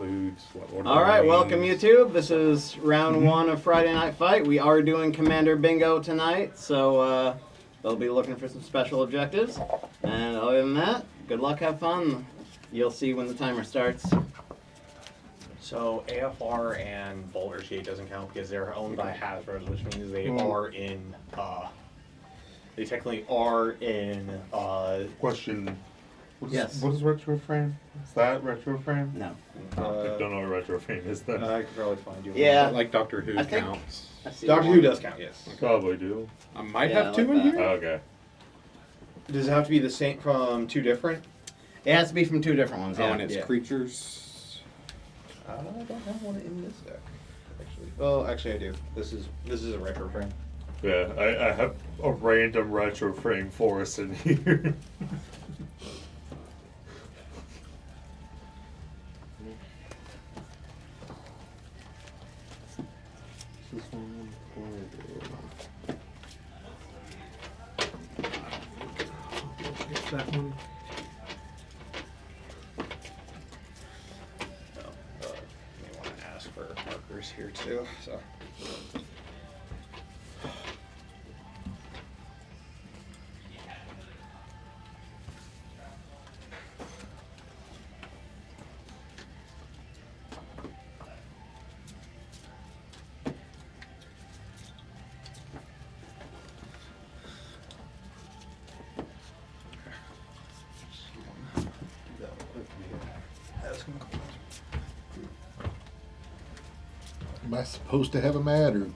includes what Lord All of the right, Rings. welcome YouTube. This is round one of Friday Night Fight. We are doing Commander Bingo tonight, so they'll be looking for some special objectives. And other than that, good luck, have fun. You'll see when the timer starts. So AFR and Baldur's Gate doesn't count because they're owned by Hasbro, which means they are in. They technically are in. Question. Yes. What is retro frame? Is that retro frame? No. I don't know what retro frame is then. I could probably find you. Yeah. Like Doctor Who I think- counts. I see Doctor one. Who does count, yes. Probably do. I might Yeah, have I two like in that. here. Okay. Does it have to be the same from two different? It has to be from two different ones. Oh, Yeah. and it's Yeah. creatures. I don't have one in this deck. Actually, well, actually I do. This is a retro frame. Yeah, I have a random retro frame forest in here. That one. You want to ask for markers here too. So. Am I supposed to have a mat or?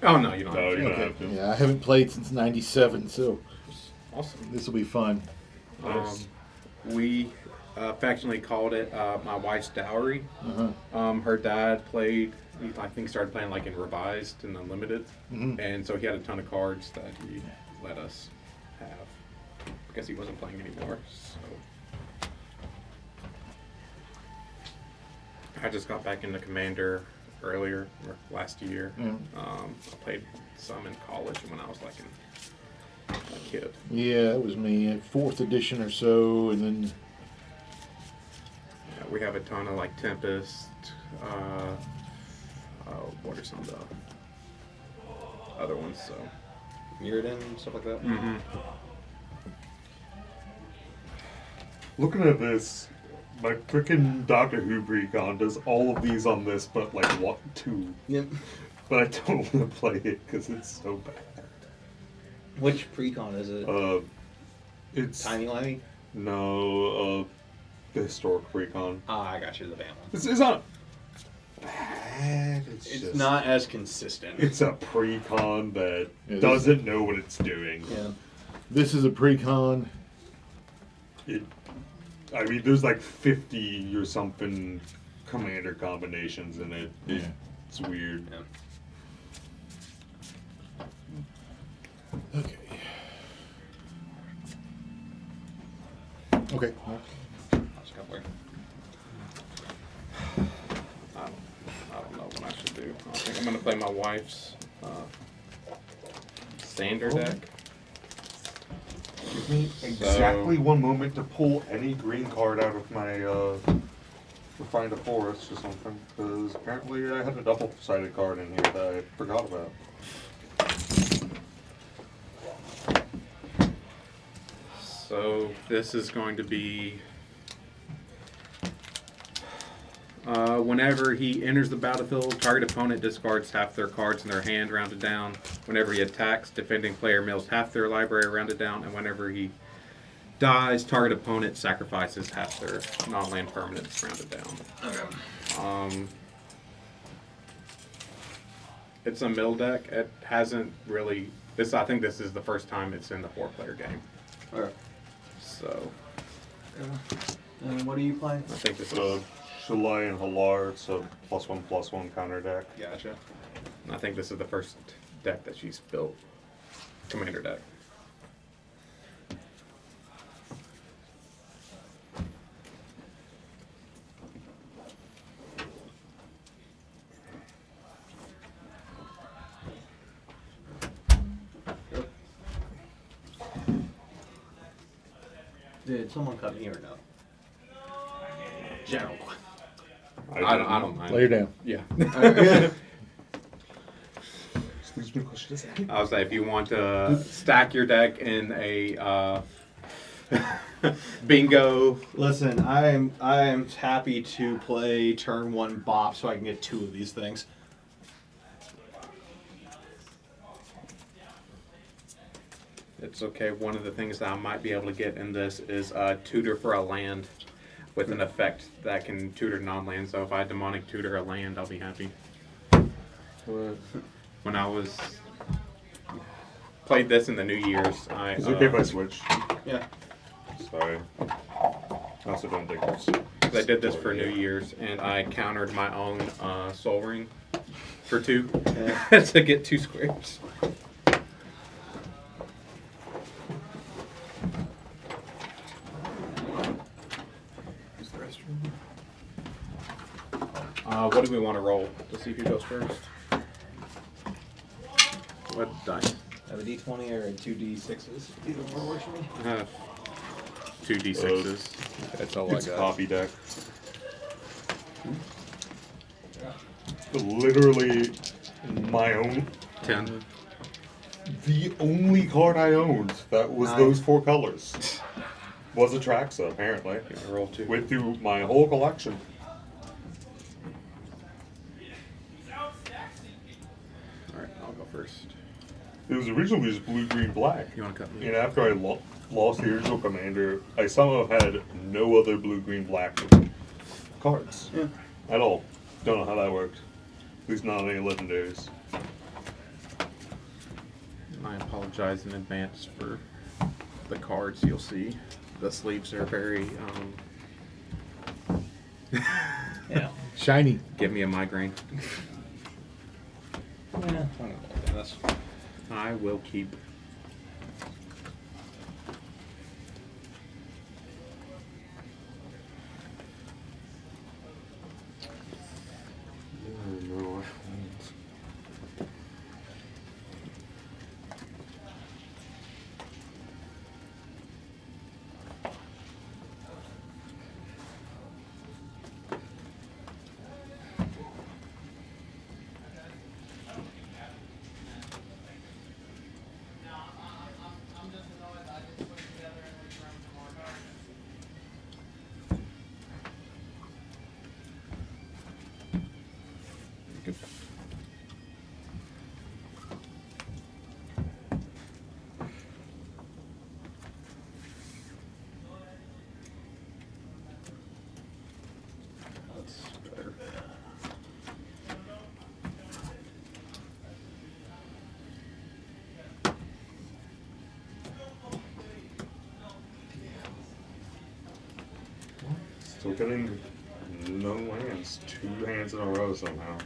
Oh no, you don't. No, have to. you don't have to. Yeah, I haven't played since '97, so Awesome. this will be fun. Nice. We affectionately called it my wife's dowry. Uh-huh. Her dad played. He, I think, started playing like in Revised and Unlimited, Mhm. and so he had a ton of cards that he let us have because he wasn't playing anymore. So I just got back into Commander earlier or last year. Yeah. I played some in college when I was like a kid. Yeah, it was me, fourth edition or so, and then Yeah, we have a ton of like Tempest. What are some of the other ones? So. Mirrodin, stuff like that. Mm-hmm. Looking at this, my freaking Doctor Who Precon does all of these on this, but like what two? Yep. But I don't want to play it because it's so bad. Which precon is it? It's Tiny Limey? no, the historic Precon. Ah, I got you, the band one. It's not bad. It's just, not as consistent. It's a Precon that Yeah, this- doesn't know what it's doing. Yeah. this is a pre-con. I mean, there's like 50 or something commander combinations in it. Yeah. It's weird. Yeah. Okay. Okay. That's a couple. I don't know what I should do. I think I'm gonna play my wife's Sander deck. Give me exactly 1 moment to pull any green card out of my to find a forest or something, because apparently I had a double-sided card in here that I forgot about. So this is going to be whenever he enters the battlefield, target opponent discards half their cards in their hand rounded down. Whenever he attacks, defending player mills half their library rounded down, and whenever he dies, target opponent sacrifices half their non-land permanents rounded down. It's a mill deck. It hasn't really. I think this is the first time it's in the 4-player game. Okay. So And what are you playing? I think this is. Shalai and Halar, it's a +1/+1 counter deck. Gotcha. I think this is the first deck that she's built. Commander deck. Did someone cut me or no? General. I don't mind. Lay her down. Yeah. Excuse me, questions. I was like, if you want to stack your deck in a bingo, Listen, I am happy to play turn 1 bop so I can get 2 of these things. it's okay. One of the things that I might be able to get in this is tutor for a land with an effect that can tutor non-land. So if I demonic tutor a land, I'll be happy. When I was played this in the New Year's, I Is it okay if I switch? Yeah. Sorry. I also don't think it's... I did this for New Year's, and I countered my own Soul Ring for 2 to get 2 squares. Use the restroom. What do we want to roll to see who goes first? What dice? Have a d20 or 2 d6s. Either one works for me. I have 2 d6s. That's all It's I a got. copy deck. Literally my own... 10. The only card I owned that was Nice. those 4 colors was Atraxa, apparently. I roll 2. Went through my whole collection. Alright, I'll go first. It was originally just blue, green, black. You want to cut me? And after I lost the original commander, I somehow had no other blue, green, black cards Yeah. at all. Don't know how that worked. At least not on any legendaries. I apologize in advance for the cards you'll see. The sleeves are very, Yeah. Shiny. give me a migraine. Yeah. That's I will keep. Good. That's better. Still getting no lands. 2 hands in a row somehow.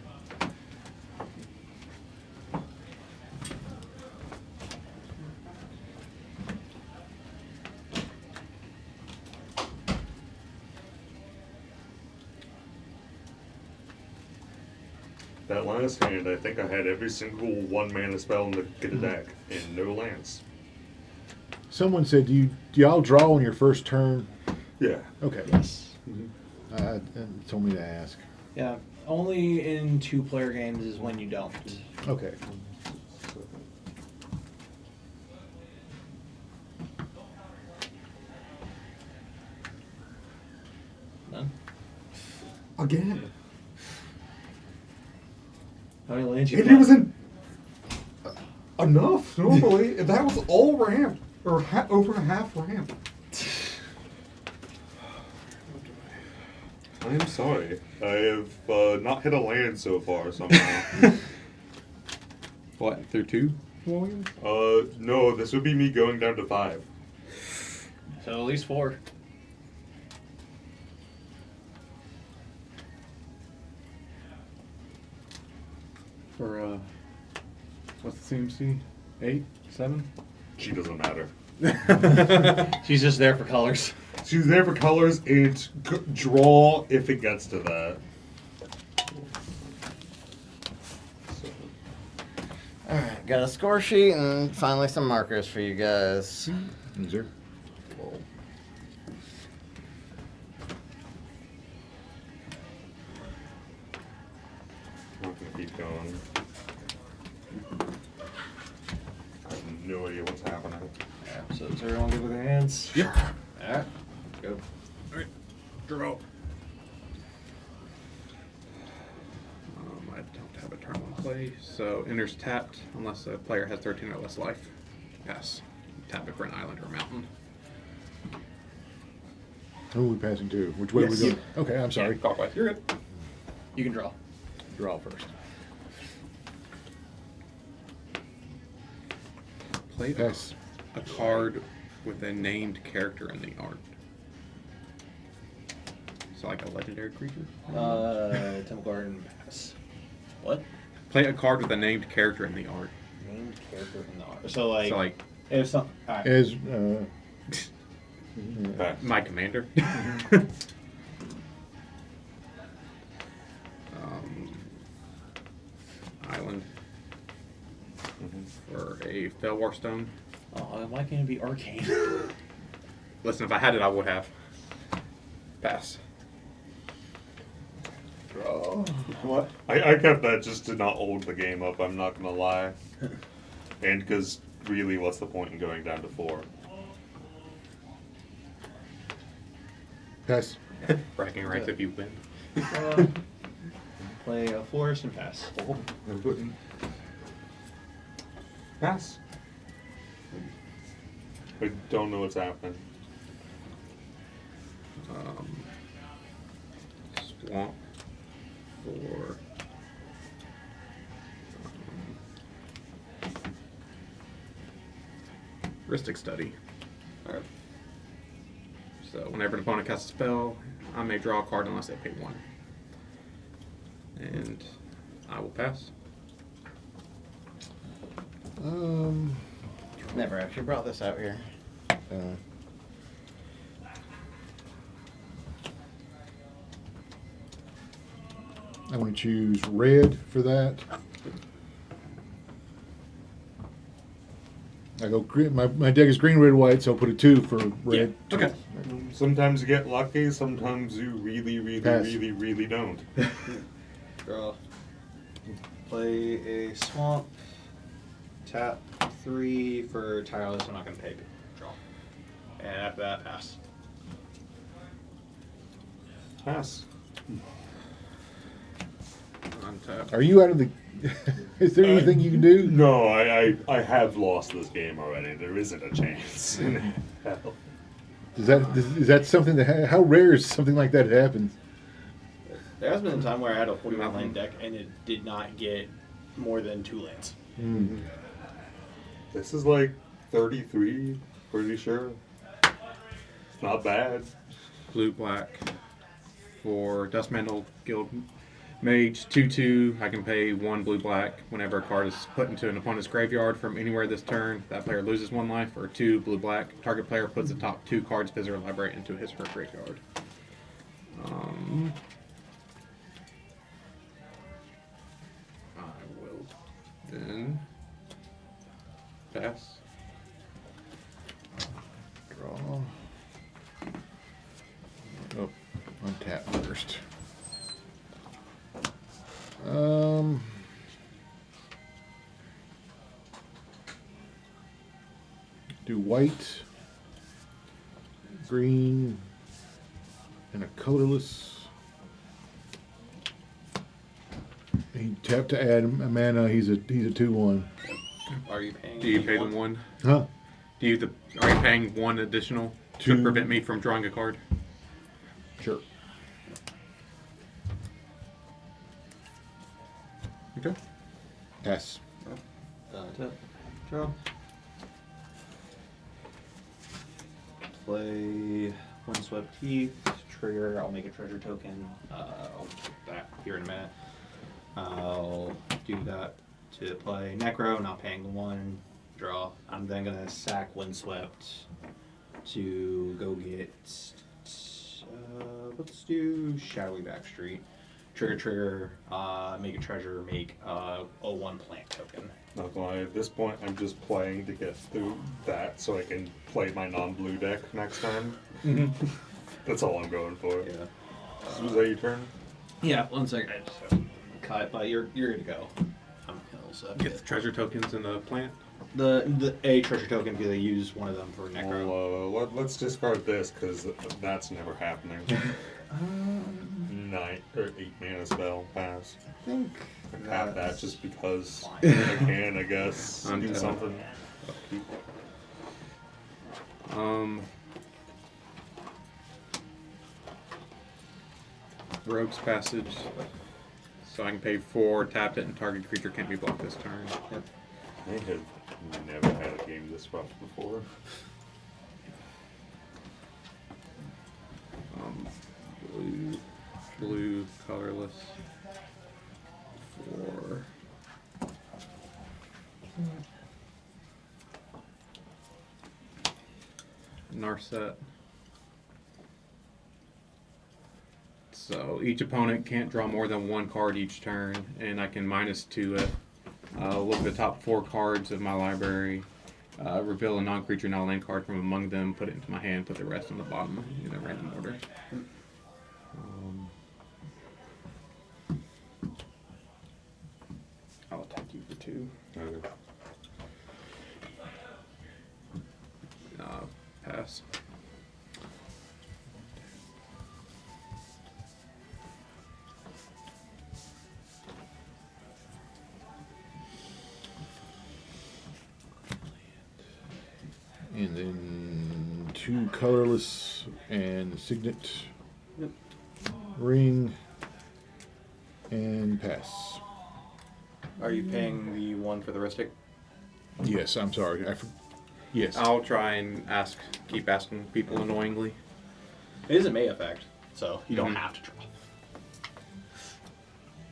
That last hand, I think I had every single 1 mana spell in the deck and no lands. Someone said, do y'all draw on your first turn? Yeah. Okay. yes. Told me to ask. Yeah. Only in 2-player games is when you don't. Okay. None. Again. How many lands you And it got? wasn't enough. Normally, that was all ramp or over a half ramp. I am sorry. I have not hit a land so far somehow. What, through 2 volumes? No, this would be me going down to 5. So at least 4. For, what's the CMC? 8? 7? She doesn't matter. She's just there for colors. She's there for colors and draw if it gets to that. So, Alright, got a score sheet and finally some markers for you guys. Is there? keep going. I have no idea what's happening. Yeah, so is everyone good with their hands? Yep. Alright, go. Draw. I don't have a turn one play, so enters tapped unless a player has 13 or less life. Pass. Tap it for an island or a mountain. Who are we passing to? Which way are we Yes. going? Okay, I'm sorry. Clockwise. You're good. You can draw. Draw first. Play Pass. a card with a named character in the art. So like a legendary creature. Temple Garden pass. What? Play a card with a named character in the art. Named character in the art. So like, So like if some. Alright. As Pass. my commander. Island for a Felwar Stone. Oh, why can't it be arcane? Listen, if I had it, I would have. Pass. Draw. What? I kept that just to not hold the game up, I'm not gonna lie. And because really, what's the point in going down to 4? pass. Bragging rights if you win. Play a florist and pass. Pass. I don't know what's happening. Swamp for Rhystic Study. Alright. So whenever an opponent casts a spell, I may draw a card unless they pay 1. And I will pass. Never actually brought this out here. I'm going to choose red for that. I go green. My deck is green, red, white, so I'll put a 2 for red. Okay. Sometimes you get lucky, sometimes you really, really, Pass. really, really don't. Draw. Play a swamp. Tap 3 for tireless. I'm not gonna pay. Draw. And after that, pass. Pass. Untap. Are you out of the? Is there anything you can do? No, I have lost this game already. There isn't a chance in hell. Is that something that? How rare is something like that happens? There has been a time where I had a 41 land deck and it did not get more than 2 lands. This is like 33, pretty sure. It's not bad. Blue black for Dustmantle Guild Mage 2/2. I can pay 1 blue black whenever a card is put into an opponent's graveyard from anywhere this turn. That player loses 1 life, or 2 blue black. Target player puts the top 2 cards of his or her library into his or her graveyard. I will then pass. Draw. Oh, untap first. Do white, green, and a colorless. He tapped to add a mana. He's a 2/1. Are you paying? Do you pay the one? 1? Huh? Are you paying 1 additional to 2. prevent me from drawing a card? Sure. Okay. Pass. Tap. Draw. Play Windswept Heath. Trigger. I'll make a treasure token. I'll do that here in a minute. I'll do that to play Necro, not paying the 1. Draw. I'm then gonna sack Windswept to go get. Let's do Shadowy Backstreet. Trigger, make a treasure, make a 1 plant token. Not gonna lie, at this point, I'm just playing to get through that so I can play my non-blue deck next time. That's all I'm going for. Yeah. Was that your turn? Yeah, 1 second. I just have to cut, but you're good to go. I'm hill, so Get the treasure tokens in the plant. the a treasure token because they use one of them for necro. Well, let's discard this because that's never happening. 9 or 8 mana spell pass. I think Tap that that's just because fine. I can, I guess. Do Untap. something. Rogue's Passage. So I can pay 4, tap it, and target creature can't be blocked this turn. Yep. I have never had a game this rough before. Blue, colorless. 4. Narset. So each opponent can't draw more than 1 card each turn, and I can -2 it. Look at the top 4 cards of my library. Reveal a non-creature non-land card from among them, put it into my hand, put the rest on the bottom in a random order. I'll attack you for 2. Okay. Pass. And then 2 colorless and signet. Yep. Ring. And pass. Are you paying the 1 for the Ristic? Yes, I'm sorry. Yes. I'll try and keep asking people annoyingly. It is a May effect, so you don't Mhm. have to draw.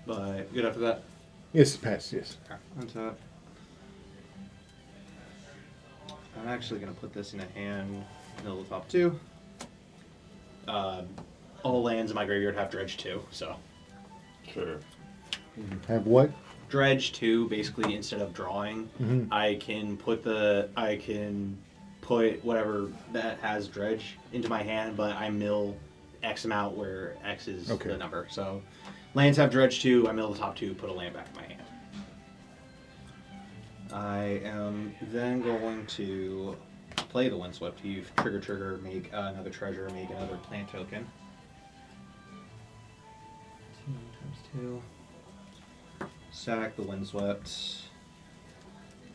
But good after that. Yes, pass, yes. Untap. I'm actually gonna put this in a hand, middle of the top 2. All lands in my graveyard have dredge 2, so Sure. Have what? dredge 2 basically instead of drawing, Mhm. I can put whatever that has dredge into my hand, but I mill X amount where X is Okay. the number. So lands have dredge 2, I mill the top 2, put a land back in my hand. I am then going to play the Windswept Heave, trigger, make another treasure, make another plant token. 2 times 2. Sack the Windswept.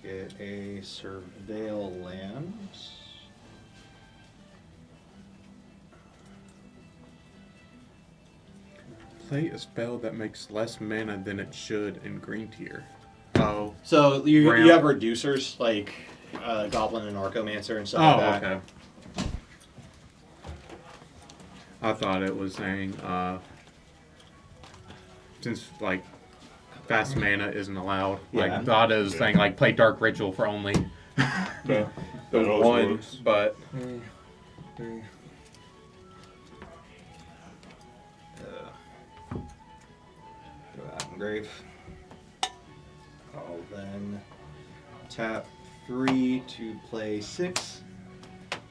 Get a Surveil land. Play a spell that makes less mana than it should in green tier. Oh. So you Ramp. have reducers like Goblin and Archomancer and stuff like that. Okay. I thought it was saying, since like fast mana isn't allowed. Yeah. Like thought it was saying like play Dark Ritual for only the That always one, works. but Throw that in grave. I'll then tap 3 to play 6.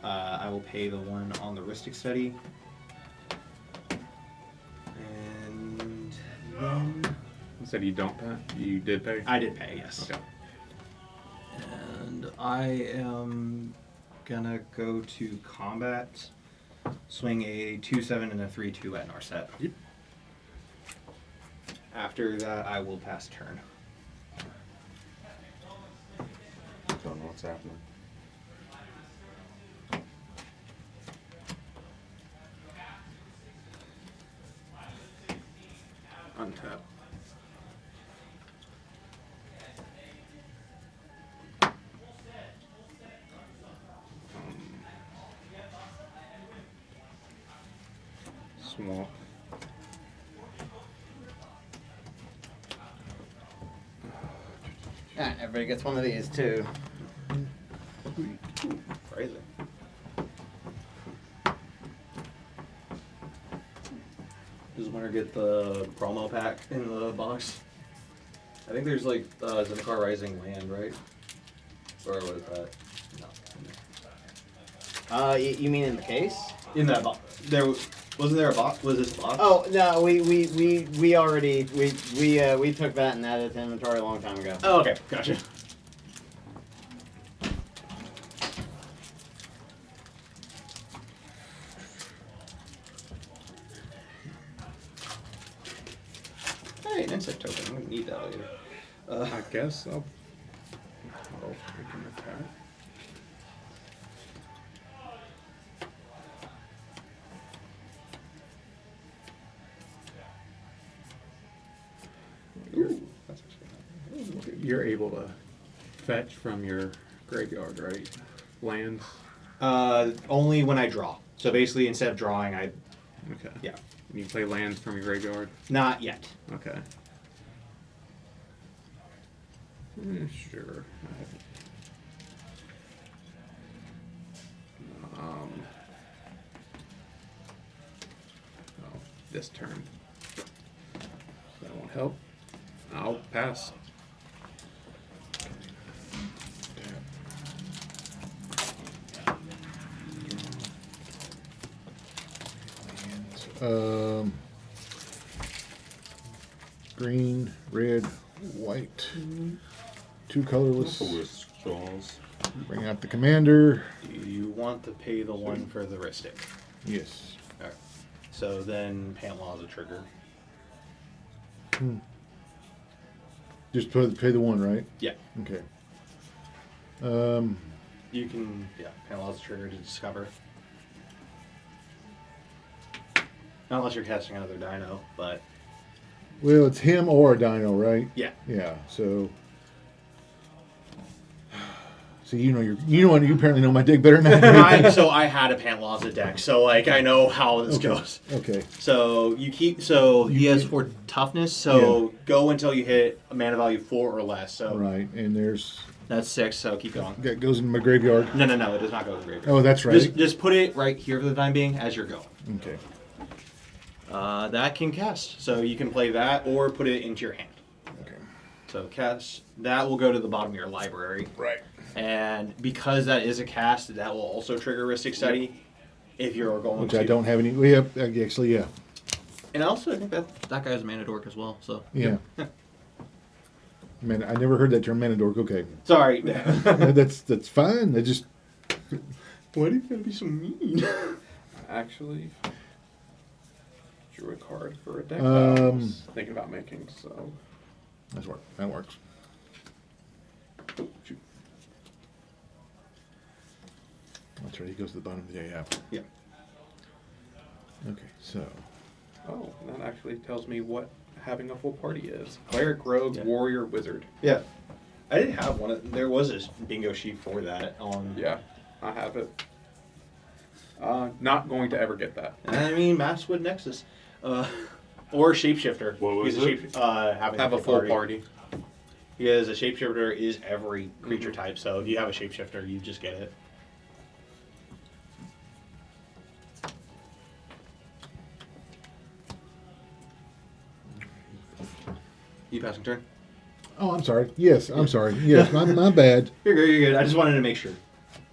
I will pay the 1 on the Ristic Study. And then you said you don't pay. You did pay. I did pay, yes. Okay. And I am gonna go to combat, swing a 2/7 and a 3/2 at Narset. Yep. After that, I will pass turn. Don't know what's happening. Untap. Swamp. Ah, everybody gets one of these too. Crazy. Does winner get the promo pack in the box? I think there's like Zendikar Rising land, right? Or what is that? No. You mean in the case? In that box, there Wasn't there a box? Was this a box? Oh no, we already we took that and added it to inventory a long time ago. Oh, okay, gotcha. Hey, an insect token. I'm gonna need that later. I guess I'll we can attack. Ooh, that's actually not bad. You're able to fetch from your graveyard, right? Lands. Only when I draw. So basically, instead of drawing, I Okay. yeah, And you play lands from your graveyard. not yet. Okay. Sure. Um. Oh, this turn. That won't help. I'll pass. Green, red, white. Two colorless. Forest Jaws. Bring out the commander. Do you want to pay the one for the Ristic? Yes. Alright. So then Pantlaw is a trigger. Just pay the one, right? Yeah. Okay. You can, yeah, Pantlaw is a trigger to discover. Not unless you're casting another dino, but Well, it's him or a dino, right? yeah. Yeah. So. See, you apparently know my deck better than I do. So I had a Pantlazza deck, so like I know how this Okay. goes. Okay. So he has 4 toughness, so go until you hit a mana value 4 or less. So Right, and there's that's 6, so keep going. that goes in my graveyard. No, it does not go to the graveyard. Oh, that's right. Just put it right here for the time being as you're going. Okay. That can cast, so you can play that or put it into your hand. Okay. So cast that will go to the bottom of your library, Right. and because that is a cast, that will also trigger Ristic Study if you're going Which to. I don't have any. We have actually, yeah, And also, I think that guy has Mana Dork as well. So yeah. Man, I never heard that term, Manadork. Okay, sorry. that's fine. I just Why are you gonna be so mean? Actually, drew a card for a deck Um, that I was thinking about making. So. that works. Oh, shoot. That's right. He goes to the bottom of the yeah. Yeah. Okay, so Oh, that actually tells me what having a full party is. Cleric, rogue, Yeah. warrior, wizard. Yeah, I did have one. There was a bingo sheet for that on. Yeah, I have it. Not going to ever get that. I mean, Masswood Nexus, or Shapeshifter. What was He's it? Having Have a full party. Because a Shapeshifter is every creature type. So if you have a Shapeshifter, you just get it. You passing turn? oh, I'm sorry. Yes, I'm sorry. Yes, my bad. You're good, you're good. I just wanted to make sure.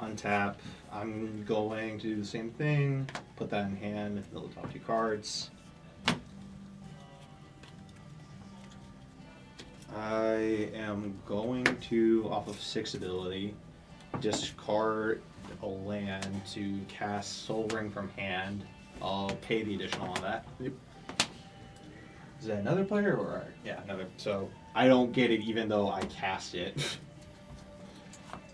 Untap. I'm going to do the same thing. Put that in hand. Fill the top 2 cards. I am going to, off of 6 ability, discard a land to cast Soul Ring from hand. I'll pay the additional on that. Yep. Is that another player or yeah, another? So I don't get it even though I cast it.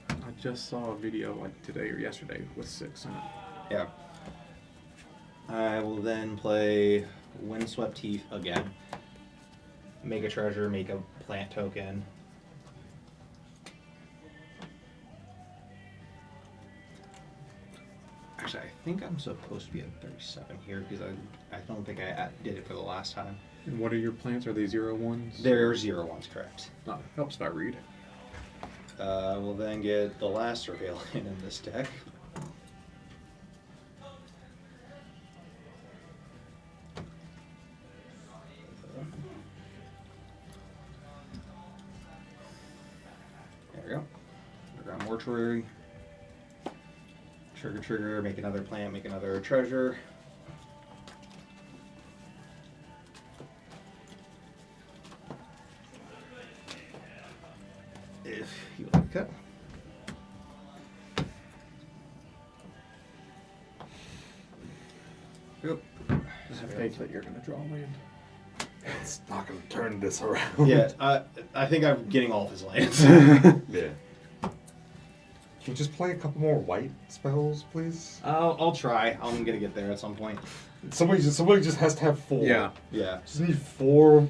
I just saw a video like today or yesterday with 6 in it. Yeah. I will then play Windswept Heath again. Make a treasure, make a plant token. Actually, I think I'm supposed to be at 37 here because I don't think I did it for the last time. And what are your plants? Are they 0/1s? There are 0/1s, correct. Helps if I read. We'll then get the last Surveillant in this deck. There we go. Underground Mortuary. Trigger, make another plant, make another treasure. if you would like to cut. Yep. States that you're going to draw land. It's not gonna turn this around. Yeah, I think I'm getting all of his lands. Yeah. Can you just play a couple more white spells, please? I'll try. I'm gonna get there at some point. Somebody just has to have 4. Yeah. Yeah. Just need four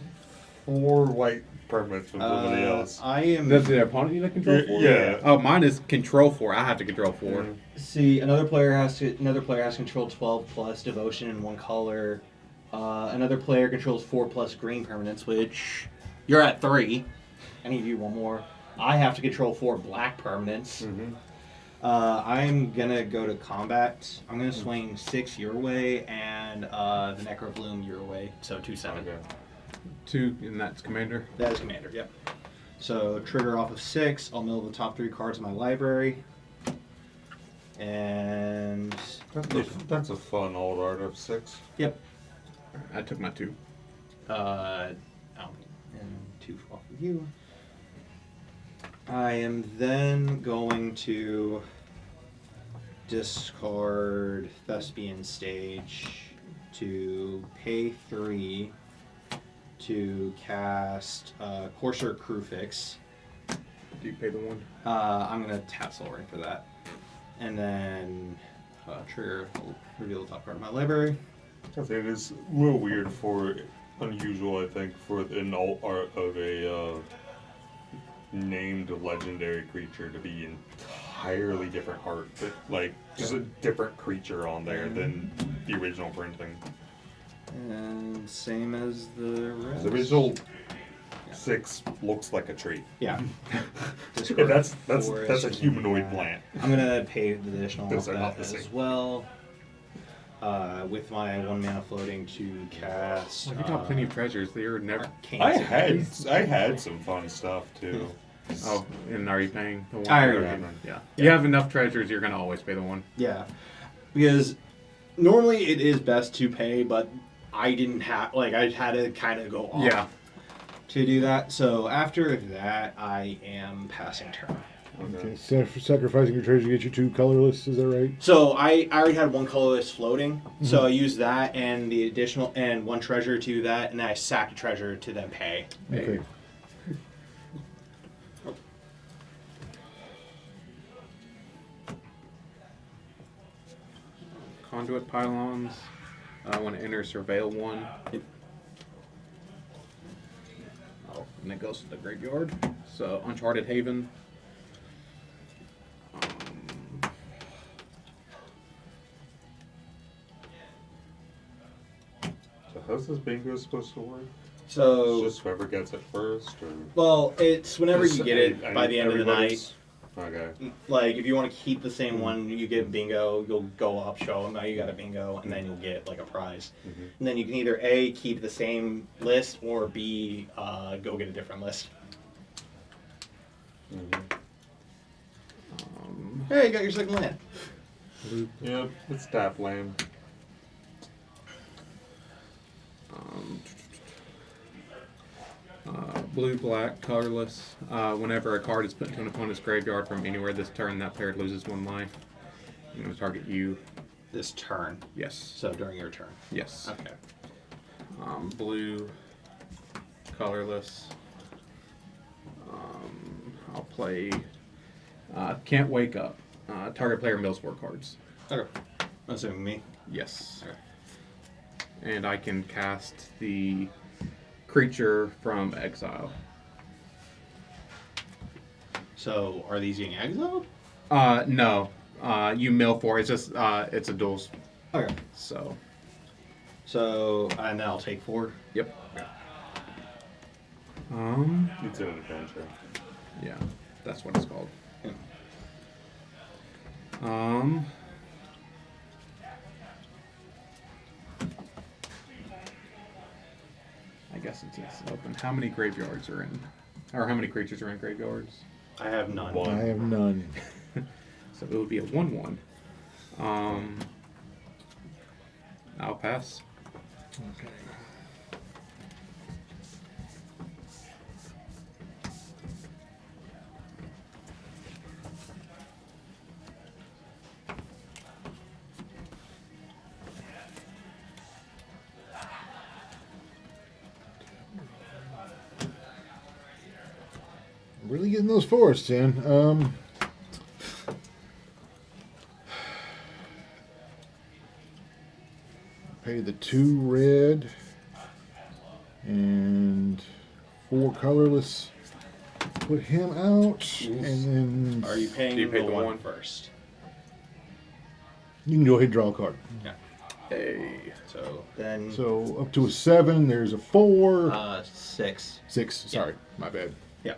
white permanents from somebody else. I am. Does the opponent need a control Yeah, 4? yeah. Oh, mine is control 4. I have to control 4. Yeah. See, another player has to control 12 plus devotion in one color. Another player controls 4 plus green permanents, which you're at 3. I need you one more. I have to control 4 black permanents. Mhm. I'm gonna go to combat. I'm gonna swing 6 your way and the Necrobloom your way, so 2/7. Okay. 2, and that's commander. That is commander. Yep. So trigger off of 6. I'll mill the top 3 cards in my library. And That's a fun old art of 6. yep. I took my 2. And 2 off of you. I am then going to discard Thespian Stage to pay 3 to cast Courser Crewfix. Do you pay the 1? I'm going to tap Soul Ring for that. And then trigger, I'll reveal the top card of my library. I think it is a little weird unusual, I think, for an alt art of a named legendary creature to be entirely different art, but like just a different creature on there than the original printing. And same as the rest. The original 6 looks like a tree. Yeah. Yeah, that's Forest a and humanoid that. plant. I'm gonna pay the additional Those off are not that the as same. well. With my 1 mana floating to cast. You got plenty of treasures. They're never. Arcane I had some fun stuff too. Oh, and are you paying the 1? I already Okay. have. Yeah. You have enough treasures, you're going to always pay the 1. Yeah, because normally it is best to pay, but I didn't have I had to kind of go off Yeah. to do that. So after that, I am passing turn. Okay, sacrificing your treasure to get you 2 colorless, is that right? So I already had 1 colorless floating, so I used that and the additional and 1 treasure to that, and then I sacked a treasure to then pay. Okay. Conduit pylons. When it enters Surveil 1. Oh, and it goes to the graveyard. So, Uncharted Haven. So how's this bingo supposed to work? So It's just whoever gets it first, or well, it's whenever you get it I- by the end of the night. everybody's- Okay. Like if you want to keep the same one, you get bingo. You'll go up, show them, now you got a bingo, and then you'll get like a prize. Mhm. And then you can either A, keep the same list, or B, go get a different list. Mhm. Hey, you got your second land. Yep, it's tap land. Blue, black, colorless. Whenever a card is put into an opponent's graveyard from anywhere this turn, that player loses 1 life. I'm going to target you. This turn. Yes. So during your turn. Yes. Okay. Blue, colorless. I'll play. Can't Wake Up. Target player mills 4 cards. Okay. Assuming me. Yes. And I can cast the creature from exile. So are these getting exiled? No. You mill 4. It's just it's a dual. Okay. So. So and then I'll take 4. Yep. It's an adventure. Yeah, that's what it's called. Yeah. I guess it's open. How many graveyards are in, or how many creatures are in graveyards? I have none. One. I have none. So it would be a 1/1. I'll pass. Okay. Really getting those forests in. Pay the 2 red and 4 colorless. Put him out, and then Are you paying Do you pay the the one one? first? you can go ahead and draw a card. Hey. So then So up to a 7, there's a 4. 6. 6, sorry, my bad. Yeah.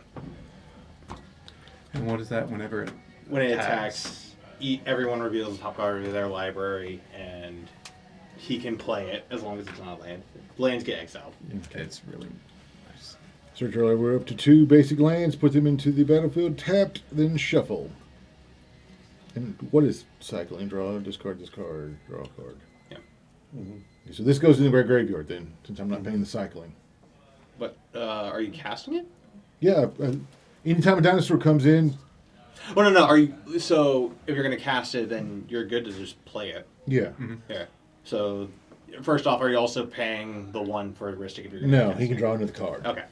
And what is that whenever it When it attacks, everyone reveals the top card of their library, and he can play it as long as it's not a land. Lands get exiled. It's really nice. Search your library up to 2 basic lands, put them into the battlefield, tapped, then shuffle. And what is cycling? Draw, discard, discard, draw a card. Yeah. So this goes in the graveyard then, since I'm not paying the cycling. But are you casting it? Yeah, anytime a dinosaur comes in, Oh no, Are you? So if you're gonna cast it, then you're good to just play it. yeah. Yeah. So first off, are you also paying the 1 for heuristic if you're gonna No, cast he can it? draw another card. Okay.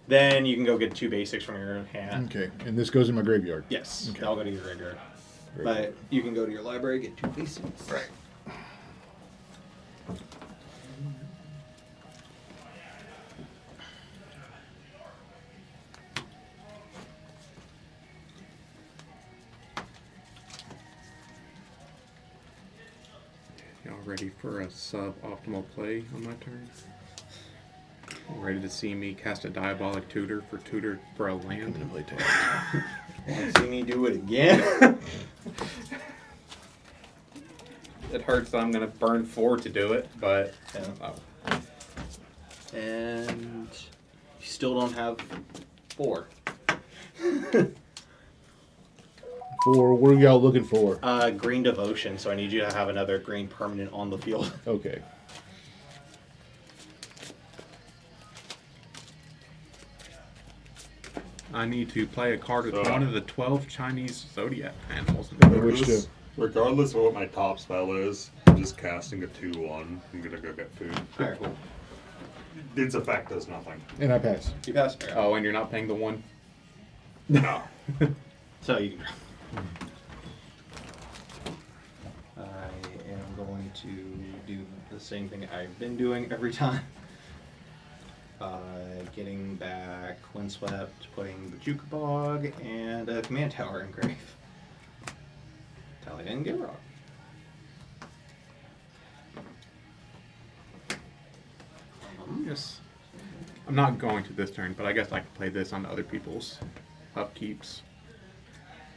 Then you can go get 2 basics from your hand. Okay, and this goes in my graveyard. Yes, Okay. I'll go to your graveyard. Very But you can go to your library, get 2 basics. Right. Y'all ready for a sub-optimal play on my turn? Ready to see me cast a Diabolic Tutor for a I'm land? gonna play tag. Want to see me do it again? It hurts that I'm gonna burn 4 to do it, but Yeah. oh. And you still don't have 4. For what are y'all looking for? Green Devotion, so I need you to have another green permanent on the field. Okay. I need to play a card with So- one of the 12 Chinese zodiac animals. Which Regardless, to- regardless of what my top spell is, I'm just casting a 2/1. I'm gonna go get food. Alright, cool. Its effect does nothing. And I pass. You pass? Oh, and you're not paying the 1? No. So you can. I am going to do the same thing I've been doing every time. Getting back Windswept, putting the Jukabog, and a command tower in grave. Tally and Givrog. Yes. I'm not going to this turn, but I guess I can play this on other people's upkeeps.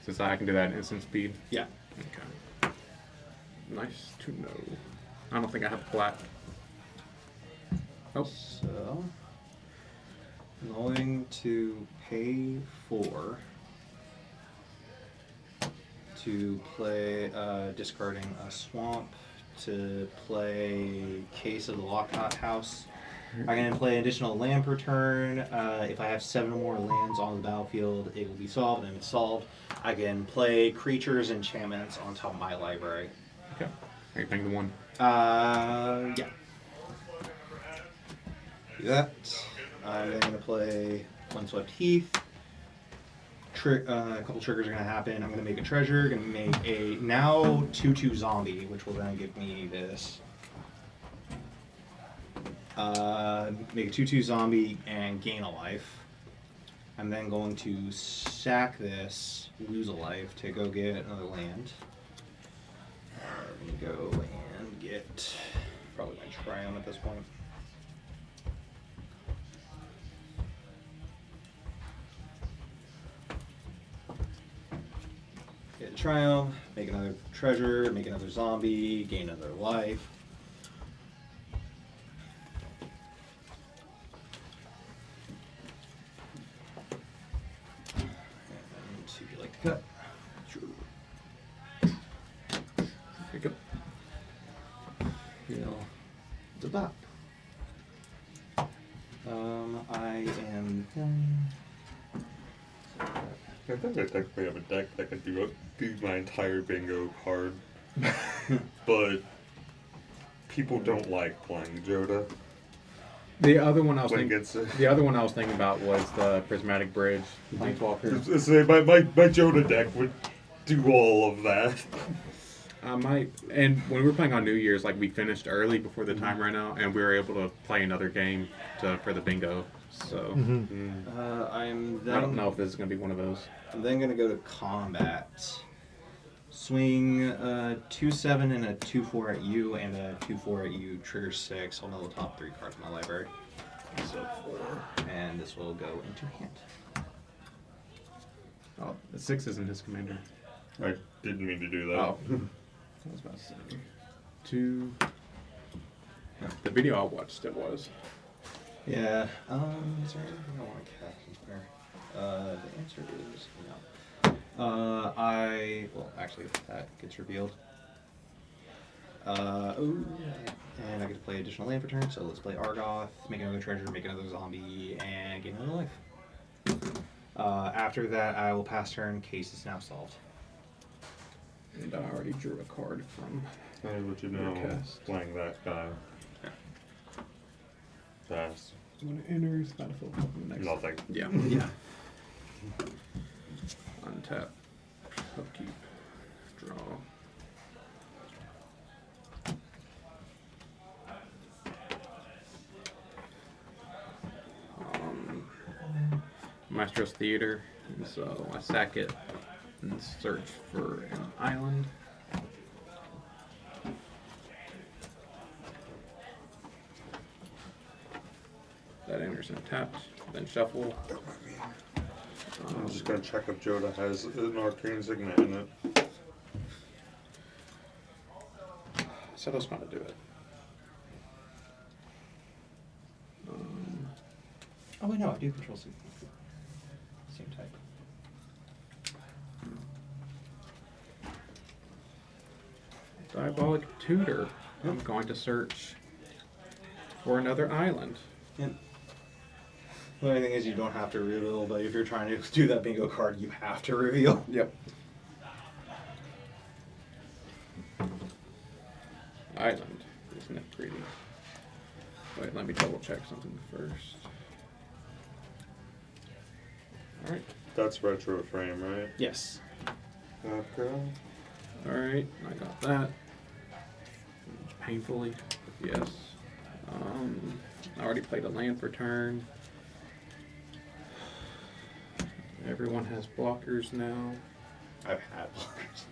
Since I can do that in instant speed. Yeah. Okay. Nice to know. I don't think I have flat. Oh, So, I'm going to pay 4 to play, discarding a swamp, to play Case of the Lockhart House. I'm going to play an additional land per turn. If I have 7 or more lands on the battlefield, it will be solved, and if it's solved, I can play creatures and enchantments on top of my library. okay. Are you paying the 1? Yeah. Do that. I'm then going to play Windswept Heath. A couple triggers are going to happen. I'm going to make a treasure. Going to make a now 2/2 zombie, which will then give me this. Make a 2/2 zombie and gain a life. I'm then going to sack this, lose a life, to go get another land. Let me go and get probably my Triumph at this point. Get a Triumph, make another treasure, make another zombie, gain another life. And see if you like to cut. Sure. There you go. Feel the bop. I am done. I think I technically have a deck that can do my entire bingo card. But people don't like playing Joda. The other one I was when it thinking. gets. The other one I was thinking about was the Prismatic Bridge Planeswalker. Say my Joda deck would do all of that. I might. And when we were playing on New Year's, like we finished early before the time ran out, and we were able to play another game for the bingo. So I'm I don't know if this is gonna be one of those. I'm then gonna go to combat. Swing 2/7 and a 2/4 at you, and a 2/4 at you. Trigger 6. I'll know the top 3 cards in my library. So 4, and this will go into hand. Oh, the 6 isn't his commander. I didn't mean to do that. Oh, I was about to say 2. The video I watched it was. Yeah. Is there anything I want to cast in here? The answer is no. Well, actually, that gets revealed. And I get to play additional land for turn, so let's play Argoth, make another treasure, make another zombie, and gain another life. After that, I will pass turn. Case is now solved. And I already drew a card from. I let you know Cast. playing that guy. Fast. When it enters battlefield, next. Nothing. Yeah. Yeah. Untap. Upkeep. Draw. Maestro's Theater. And so I sack it and search for an island. That enters untapped. Then shuffle. I'm just gonna check if Joda has an arcane signet in it. So that's gonna do it. Oh wait, no, I do control C. Same type. Diabolic Tutor. I'm going to search for another island. Yeah. The only thing is you don't have to reveal, but if you're trying to do that bingo card, you have to reveal. Yep. Island. Isn't it pretty? Wait, let me double check something first. Alright. That's retro frame, right? Yes. Okay. Alright, I got that. Painfully, yes. I already played a land for turn. Everyone has blockers now. I've had blockers.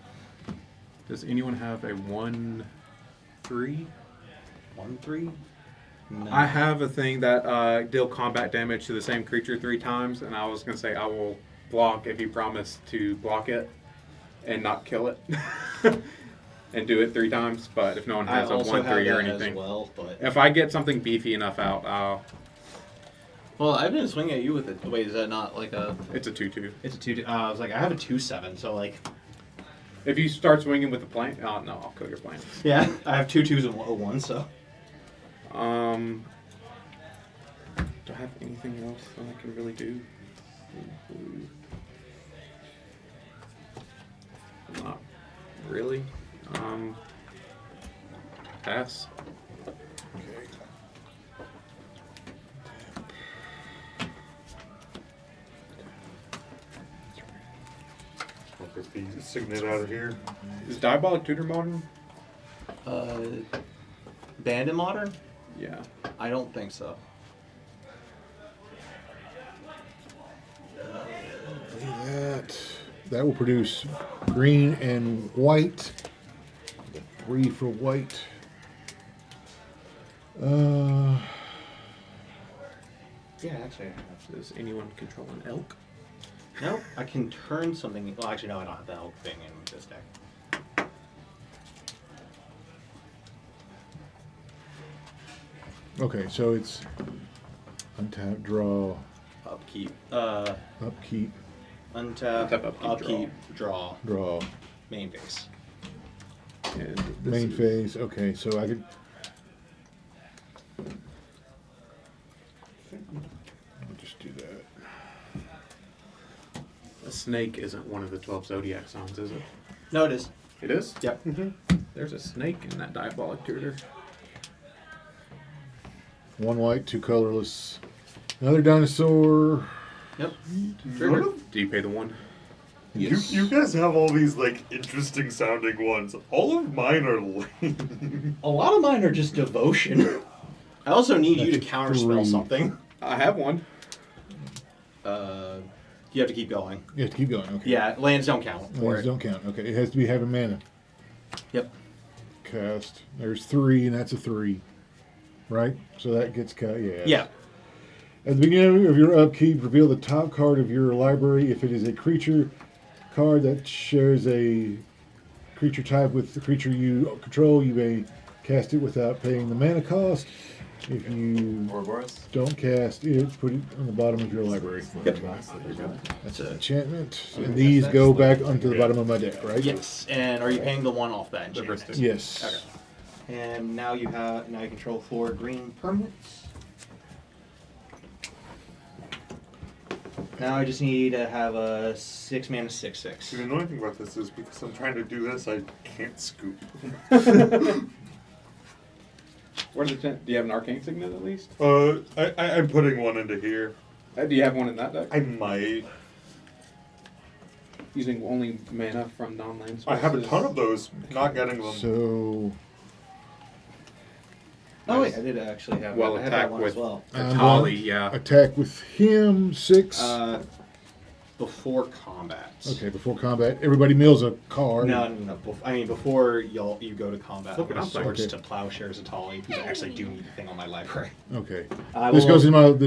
Does anyone have a 1/3? 1/3? No. I have a thing that deal combat damage to the same creature 3 times, and I was gonna say I will block if you promise to block it and not kill it, and do it 3 times. But if no one I has a also 1/3 have or that anything, as well, but if I get something beefy enough out, Well, I've been swinging at you with it. Wait, is that not like a... it's a 2/2. it's a 2. I was like, I have a 2/7, so like, If you start swinging with the plan, oh no, I'll kill your plans. yeah, I have 2 2s and 1, so. Do I have anything else that I can really do? Not really. Pass. I'll get the signet out of here. Is Diabolic Tutor modern? Bandit Modern? Yeah. I don't think so. That will produce green and white. 3 for white. Yeah, actually, I have. Does anyone control an elk? No, I can turn something. Well, actually, no, I don't have the elk thing in this deck. Okay, so it's untap, draw, Upkeep. upkeep, Untap, Untap, upkeep, draw, draw, main phase. And this main is- phase. Okay, so I could. I'll just do that. A snake isn't one of the 12 zodiac signs, is it? No, it is. It is? Yep. There's a snake in that Diabolic Tutor. 1 white, 2 colorless. Another dinosaur. Trigger. Do you pay the 1? Yes. You guys have all these like interesting sounding ones. All of mine are lame. A lot of mine are just devotion. I also need you to That's counterspell 3. something. I have one. You have to keep going. You have to keep going. Okay. Yeah, lands don't count for Lands it. don't count. Okay, it has to be having mana. Yep. Cast. There's 3, and that's a 3. Right? So that gets cut. Yeah. Yeah. At the beginning of your upkeep, reveal the top card of your library. If it is a creature card that shares a creature type with the creature you control, you may cast it without paying the mana cost. If you Ouroboros. don't cast it, put it on the bottom of your library. Yep. That's an enchantment. And these go back onto the bottom of my deck, right? Yes. And are you paying the 1 off that The enchantment? Bristic. Yes. Okay. And now you control 4 green permanents. Now I just need to have a 6 mana 6/6. See, the annoying thing about this is because I'm trying to do this, I can't scoop. What is it? Do you have an arcane signet at least? I'm putting one into here. Do you have one in that deck? I might. Using only mana from non-land I have a sources? ton of those. Not getting them. So Oh wait, I did actually have Well, I had attack that one with as well. Atali, yeah. attack with him 6. Before combat. Okay, before combat, everybody mills a card. No. I mean, before you go to combat, Look I'm what going to I'm switch saying. to Plowshares Atali because I actually do need a thing on my library. Okay. I This will-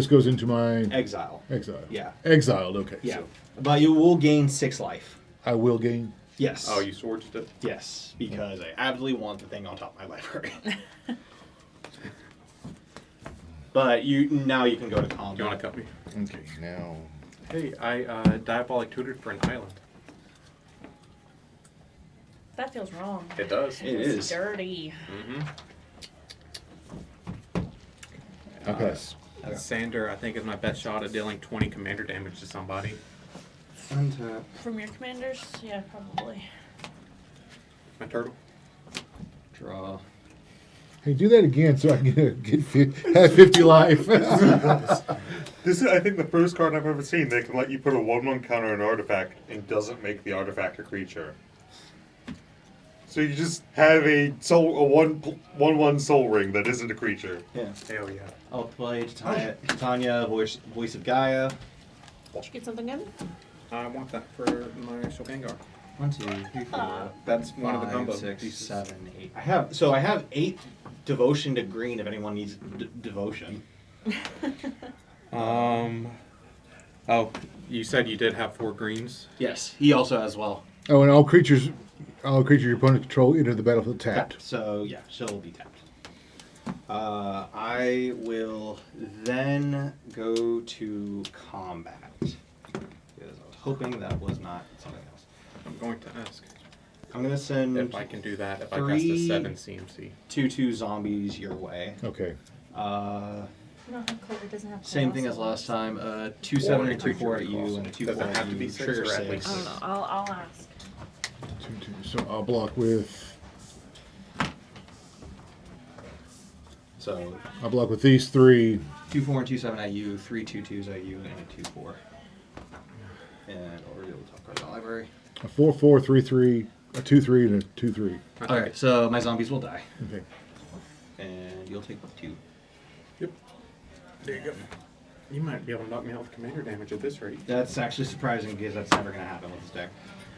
goes into my Exile. exile. Yeah. Exiled. Okay. Yeah. So But you will gain 6 life. I will gain. Yes. Oh, you swords it? Yes, because I absolutely want the thing on top of my library. But now you can go to combat. Do you want to cut me? Okay. Now. Hey, I diabolic tutored for an island. That feels wrong. It does. It It's is. dirty. Mm-hmm. Okay. Sander, I think, is my best shot at dealing 20 commander damage to somebody. Untap. From your commanders? Yeah, probably. My turtle. Draw. Hey, do that again so I can have 50 life. This is, I think, the first card I've ever seen that can let you put a 1/1 counter on an artifact and doesn't make the artifact a creature. So you just have a 1/1 soul ring that isn't a creature. Yeah. Hell yeah. I'll play Titania, Voice of Gaia. Did you get something good? I want that for my Shokangar. 1, 2, 3, 4. That's one of the 5, combo 6, pieces. 7, 8. I have 8 devotion to green if anyone needs devotion. Oh, you said you did have 4 greens. Yes, he also has well. Oh, and all creatures your opponent control enter the battlefield tapped. So yeah, she'll be tapped. I will then go to combat because I was hoping that was not something else. I'm going to ask I'm gonna send if I can do that if I cast a 3 7 CMC. 2/2 zombies your way. Okay. We don't have it doesn't have Same thing as colossal. last time. 2/7 and 2/4 at you, Colossal. and a 2/4 Does it at have to you. be 6 Trigger or at 6. least I don't know. I'll ask. 2, 2. So I'll block with. So I'll block with these 3. 2/4 and 2/7 at you, 3 2/2s at you, and a 2/4. And I'll reveal the top card of the library. A 4/4, 3/3, a 2/3, and a 2/3. Okay, so my zombies will die, Okay. and you'll take 2. There you go. You might be able to knock me out with commander damage at this rate. That's actually surprising because that's never going to happen with this deck.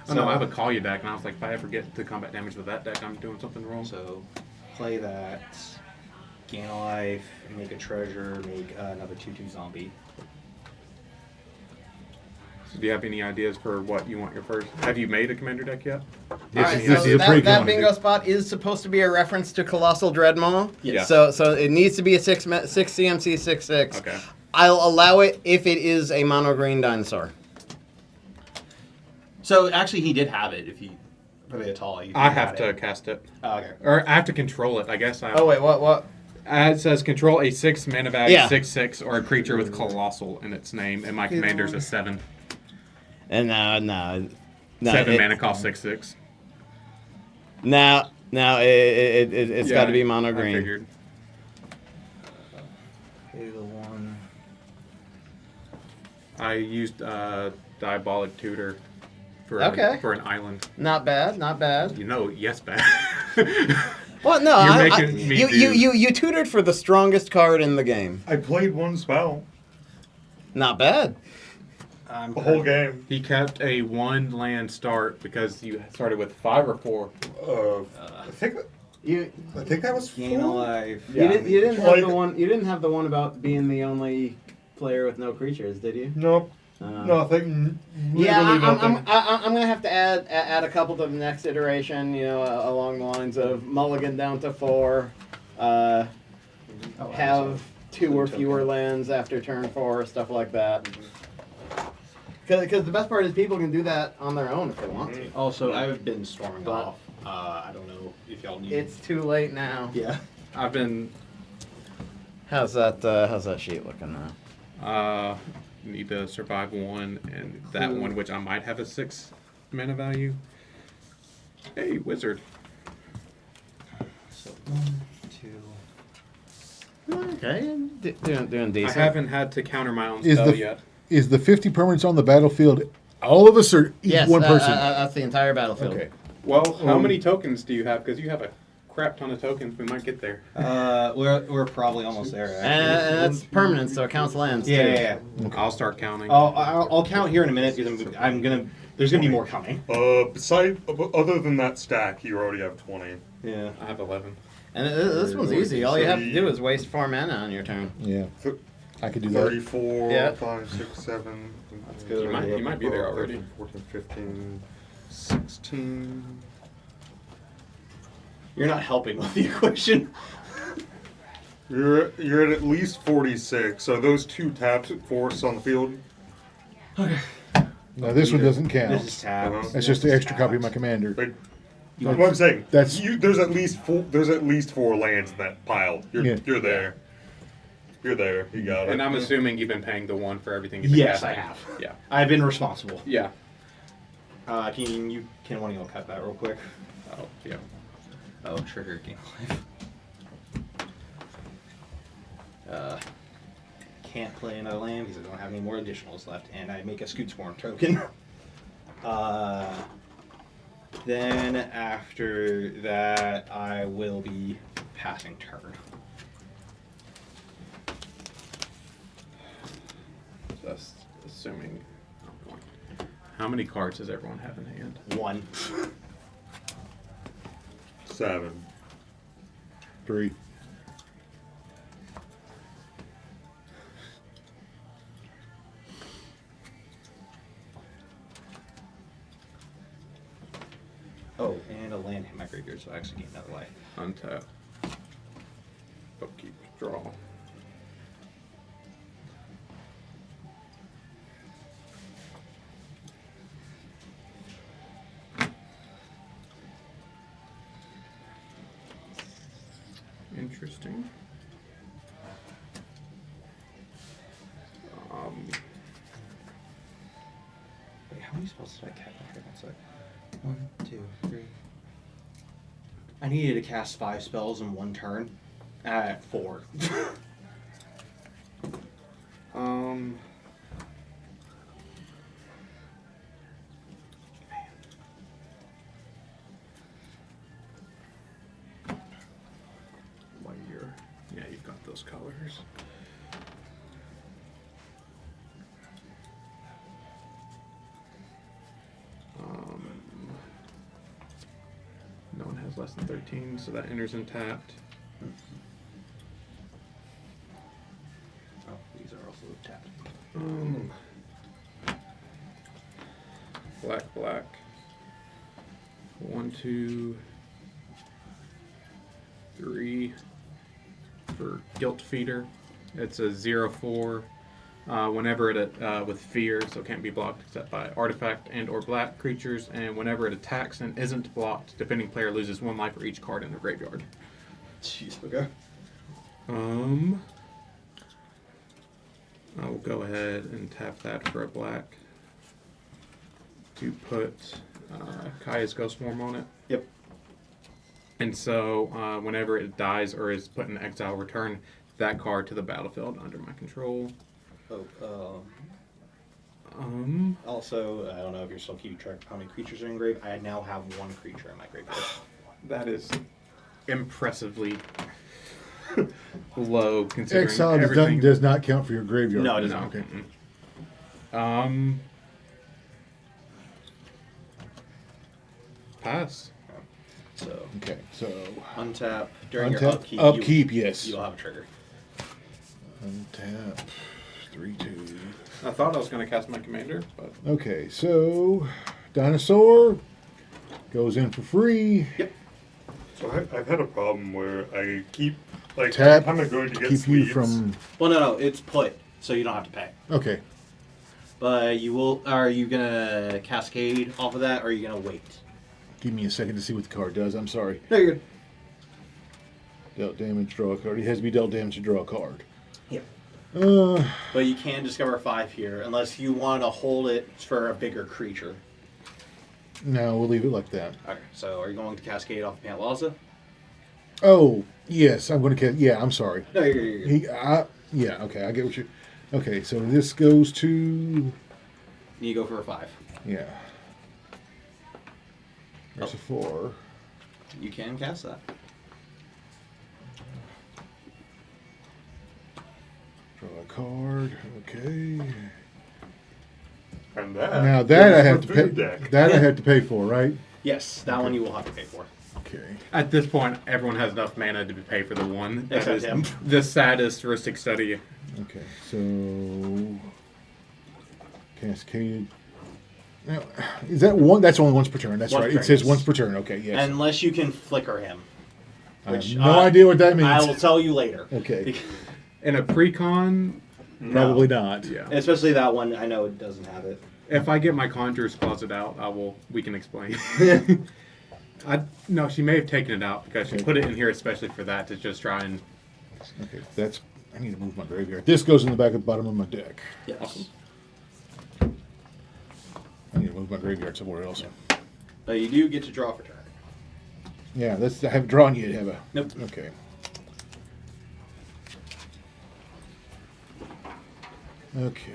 Oh no, I have a Kalia deck, and I was like, if I ever get to combat damage with that deck, I'm doing something wrong. So play that, gain a life, make a treasure, make another 2/2 zombie. So do you have any ideas for what you want your first? Have you made a commander deck yet? This is a that pre-con. bingo spot is supposed to be a reference to Colossal Dreadmaw. Yes. So it needs to be a 6 CMC 6/6. Okay. I'll allow it if it is a mono green dinosaur. So actually, he did have it. If you for the Atali, I have to cast it. Oh, okay. Or I have to control it, I guess. Oh wait, what? It says control a 6 mana bag, Yeah. 6/6, or a creature with colossal in its name, and my commander's a 7. And no. 7 mana cost 6/6. Now it's got to be mono I green. figured. pay the one. I used Diabolic Tutor for Okay. for an island. Not bad, not bad. You know, yes, bad. Well, no, You're making me you, do- you tutored for the strongest card in the game. I played one spell Not bad. I'm the whole game. He kept a 1 land start because you started with 5 or 4. I think You that was Gain a 4. life. you didn't have Like- the one. You didn't have the one about being the only player with no creatures, did you? Nope. Nothing. Literally nothing. I'm gonna have to add a couple to the next iteration. You know, along the lines of mulligan down to 4, have 2 or fewer lands after turn 4, stuff like that. Because the best part is people can do that on their own if they want to. Also, I've been storming But- off. I don't know if y'all need. It's too late now. yeah. I've been How's that sheet looking now? need to survive 1 and that one, which I might have a 6 mana value. Hey, wizard. So 1, 2. Okay, doing I decent. haven't had to counter my own Is spell the- yet. Is the 50 permanents on the battlefield all of us or each Yes, one person? that's the entire battlefield. Okay. Well, how many tokens do you have? Because you have a crap ton of tokens. We might get there. We're probably almost there. And that's permanent, so it counts lands. Yeah, too. yeah, yeah. I'll start counting. I'll count here in a minute because there's gonna be more coming. Other than that stack, you already have 20. Yeah. I have 11. And this one's easy. All you have to do is waste 4 mana on your turn. Yeah, Th- I could do that. 34, Yeah. 5, 6, 7. That's good. You might be there already. 14, 15, 16. You're not helping with the equation. You're at least 46. So those 2 taps at force on the field. Now this one doesn't count. This is tab. Uh-huh. That's just the extra copy of my commander. Like, what I'm saying, That's- there's at least 4 lands in that pile. You're Yeah. there. You're there. You got it. And I'm assuming you've been paying the 1 for everything you've been Yes, I casting. have. Yeah. I've been responsible. Yeah. Can one of you cut that real quick? Oh, yeah. Oh, trigger gain life. Can't play another land because I don't have any more additionals left, and I make a Scootsworm token. Then after that, I will be passing turn. Just assuming. Oh, boy. How many cards does everyone have in hand? 1. 7. 3. Oh, and a land hit my graveyard, so I actually gain another life. Untap. Upkeep. Draw. Interesting. Wait, how many spells did I cast? Okay, one sec. 1, 2, 3. I needed to cast 5 spells in 1 turn. 4. What year? Yeah, you've got those colors. No one has less than 13, so that enters in tapped. Oh, these are also tapped. Black, black. 1, 2, 3 for Guilt Feeder. It's a 0/4. Whenever it with fear, so it can't be blocked except by artifact and or black creatures, and whenever it attacks and isn't blocked, defending player loses 1 life for each card in their graveyard. Jeez, okay. I will go ahead and tap that for a black to put Kaya's Ghost Swarm on it. Yep. And so whenever it dies or is put in exile, return that card to the battlefield under my control. Oh, Um, also, I don't know if you're still keeping track of how many creatures are in grave. I now have 1 creature in my graveyard. that is impressively low considering Exile everything. does not count for your graveyard. No, it does No. not. Okay. Pass. So Okay. So untap during your untap. upkeep. Upkeep. Yes. You'll have a trigger. Untap. 3/2. I thought I was going to cast my commander, but Okay. So dinosaur goes in for free. So I've had a problem where I keep like Tap. I'm going to get Keep you sleeves. from. Well, no, it's put, so you don't have to pay. Okay. But you will. Are you gonna cascade off of that, or are you gonna wait? Give me a second to see what the card does. I'm sorry. No, you're good. Dealt damage, draw a card. It has to be dealt damage to draw a card. Yep. Uh, But you can discover 5 here, unless you want to hold it for a bigger creature. no, we'll leave it like that. Okay. So are you going to cascade off of Pantlaza? Oh, yes, I'm going to. Yeah, I'm sorry. No, you're good. Yeah, okay, I get what you. Okay, so this goes to. You go for a 5. Yeah. There's a 4. You can cast that. Draw a card. Okay. And that. Now that I is have the to pay. food deck. That I have to pay for, right? Yes, that one you will have to pay for. Okay. at this point, everyone has enough mana to pay for the one. That Except is him. the saddest Ristic study. Okay. So. Cascaded. Now, is that one? That's only once per turn. That's Once right. per It says turn, once yes. per turn. Okay. Yes. Unless you can flicker him. I have which, no idea what that means. I will tell you later. Okay. In a pre-con, Probably not. yeah. Especially that one, I know it doesn't have it. If I get my Conjurer's Closet out, we can explain. No, she may have taken it out because she Okay. put it in here especially for that to just try and. Okay. That's. I need to move my graveyard. This goes in the back of the bottom of my deck. Yes. Awesome. I need to move my graveyard somewhere else. But you do get to draw for turn. Yeah, that's. I haven't drawn yet, have I? Nope. Okay. Okay.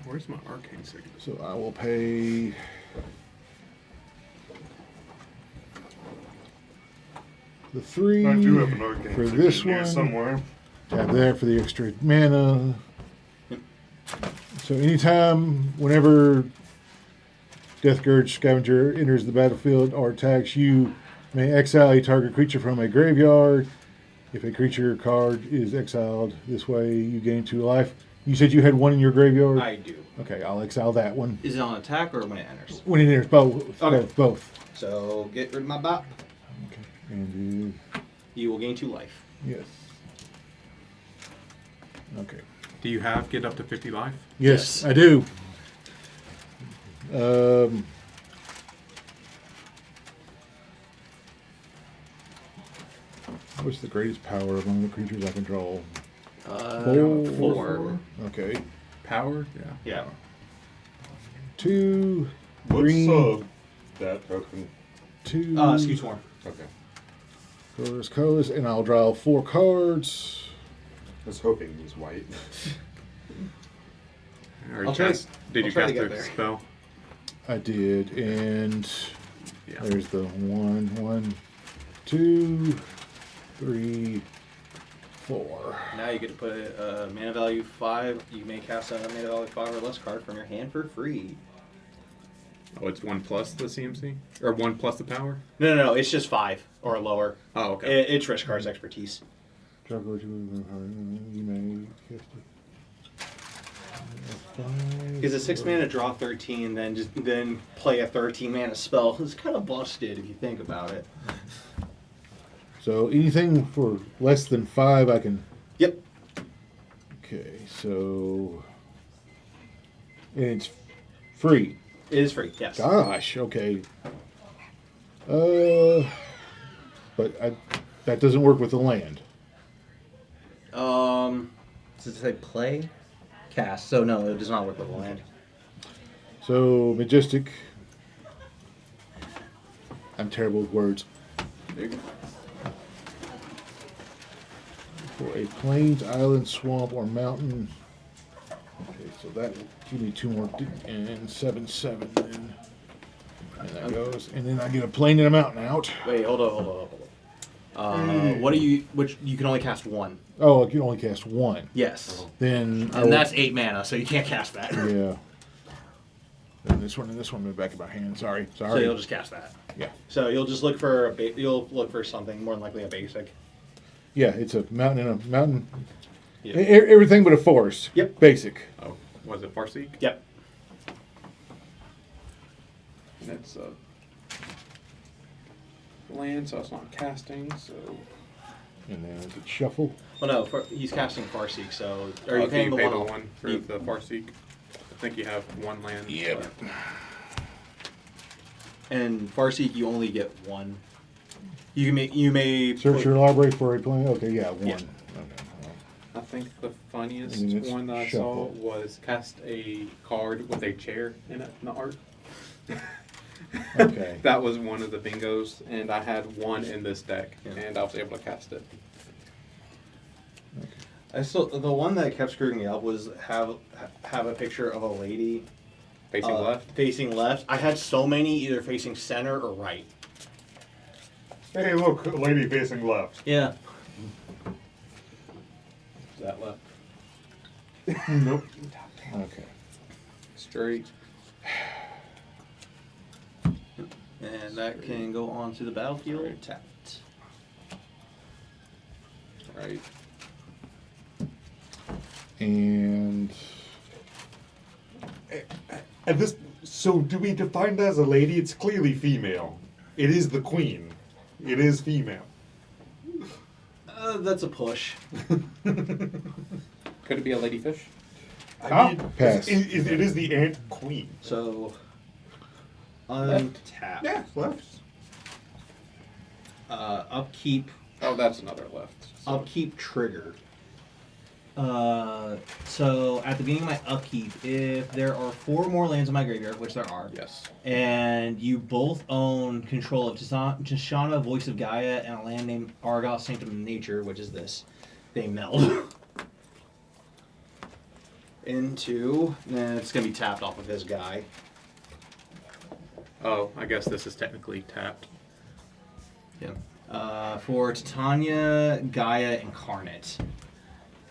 Where's my arcane signature? So I will pay. The 3 I do have an arcane for signet this here one. somewhere. Tap there for the extra mana. So anytime, whenever Death Gurge Scavenger enters the battlefield or attacks, you may exile a target creature from a graveyard. If a creature card is exiled this way, you gain 2 life. You said you had 1 in your graveyard? I do. Okay, I'll exile that one. Is it on attack or when it enters? When it enters, both. Okay. Both. So get rid of my bot. Okay. And You will gain 2 life. yes. Okay. Do you have get up to 50 life? Yes, Yes. I do. What's the greatest power among the creatures I control? 4. Okay. Power? Yeah. Yeah. 2, What's 3, that token? 2. Skew Swarm. Okay. Colors, and I'll draw 4 cards. I was hoping it was white. Or I'll try- did I'll you try to cast get a there. spell? I did, and Yeah. there's the 1, 2, 3, 4. Now you get to put a mana value 5. You may cast a mana value 5 or less card from your hand for free. Oh, it's 1 plus the CMC? Or 1 plus the power? No. It's just 5 or lower. Oh, okay. It's Rishkar's expertise. Draw card to you may cast it. Because a 6 mana draw 13, then play a 13 mana spell is kind of busted if you think about it. So anything for less than 5, I can. Yep. Okay, so. And it's free. It is free. Yes. Gosh, okay. But that doesn't work with the land. Does it say play? Cast. So no, it does not work with the land. So Majestic. I'm terrible with words. There you go. For a plains, island, swamp, or mountain. Okay, so that will give me 2 more and 7/7 then. And that goes. And then I get a plain and a mountain out. Wait, hold on. What do you? Which you can only cast one. Oh, I can only cast 1. Yes, Then I and will- that's 8 mana, so you can't cast that. Yeah. And this one in the back of my hand. Sorry. So you'll just cast that. Yeah. So you'll just look for you'll look for something more than likely a basic. Yeah, it's a mountain and a mountain. Yeah. Everything but a forest. Yep. Basic. Oh, was it Farseek? Yep. And it's land, so it's not casting. So And then it's a shuffle. Well, no, he's casting Farseek. So are oh, you paying do the you one? pay the one for the Farseek? I think you have 1 land. Yep. And Farseek, you only get 1. You may Search put- your library for a plan. Okay, yeah, 1. Yeah. Okay. I think the funniest And it's one that I shuffle. saw was cast a card with a chair in it in the art. Okay. That was one of the bingos, and I had 1 in this deck, Yeah. and I was able to cast it. the one that kept screwing me up was have a picture of a lady Facing left. Facing left. I had so many either facing center or right. Hey, look, lady facing left. Yeah. Is that left? Nope. Okay. Straight. And that can go on to the battlefield tapped. Right. And And this, so do we define it as a lady? It's clearly female. It is the queen. It is female. That's a push. Could it be a ladyfish? I Pass. it is the ant queen. So untap. Yeah, left. Upkeep. Oh, that's another left. So Upkeep trigger. So at the beginning of my upkeep, if there are 4 more lands in my graveyard, which there are, yes. and you both own control of Tishana, Voice of Gaia, and a land named Argos, Sanctum of Nature, which is this, they meld into. Then it's gonna be tapped off of his guy. Oh, I guess this is technically tapped. Yeah. For Titania, Gaia Incarnate.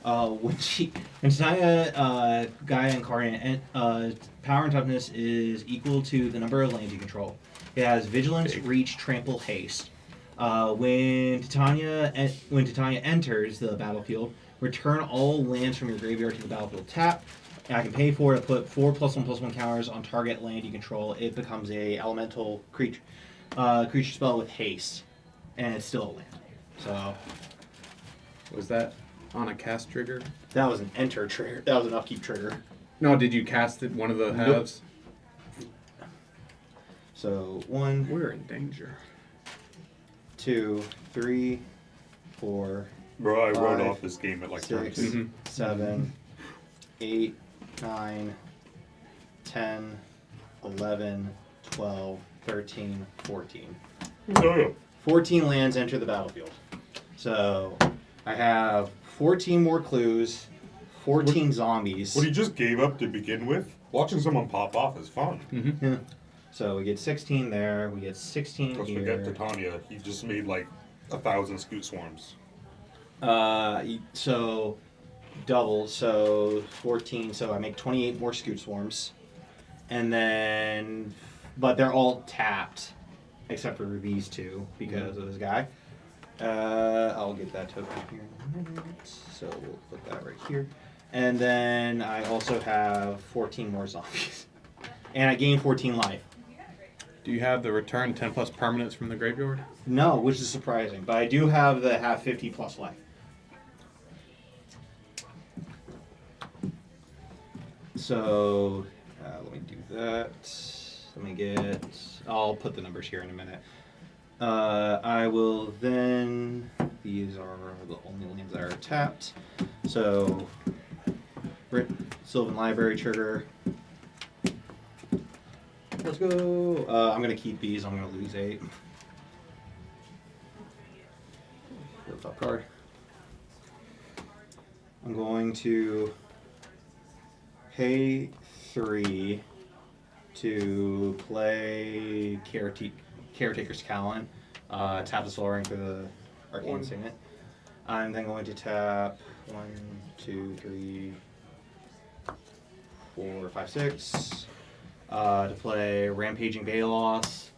When Titania, Gaia Incarnate, power and toughness is equal to the number of lands you control. It has Vigilance, Big. Reach, Trample, Haste. When Titania enters the battlefield, return all lands from your graveyard to the battlefield tapped. And I can pay for it to put 4+1/+1 counters on target land you control. It becomes a elemental creature spell with haste, and it's still a land. So Was that on a cast trigger? that was an enter trigger. That was an upkeep trigger. No, did you cast it one of the Nope. halves? So 1, We're in danger. 2, 3, 4, Bro, I wrote 5, off this game at like 6, 32. Mhm. 7, 8, 9, 10, 11, 12, 13, 14. Oh, yeah. 14 lands enter the battlefield. So I have 14 more clues, 14 zombies. What he just gave up to begin with, watching someone pop off is fun. Yeah. So we get 16 there. We get 16 Let's here. forget Titania. He just made like 1,000 scoot swarms. So double. So 14. So I make 28 more scoot swarms, and then, but they're all tapped, except for these 2 because of this guy. I'll get that token here in a minute. So we'll put that right here, and then I also have 14 more zombies, and I gain 14 life. Do you have the return 10 plus permanents from the graveyard? No, which is surprising, but I do have the 50 plus life. So let me do that. Let me get. I'll put the numbers here in a minute. I will then. These are the only lands that are tapped. So, Sylvan Library trigger. let's go. I'm gonna keep these. I'm gonna lose 8. Go top card. I'm going to pay 3 to play Caretaker's Talent. Tap the Soul Ring for the Arcane Signet. I'm then going to tap 1, 2, 3, 4, 5, 6 to play Rampaging Balos.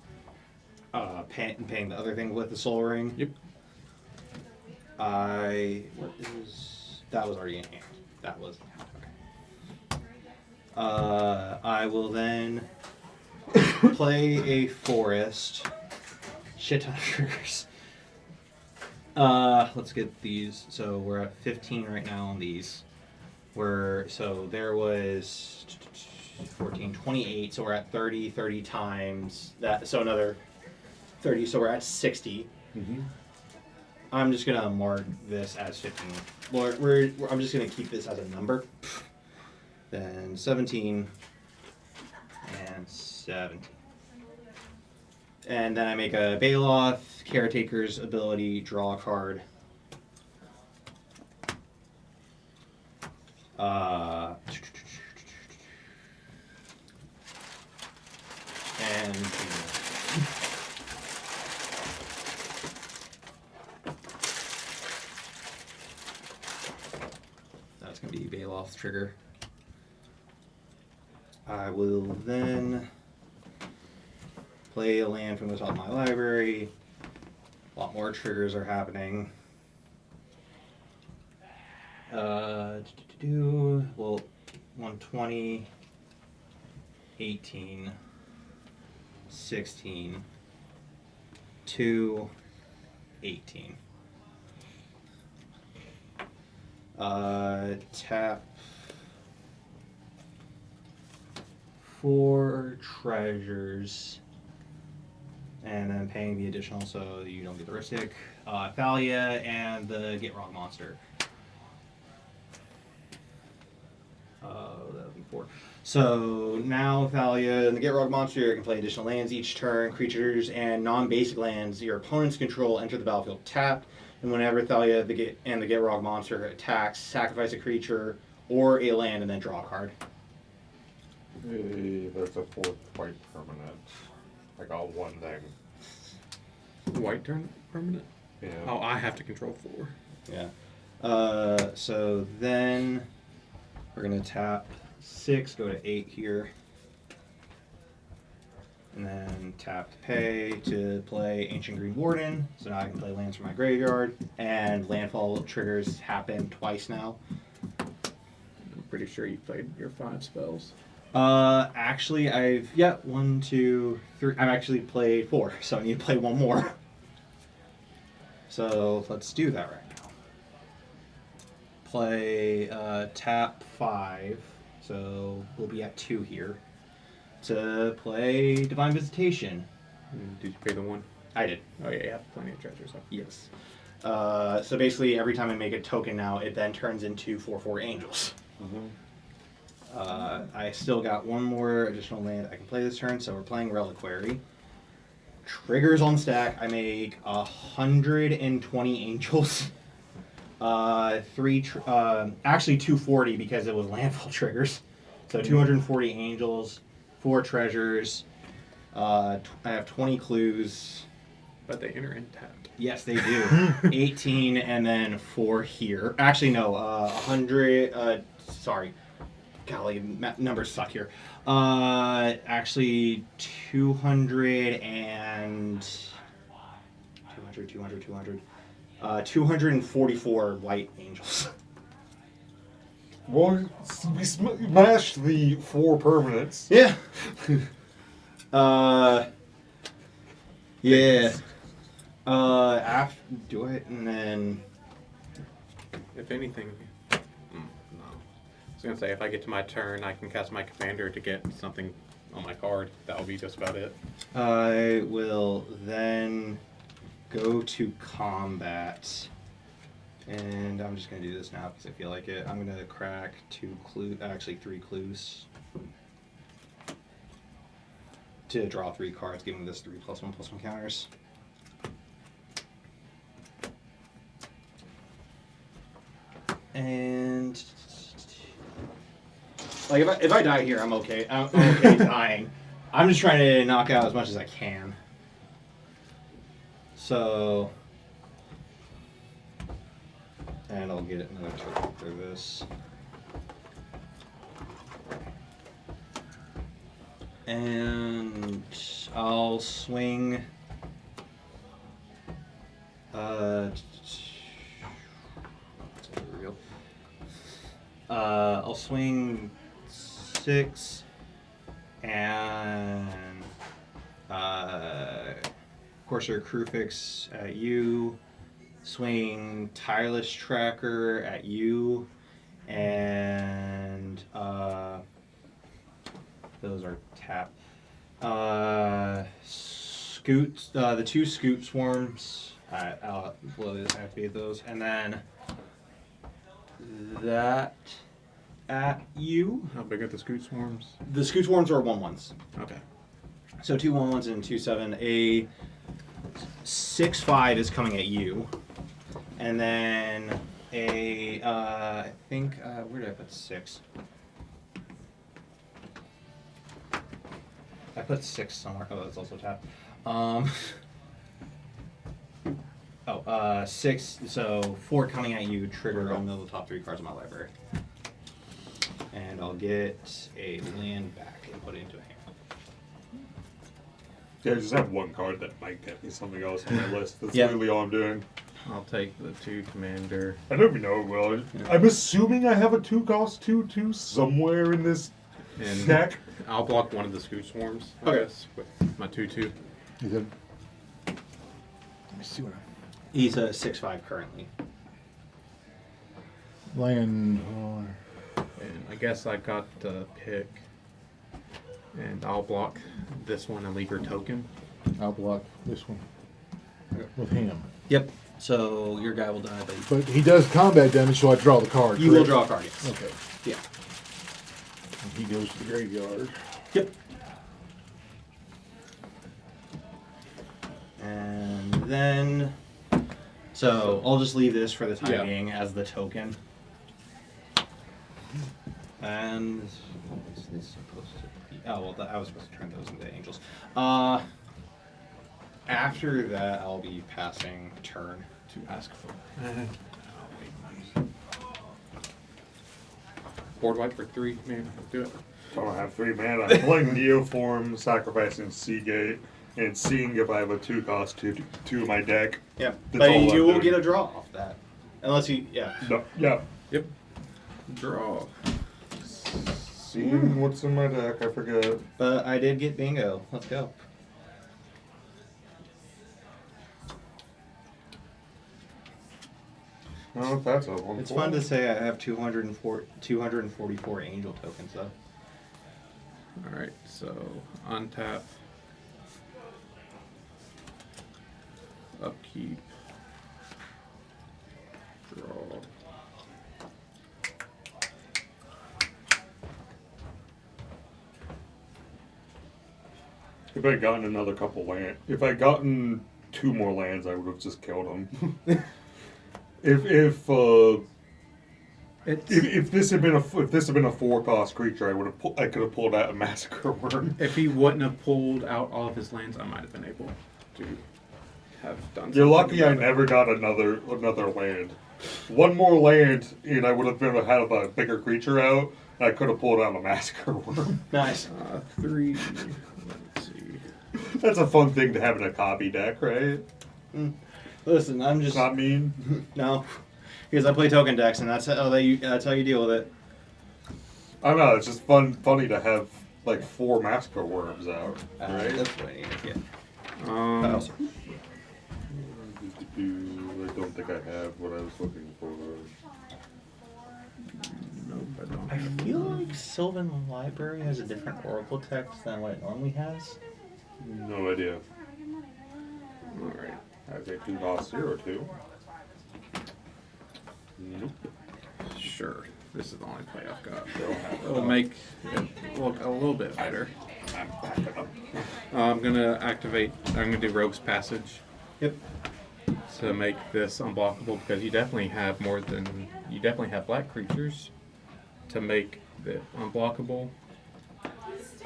Paying the other thing with the Soul Ring. Yep. That was already in hand. That was okay. I will then play a forest. Shit ton of triggers. Let's get these. So we're at 15 right now on these. So there was 14, 28. So we're at 30 times that. So another 30. So we're at 60. Mm-hmm. I'm just gonna mark this as 15. I'm just gonna keep this as a number. Then 17 and 17. And then I make a Baloth, Caretaker's ability, draw a card. And that's going to be Baloth's trigger. I will then play a land from the top of my library. A lot more triggers are happening. Well, 120, 18, 16, 2, 18. Tap 4 treasures. And then paying the additional so you don't get the Ristic. Thalia and the Get Wrong Monster. That would be 4. So now Thalia and the Get Wrong Monster can play additional lands each turn. Creatures and non-basic lands your opponents control enter the battlefield tapped. And whenever Thalia and the Get Wrong Monster attacks, sacrifice a creature or a land and then draw a card. Hey, there's a 4th white permanent. I got one thing. White turn permanent? Yeah. Oh, I have to control 4. Yeah. So then we're going to tap 6, go to 8 here. And then tap to pay to play Ancient Green Warden. So now I can play lands from my graveyard. And landfall triggers happen twice now. I'm pretty sure you played your 5 spells. Actually, 1, 2, 3. I've actually played 4, so I need to play one more. So let's do that right now. Play tap 5, so we'll be at 2 here. To play Divine Visitation. Did you pay the 1? I did. Oh yeah, you have plenty of treasures. So. Yes. So basically, every time I make a token now, it then turns into 4/4 angels. Mm-hmm. I still got one more additional land I can play this turn, so we're playing Reliquary. Triggers on stack. I make 120 angels. Actually 240 because it was landfall triggers. So 240 angels, 4 treasures. I have 20 clues. But they enter in tapped. Yes, they do. 18 and then 4 here. Actually, no. 100. Sorry. Golly, numbers suck here. Actually, 200 and 200. 244 white angels. Well, we smashed the 4 permanents. Yeah. Yeah. After do it and then. If anything, no. I was gonna say if I get to my turn, I can cast my commander to get something on my card. That'll be just about it. I will then go to combat. And I'm just going to do this now because I feel like it. I'm going to crack 2 clues, actually 3 clues. to draw 3 cards, giving this 3+1/+1 counters. And like if I die here, I'm okay. I'm okay dying. I'm just trying to knock out as much as I can. So, and I'll get another token for this. And I'll swing. I'll swing 6 and Corsair Crewfix at you. Swing Tireless Tracker at you, and those are tap. Scoot, the 2 Scoot Swarms. I'll activate those, and then that at you. How big are the Scoot Swarms? The Scoot Swarms are 1/1s. Okay. So 2 1/1s and 2 7. A 6/5 is coming at you, and then a I think where did I put 6? I put 6 somewhere. Oh, that's also tap. 6. So 4 coming at you. Trigger. I'll mill the top 3 cards of my library, and I'll get a land back and put it into a hand. Yeah, I just have 1 card that might get me something else on my list. That's Yeah. really all I'm doing. I'll take the 2 commander. I don't even know it well. I'm assuming I have a 2-cost 2/2 somewhere in this And deck. I'll block one of the Scoot Swarms, I Okay. guess, with my 2/2. Is that? Let me see what He's a 6/5 currently. land. And I guess I got to pick. And I'll block this one and leave your token. I'll block this one with him. Yep. So your guy will die, but But he does combat damage, so I draw the card. you will correct? draw a card. Yes. Okay. Yeah. And he goes to the graveyard. Yep. And then, so I'll just leave this for the time Yeah. being as the token. And what is this supposed to be? Oh well, I was supposed to turn those into angels. After that, I'll be passing turn. To ask for. Board wipe for 3, man. Do it. I don't have 3 mana. I'm playing Neoform, sacrificing Seagate, and seeing if I have a 2-cost 2 in my deck. Yep. That's But all I'm you will doing. get a draw off that, unless you No, yeah. Yep. Draw. Seeing what's in my deck, I forget. But I did get bingo. Let's go. No, that's a one. It's fun to say I have 244 angel tokens though. Alright, so untap. Upkeep. Draw. If I had gotten another couple land, if I gotten 2 more lands, I would have just killed them. if this had been a 4-cost creature, I could have pulled out a Massacre Worm. If he wouldn't have pulled out all of his lands, I might have been able to have done You're something lucky I about it. never got another land. 1 more land, and I would have been had a bigger creature out. And I could have pulled out a Massacre Worm. Nice. 3. Let's see. That's a fun thing to have in a copy deck, right? Listen, I'm It's just not mean. no, because I play token decks, and that's how you deal with it. I don't know. It's just funny to have like 4 Massacre Worms out, right? That's what I need to get. Um, I also- I don't think I have what I was looking for. nope, I don't. I feel like Sylvan Library has a different Oracle text than what it normally has. No idea. Alright. Has a 2-cost 0/2. Nope. Sure. This is the only play I've got. It'll make it look a little bit better. I'm gonna activate. I'm gonna do Rogue's Passage Yep. to make this unblockable because you definitely have more than you definitely have black creatures to make it unblockable.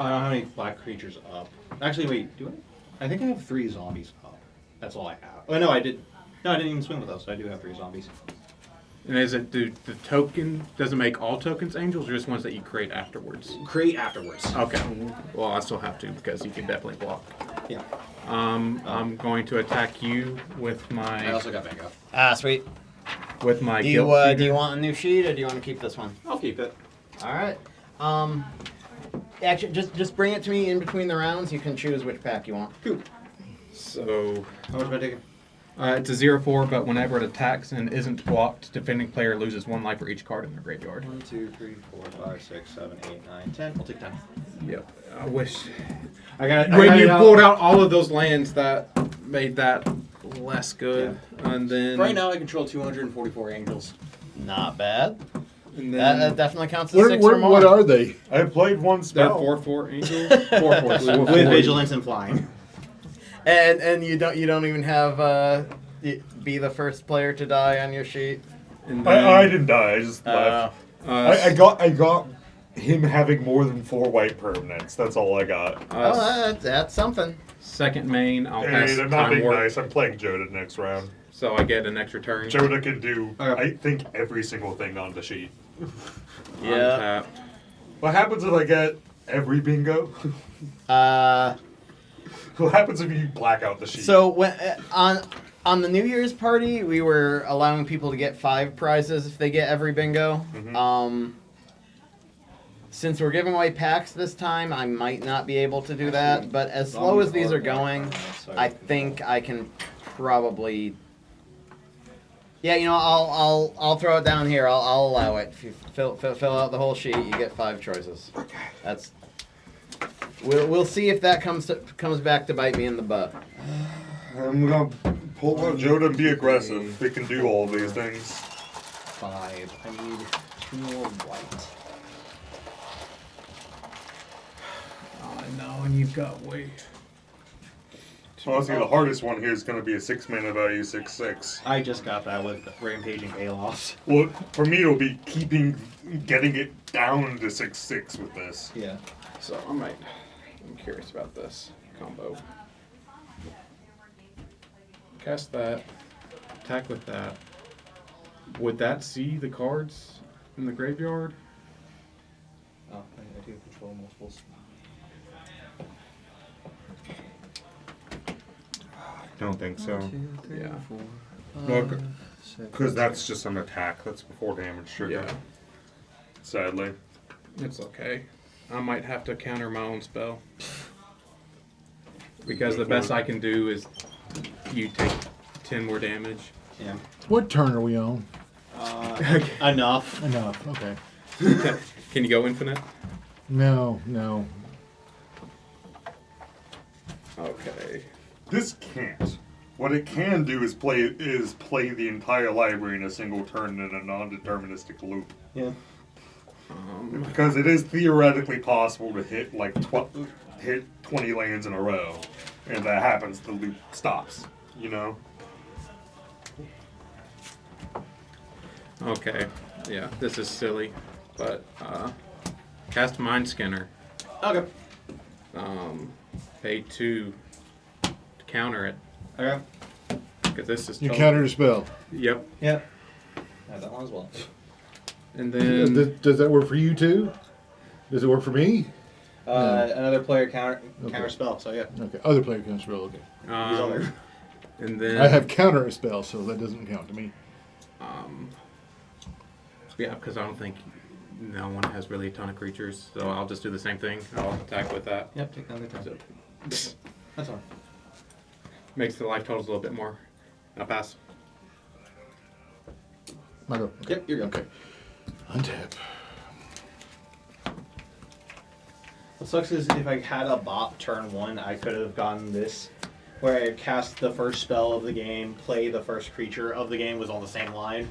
I don't have any black creatures up. Actually, wait, do I? I think I have 3 zombies up. That's all I have. Oh, no, I did. No, I didn't even swing with those, so I do have 3 zombies. And is it the token doesn't make all tokens angels or just ones that you create afterwards? Create afterwards. Okay. Well, I still have to because you can definitely block. Yeah. I'm going to attack you with I my also got Bingo. Ah, sweet. with my Do guilt you feeder. do you want a new sheet or do you want to keep this one? I'll keep it. All right. Actually, just bring it to me in between the rounds. You can choose which pack you want. Cool. So How much am I taking? it's a 0/4, but whenever it attacks and isn't blocked, defending player loses 1 life for each card in their graveyard. 1, 2, 3, 4, 5, 6, 7, 8, 9, 10. I'll take 10. Yep. I wish I got when you pulled out all of those lands that made that less good, and then Right now, I control 244 angels. Not bad. and That then definitely counts as 6 or more. What are they? I played one they're spell. 4/4 angels. 4/4 With vigilance and flying. And you don't even have be the first player to die on your sheet. And then, I didn't die. I just left. I got him having more than 4 white permanents. That's all I got. That's something. Second main, I'll pass Hey, I'm not time being warp, nice. I'm playing Joda next round. so I get an extra turn. Joda can do, Okay. I think, every single thing on the sheet. Yeah. Untapped. What happens if I get every bingo? What happens if you black out the sheet? So when on the New Year's party, we were allowing people to get 5 prizes if they get every bingo. Mhm. Since we're giving away packs this time, I might not be able to do that. But as slow as these are going, I think I can probably. Yeah, I'll throw it down here. I'll allow it. If you fill out the whole sheet, you get 5 choices. That's. We'll see if that comes back to bite me in the butt. I'm gonna pull out Joda and be aggressive. They can do all of these things. 5. I need 2 more white. I know, and you've got way. Honestly, the hardest one here is gonna be a 6 mana value 6/6. I just got that with Rampaging Kalos. Well, for me, it'll be getting it down to 6/6 with this. Yeah. So I'm curious about this combo. Cast that, attack with that. Would that see the cards in the graveyard? Oh, I do control multiples. I don't think so. 1, 2, 3, Yeah. 4, Well, 5, 6. because that's just an attack. That's before damage trigger. Yeah. Sadly. It's okay. I might have to counter my own spell. Because the best I can do is you take 10 more damage. Yeah. What turn are we on? Enough. Enough. Okay. Can you go infinite? No. Okay. This can't. What it can do is play the entire library in a single turn in a non-deterministic loop. Yeah. Because it is theoretically possible to hit hit 20 lands in a row, and if that happens, the loop stops. You know. Okay. Yeah, this is silly. But, cast Mind Scanner. Okay. Pay 2 to counter it. Okay. Because this is You total- counter the spell. Yep. Yep. I have that one as well. And then Does that work for you too? Does it work for me? Another player counter Okay. spell, so yeah. Okay. Other player can spell. Okay. He's on there. and then I have counter a spell, so that doesn't count to me. yeah, because I don't think no one has really a ton of creatures, so I'll just do the same thing. I'll attack with that. Yep, take another turn. So, That's fine. makes the life totals a little bit more. I'll pass. My go. Yep, you're good. Okay. Untap. What sucks is if I had a bot turn 1, I could have gotten this, where I cast the first spell of the game, play the first creature of the game was on the same line.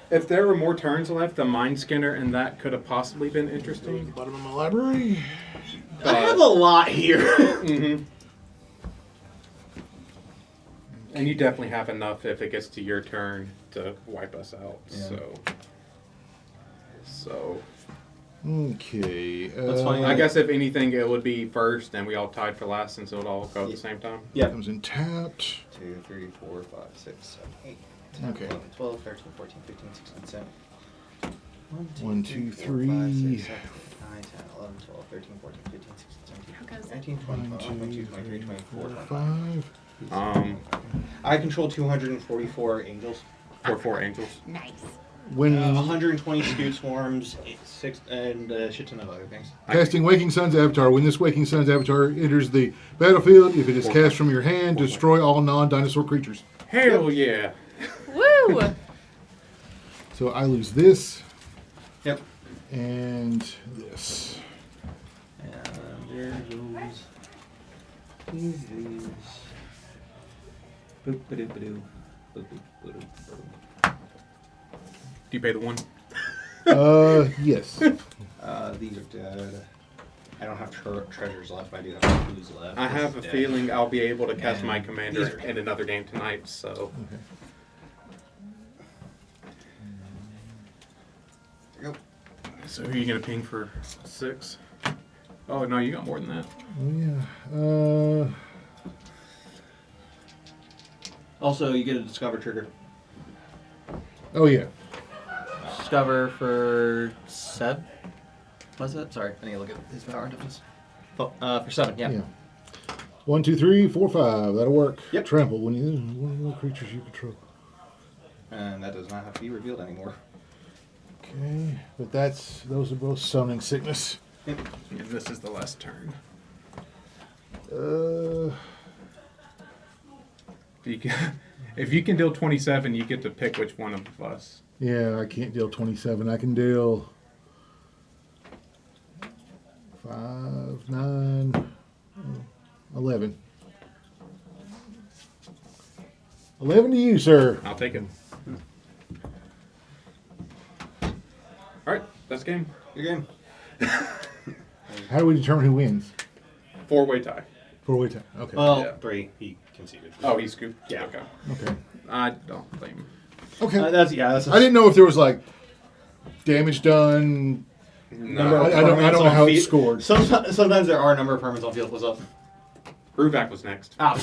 If there were more turns left, the Mind Scanner and that could have possibly been interesting. Bottom of my library. I have a lot here. Mm-hmm. And you definitely have enough if it gets to your turn to wipe us out. Yeah. So Okay. That's fine. I guess if anything, it would be first, and we all tied for last, since it would all go at the same time. Yeah. Comes in tapped. 2, 3, 4, 5, 6, 7, 8, 10, Okay. 11, 12, 13, 14, 15, 16, 17. 1, 2, 3. 9, 10, 11, 12, 13, 14, 15, 16, 17, How goes 19, 20, 21, 22, 23, 24, 5. Um, I control 244 angels. four angels. Nice. When 120 skewed swarms, 6 and a shit ton of other things. casting Waking Sun's Avatar, when this Waking Sun's Avatar enters the battlefield, if it is cast from your hand, destroy all non-dinosaur creatures. Hell yeah! Woo! So I lose this Yep. and this. And there goes these. Boop, ba-doop, ba-doo. Boop, boop, ba-doop, ba-doop. Do you pay the one? Yes. These are dead. I don't have treasures left, but I do have clues left. I have a It's dead. feeling I'll be able to cast And my these commander are- in another game tonight. So Okay. There you go. So who are you gonna ping for 6? Oh no, you got more than that. Oh, yeah. Also, you get a discover trigger. Oh, yeah. Discover for 7. Was it? Sorry, I need to look at his power and toughness. Oh, for 7, yeah. Yeah. 1, 2, 3, 4, 5. That'll work. Yep. Trample when you one of the creatures you control. And that does not have to be revealed anymore. Okay, but those are both summoning sickness. And this is the last turn. If you can deal 27, you get to pick which one of us. Yeah, I can't deal 27. I can deal 5, 9, 11. 11 to you, sir. I'll take it. All right, that's game. Your game. How do we determine who wins? 4-way tie. 4-way tie. Okay. Well, Yeah. 3. He conceded. Oh, he scooped. Yeah. Okay. Okay. I don't blame him. Okay. That's. I didn't know if there was like damage done. No, I don't know how it's scored. Sometimes there are a number of permits on field. What's up? Bruvac was next. Ah.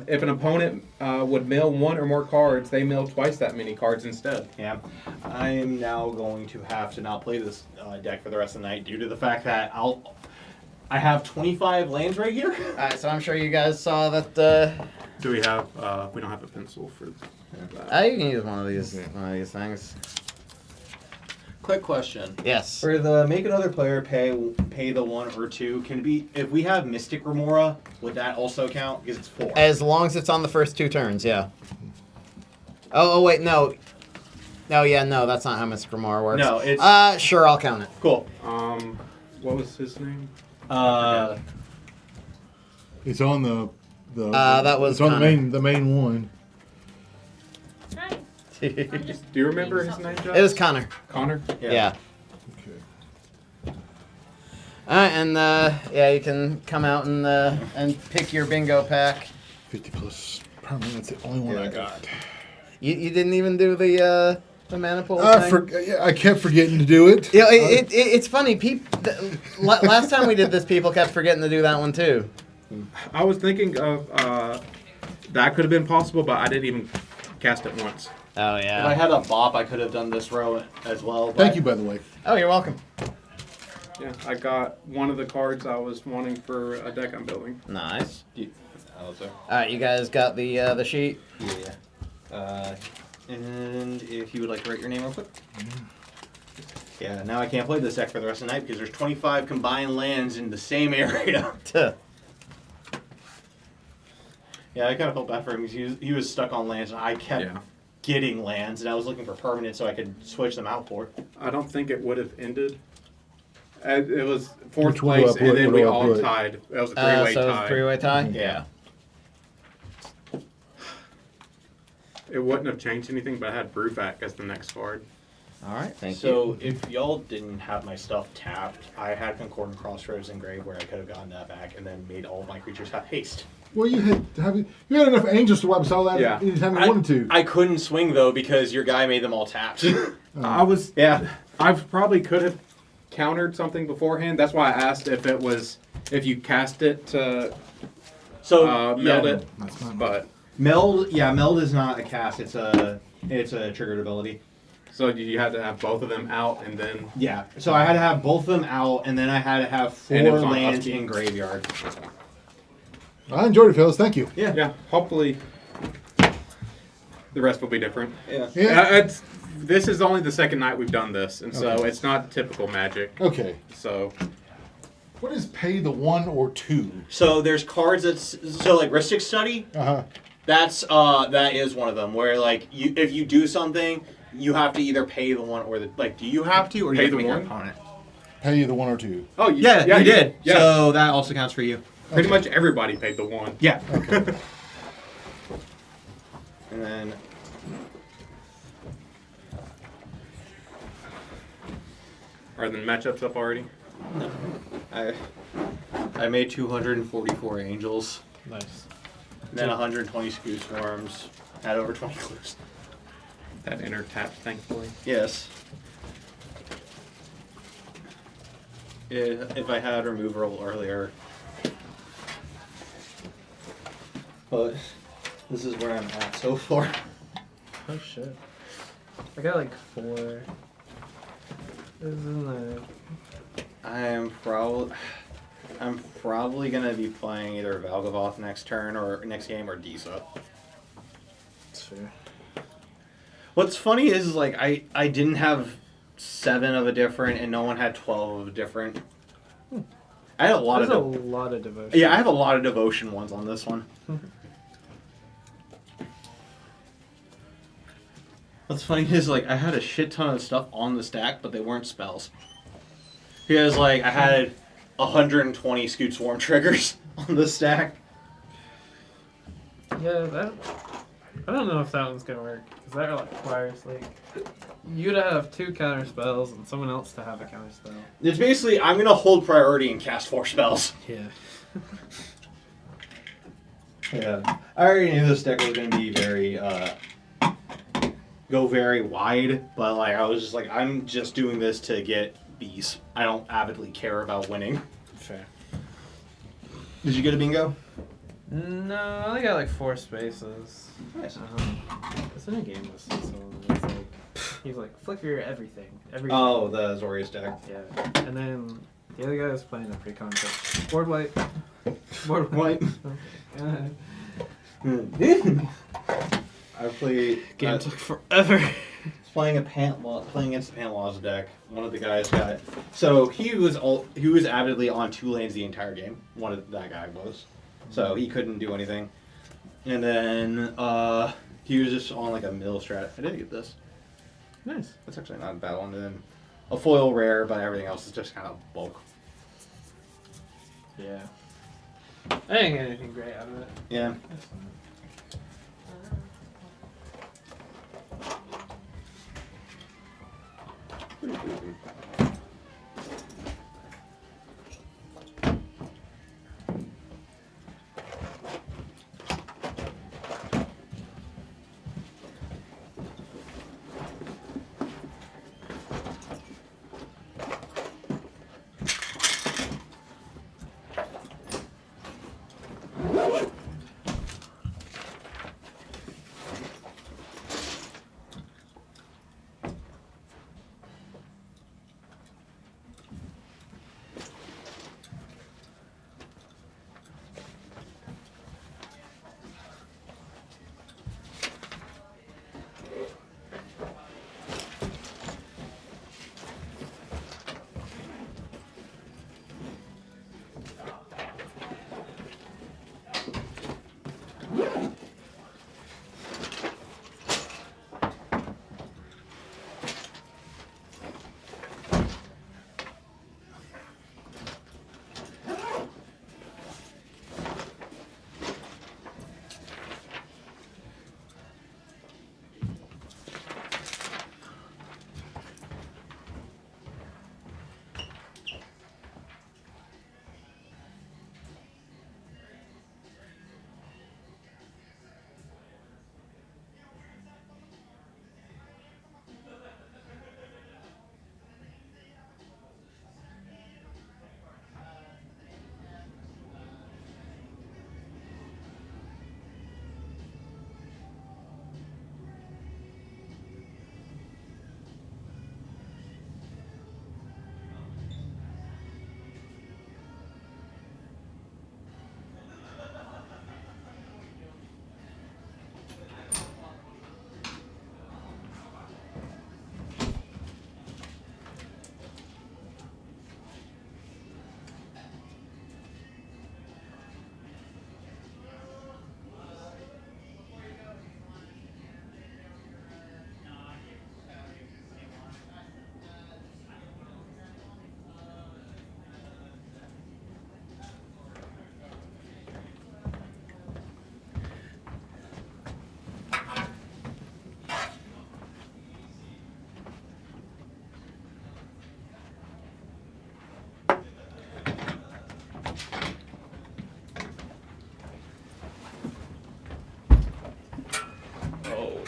If an opponent would mill one or more cards, they mill twice that many cards instead. Yeah, I am now going to have to not play this deck for the rest of the night due to the fact that I have 25 lands right here. Alright, so I'm sure you guys saw that. Do we have? We don't have a pencil for that. You can use one of these things. Quick question. Yes. For the make another player pay the 1 or 2, can it be if we have Mystic Remora, would that also count? Because it's 4. As long as it's on the first 2 turns, yeah. Oh wait, no. No, yeah, no, that's not how Mr. Remora works. No, it's- Sure, I'll count it. Cool. What was his name? It's on the that was it's on Connor. the main one. Hi. Do you remember his name, Josh? It was Connor. Connor. Yeah. Okay. Alright, and yeah, you can come out and pick your bingo pack. 50 plus permanent. That's the only one I got. You didn't even do the mana pool thing? I kept forgetting to do it. Yeah, it's funny. Last time we did this, people kept forgetting to do that one too. I was thinking of that could have been possible, but I didn't even cast it once. Oh If I yeah. had a bop, I could have done this row as well. But Thank you, by the way. Oh, you're welcome. Yeah, I got one of the cards I was wanting for a deck I'm building. Nice. Oh, sorry. All right, you guys got the sheet. Yeah. And if you would like to write your name real quick. Yeah, now I can't play this deck for the rest of the night because there's 25 combined lands in the same area. Yeah, I kind of felt bad for him because he was stuck on lands and I kept Yeah. getting lands and I was looking for permanents so I could switch them out for. I don't think it would have ended. It was fourth Which one do I place, put? and then What we do I all put? tied. It was a three-way So it was tie. a three-way tie. Yeah. It wouldn't have changed anything, but I had Bruvac as the next card. All right. Thank so if y'all didn't have my stuff tapped, I had Concordant Crossroads engraved where I could have gotten that back and then made all of my creatures have haste. Well, you had enough angels to wipe us all out Yeah. anytime you wanted to. I couldn't swing though because your guy made them all tapped. I was. Yeah. I probably could have countered something beforehand. That's why I asked if you cast it to So meld yeah, it. But meld is not a cast. It's a triggered ability. so you had to have both of them out and then. Yeah. So I had to have both of them out, and then I had to have And it 4 was on lands Husky. in graveyard. I enjoyed it, fellas. Thank you. Yeah. Hopefully, the rest will be different. Yeah. Yeah. This is only the second night we've done this, and so Okay. it's not typical Magic. Okay. So What is pay the 1 or 2? So there's cards like Ristic Study. Uh-huh. That is one of them where like if you do something, you have to either pay the one or the like. Do you have to or do Pay you have to the make your one? opponent? Pay the 1 or 2. oh Yeah, you did. Yeah, So that also counts for you. pretty much everybody paid the 1. Yeah. Okay. And then Are the matchups up already? I made 244 angels, Nice. then 120 Screw Swarms, had over 20 clues. That inner tap, thankfully. Yes. If I had removal earlier. But this is where I'm at so far. Oh shit. I got like 4. Isn't it? I'm probably gonna be playing either Valgavoth next turn or next game or Disa. That's fair. What's funny is like I didn't have 7 of a different and no one had 12 of a different. I had a lot There's of a lot of devotion. yeah, I have a lot of devotion ones on this one. What's funny is like I had a shit ton of stuff on the stack, but they weren't spells. Because like I had 120 Scoot Swarm triggers on the stack. Yeah, that. I don't know if that one's gonna work because that requires like you to have 2 counter spells and someone else to have a counter spell. It's basically I'm gonna hold priority and cast 4 spells. Yeah. Yeah, I already knew this deck was gonna be very go very wide, but like I was just like I'm just doing this to get bees. I don't avidly care about winning. Fair. Did you get a bingo? No, I only got like 4 spaces. Nice. It's in a game list, so it's like he's like flicker everything. Everything. Oh, the Azorius deck. Yeah, and then the other guy was playing a pre-con deck. Board wipe. Board Wipe. I played. Game took forever. Playing against the Pantlaws deck. One of the guys got so he was avidly on 2 lanes the entire game. One of that guy was, so he couldn't do anything. And then he was just on like a mill strat. I did get this. Nice. That's actually not a bad one. And then a foil rare, but everything else is just kind of bulk. Yeah. I didn't get anything great out of it. Yeah. That's fine.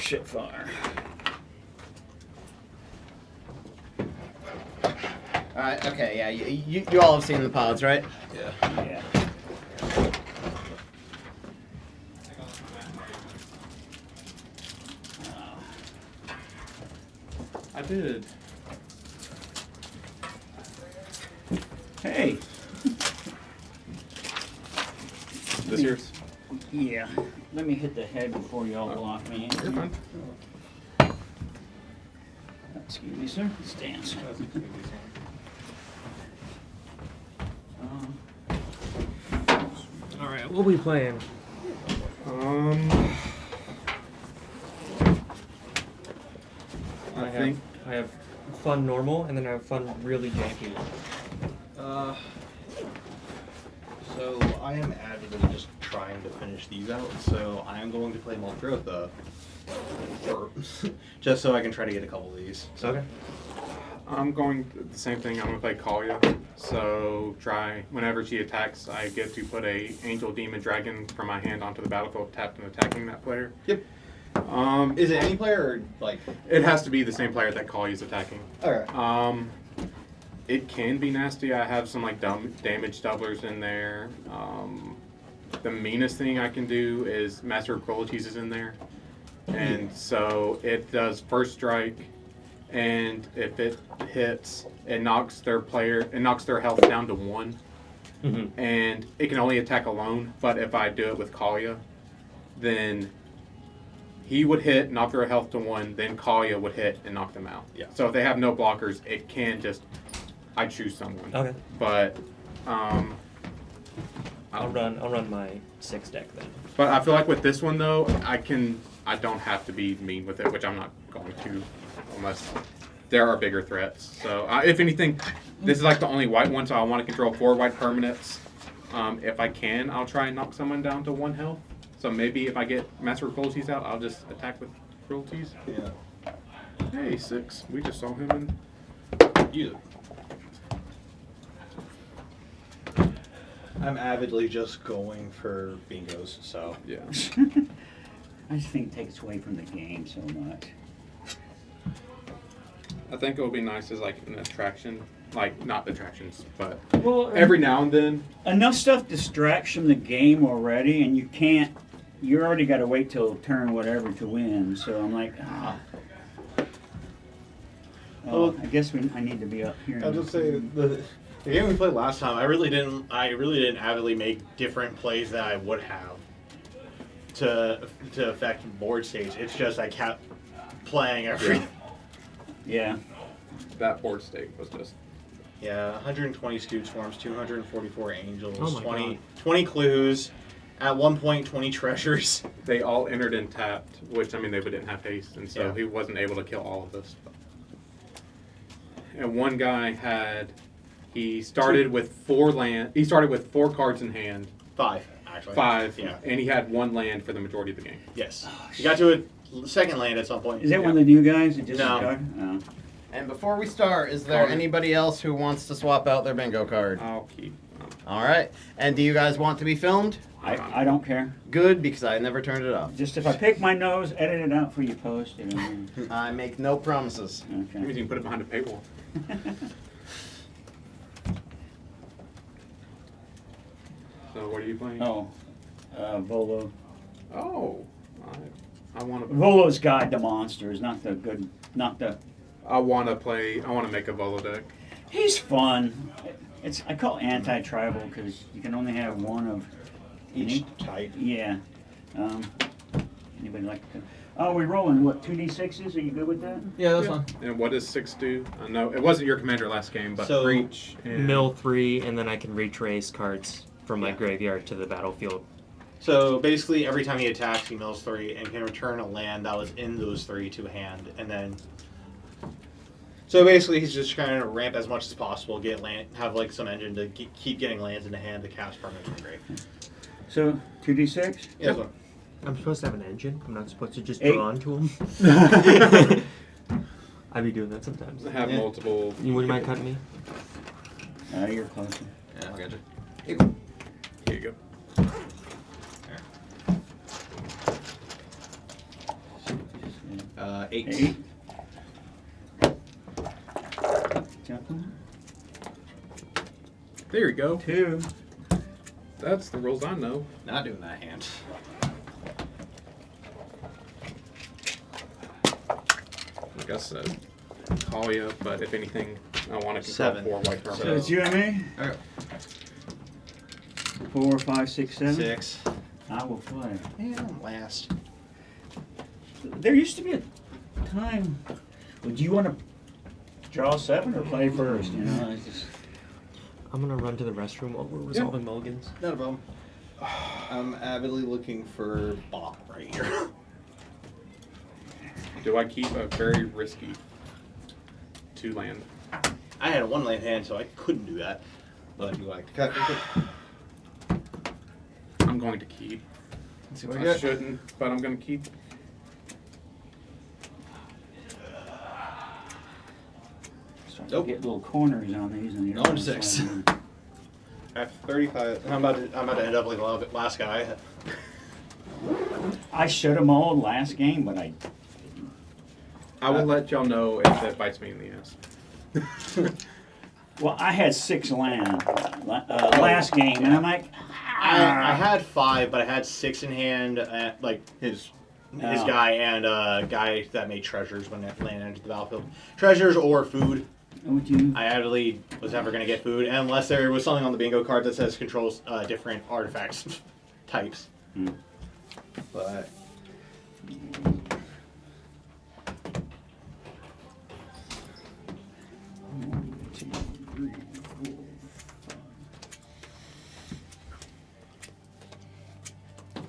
shit fire. Alright, okay, yeah, you all have seen the pods, right? Yeah. I did. Hey. This yours? Yeah. Let me hit the head before y'all block me. You're fine. Excuse me, sir. Stands. All right, what are we playing? I think. I have fun normal, and then I have fun really janky. So I am avidly just trying to finish these out. So I am going to play Muldrotha, just so I can try to get a couple of these. So. Okay. I'm going the same thing. I'm gonna play Kalia. So whenever she attacks, I get to put a Angel Demon Dragon from my hand onto the battlefield, tapped and attacking that player. Yep. Is it any player or like? It has to be the same player that Kalia's attacking. Alright. It can be nasty. I have some like damage doublers in there. The meanest thing I can do is Master of Cruelties is in there, and so it does first strike, and if it hits, it knocks their health down to 1, and it can only attack alone. But if I do it with Kalia, then he would hit, knock their health to 1, then Kalia would hit and knock them out. Yeah. So if they have no blockers, it can just I choose someone. Okay. But I'll run my 6 deck then. But I feel like with this one though, I don't have to be mean with it, which I'm not going to, unless there are bigger threats. So if anything, this is like the only white one, so I want to control 4 white permanents. If I can, I'll try and knock someone down to 1 health. So maybe if I get Master of Cruelties out, I'll just attack with Cruelties. Yeah. Hey, 6. We just saw him in. You. I'm avidly just going for bingos, so. Yeah. I just think it takes away from the game so much. I think it would be nice as like an attraction. Like, not attractions, but Well, every now and then. enough stuff distracts from the game already, and you already got to wait till turn whatever to win. So I'm like, Well, I guess I need to be up here. I was just say the game we played last time. I really didn't avidly make different plays that I would have to affect board stage. It's just I kept playing every. Yeah. That board state was just. Yeah, 120 Stooge Swarms, 244 Angels, Oh my 20 clues. At one point, 20 treasures. They all entered in tapped, which I mean they didn't have haste, and so Yeah. he wasn't able to kill all of us. And one guy he started with 4 land. He started with 4 cards in hand, 5, actually. 5, Yeah. and he had 1 land for the majority of the game. Yes. You got to a second land at some point. Is that one of the new guys? That just No. started? Oh. And before we start, is there anybody else who wants to swap out their bingo card? I'll keep. Alright. And do you guys want to be filmed? I don't care. Good, because I never turned it off. Just if I pick my nose, edit it out for you post it. I make no promises. Maybe Okay. you can put it behind a paywall. So what are you playing? Oh, Volo. Oh, I want to. Volo's Guide to Monsters, not the. I want to make a Volo deck. He's fun. I call it anti-tribal because you can only have one of Each type. Yeah. Anybody like to? Oh, we're rolling what 2d6s? Are you good with that? Yeah, that's fine. And what does 6 do? I know it wasn't your commander last game, but So- reach and Mill 3, and then I can retrace cards from my Yeah. graveyard to the battlefield. So basically, every time he attacks, he mills 3 and can return a land that was in those 3 to hand, and then. So basically, he's just trying to ramp as much as possible, get land, have like some engine to keep getting lands into hand to cast permanents from grave. So 2d6. Yeah, that's I'm supposed to have an engine. I'm not supposed to just 8. draw onto them. I be doing that sometimes. have Yeah. multiple. You wouldn't mind cutting me? You're closer. Yeah, I got you. Here you go. 8. Jump on. There you go. 2. That's the rules I know. Not doing that hand. I guess call you, but if anything, I want to control 7. 4 white permanents. So it's you and me? Alright. 4, 5, 6, 7. 6. I will play. Yeah, I'm last. There used to be a time. Would you want to draw 7 or play first? You know, it's just. I'm gonna run to the restroom while we're resolving mulligans. Not a problem. I'm avidly looking for Bop right here. Do I keep a very risky 2 land? I had a 1 land hand, so I couldn't do that. But you like to cut it. I'm going to keep. Let's see what I I get. shouldn't, but I'm going to keep. Starting Nope. to get little corners on these, and you don't Going wanna 6. slide in. I have 35. I'm about to end up like the last guy. I should have mauled last game, but I. I will let y'all know if that bites me in the ass. Well, I had 6 land last game, and I'm like, I had 5, but I had 6 in hand. Like his Oh. guy and guy that made treasures when it landed into the battlefield. Treasures or food. would you? I avidly was never going to get food unless there was something on the bingo card that says controls different artifacts types. Hmm. But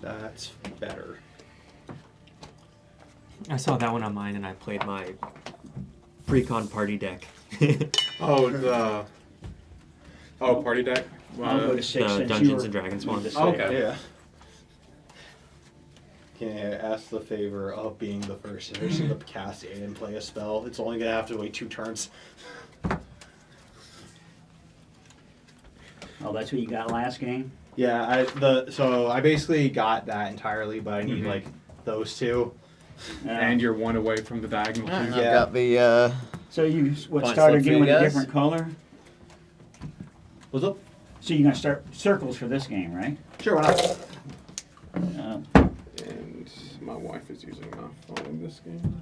that's better. I saw that one on mine, and I played my pre-con party deck. Oh, party deck? I'll go to 6 the since Dungeons you were and Dragons one. the 6. Okay. Yeah. Can I ask the favor of being the first person to cast it and play a spell? It's only gonna have to wait 2 turns. Oh, that's what you got last game? Yeah, so I basically got that entirely, but I need Mhm. like those 2. And you're 1 away from the diagonal, too. Yeah. Got the So you Fine started slip for again you with a guys? different color? What's up? So you're gonna start circles for this game, right? Sure, why not? And my wife is using my phone in this game.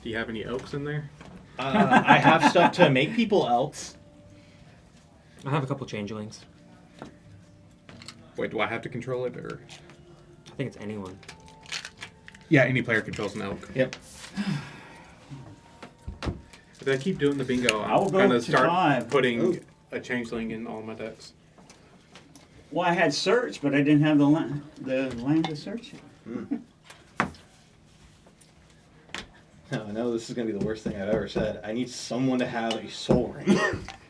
Do you have any elks in there? I have stuff to make people elks. I have a couple changelings. Wait, do I have to control it, or? I think it's anyone. Yeah, any player controls an elk. Yep. If I keep doing the bingo, I will I'm go gonna to start 5. putting Ooh. a changeling in all my decks. Well, I had search, but I didn't have the land to search it. I know this is gonna be the worst thing I've ever said. I need someone to have a soul ring.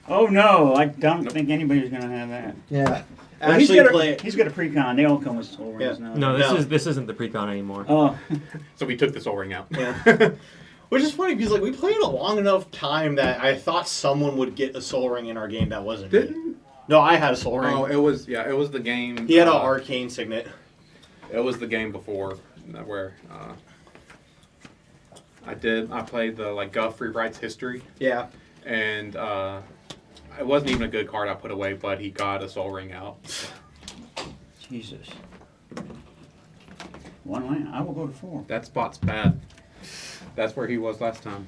Oh no, I don't think anybody's gonna have that. Yeah. Well, he's Actually, got he's got a pre-con. They all come with soul rings Yeah. now. No, No. this isn't the pre-con anymore. Oh, So we took the soul ring out. Yeah. Which is funny because like we played a long enough time that I thought someone would get a soul ring in our game that wasn't me. Didn't? No, I had a soul ring. Oh, it was the game. He had an arcane signet. It was the game before where I played the like Guthrie Writes History, Yeah. and it wasn't even a good card I put away, but he got a soul ring out. Jesus. One land. I will go to 4. That spot's bad. That's where he was last time.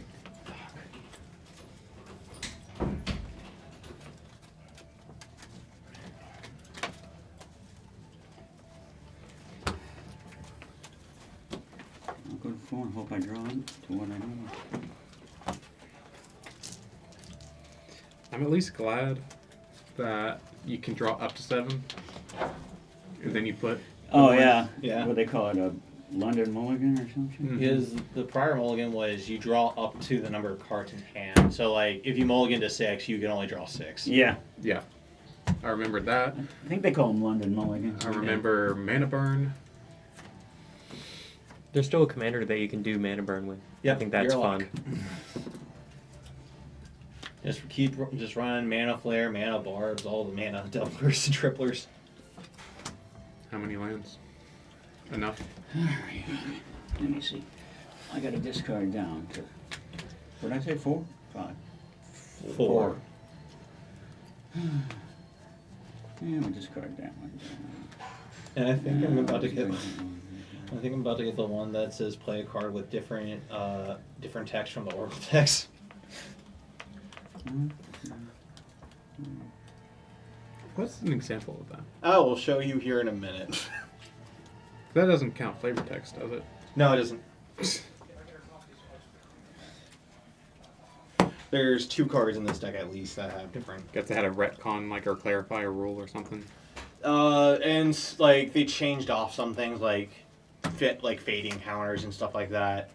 I'll go to 4 and hope I draw it to what I need. I'm at least glad that you can draw up to 7, and then you put. Oh yeah. Yeah. What they call it, a London Mulligan or something? Because the prior mulligan was you draw up to the number of cards in hand. So like if you mulligan to 6, you can only draw 6. Yeah. Yeah, I remembered that. I think they call them London Mulligans. I remember Mana Burn. There's still a commander that you can do mana burn with. I Yep, think that's you're luck. fun. Just running mana flare, mana barbs, all the mana doublers and triplers. How many lands? Enough. Alright. Let me see. I got a discard down to. What did I say? 4? 5. 4. Yeah, we'll discard that one. And I think I'm about to get. I think I'm about to get the one that says play a card with different different text from the Oracle text. What's an example of that? I will show you here in a minute. That doesn't count flavor text, does it? No, it isn't. There's 2 cards in this deck at least that have different. Guess they had a retcon, like, or clarify a rule or something. And like they changed off some things like fading counters and stuff like that.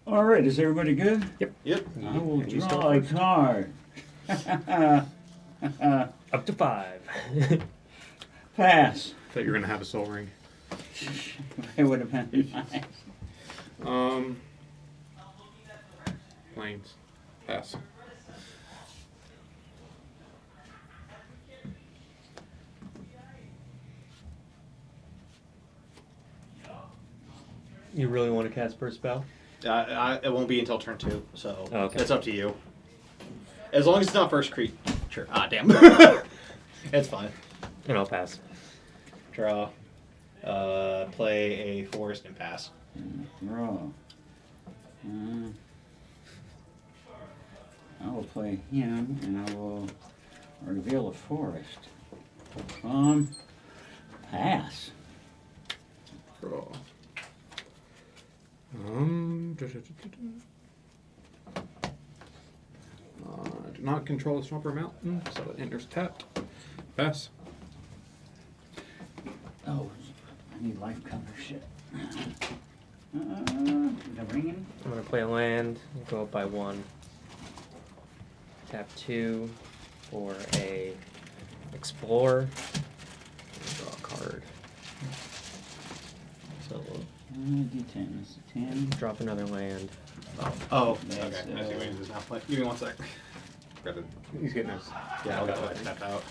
Alright, is everybody good? Yep. I will And you draw start a first. card. Up to 5. Pass. Thought you were gonna have a soul ring. It would have been nice. Planes. Pass. You really want to cast first spell? It won't be until turn 2, so Okay. it's up to you. As long as it's not first creature. Ah, damn. It's fine. And I'll pass. Draw. Play a forest and pass. Draw. I will play him, and I will reveal a forest. Pass. Draw. Do not control the Swamper Mountain, so it enters tapped. Pass. Oh, I need life cover shit. The ringing? I'm going to play a land, go up by 1. Tap 2 for a explore. Draw a card. So D10. This is 10. drop another land. Oh, That's, okay. I see what he's now playing. Give me 1 sec. Grab it. He's getting his. Yeah, I'll got it tapped out.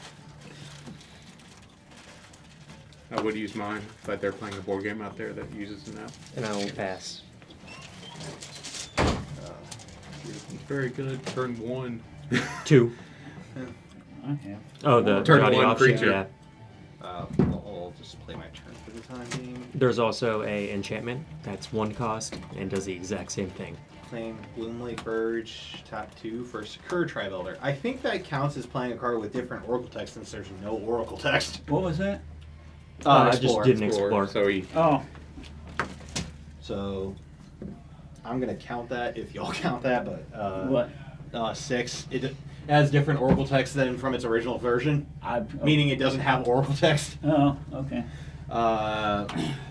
I would use mine, but they're playing a board game out there that uses an app. And I will pass. It's very good. Turn 1. 2. I have. Oh, the Turn Jotty 1 option, creature. yeah. I'll just play my turn for the time being. There's also a enchantment that's 1 cost and does the exact same thing. Playing Bloomlake Verge, tap 2 for Secure Tri-Builder. I think that counts as playing a card with different Oracle text since there's no Oracle text. What was that? I just Explore. didn't explore. So he. Oh, So I'm gonna count that if y'all count that, but what? 6. It has different Oracle text than from its original version, meaning it doesn't have Oracle text. Oh, okay.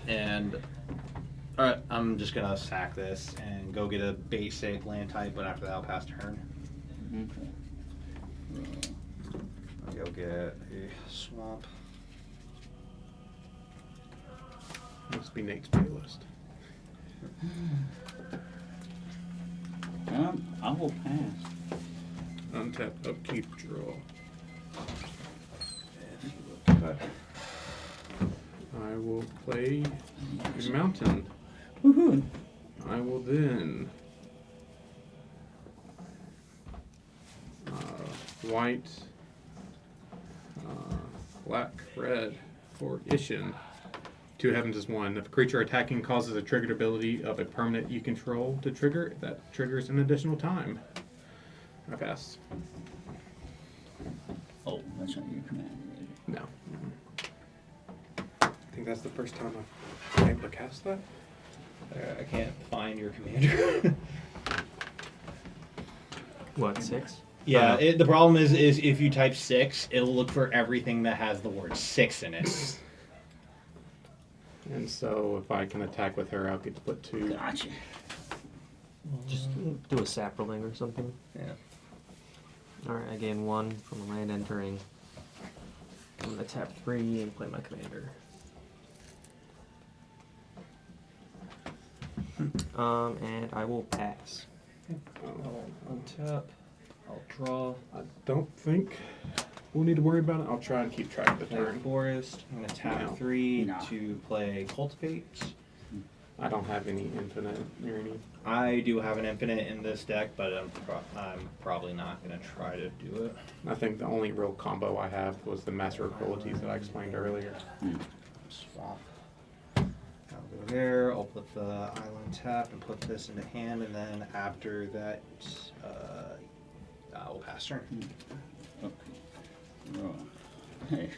And alright, I'm just gonna sack this and go get a basic land type, but after that I'll pass turn. Okay. I'll go get a swamp. Must be Nate's playlist. I will pass. Untap, upkeep, draw. I will play a mountain. Woohoo! I will then white, black, red for Ishin. 2 heavens is 1. If a creature attacking causes a triggered ability of a permanent you control to trigger, that triggers an additional time. I pass. Oh, that's not your command. No. I think that's the first time I've been able to cast that. I can't find your commander. What, 6? Yeah, the problem is if you type 6, it'll look for everything that has the word 6 in it. And so if I can attack with her, I'll get to put 2. Gotcha. Just do a sapperling or something. Yeah. Alright, I gain 1 from a land entering. I'm gonna tap 3 and play my commander. And I will pass. Um, I'll untap. I'll draw. I don't think we'll need to worry about it. I'll try and keep track of the Play turn. Forest. I'm going to tap No. 3 No. to play Cultivate. I don't have any infinite or any. I do have an infinite in this deck, but I'm probably not going to try to do it. I think the only real combo I have was the Master of Cruelties that I explained earlier. Swap. I'll go there. I'll put the island tap and put this into hand, and then after that, I'll pass turn. Okay.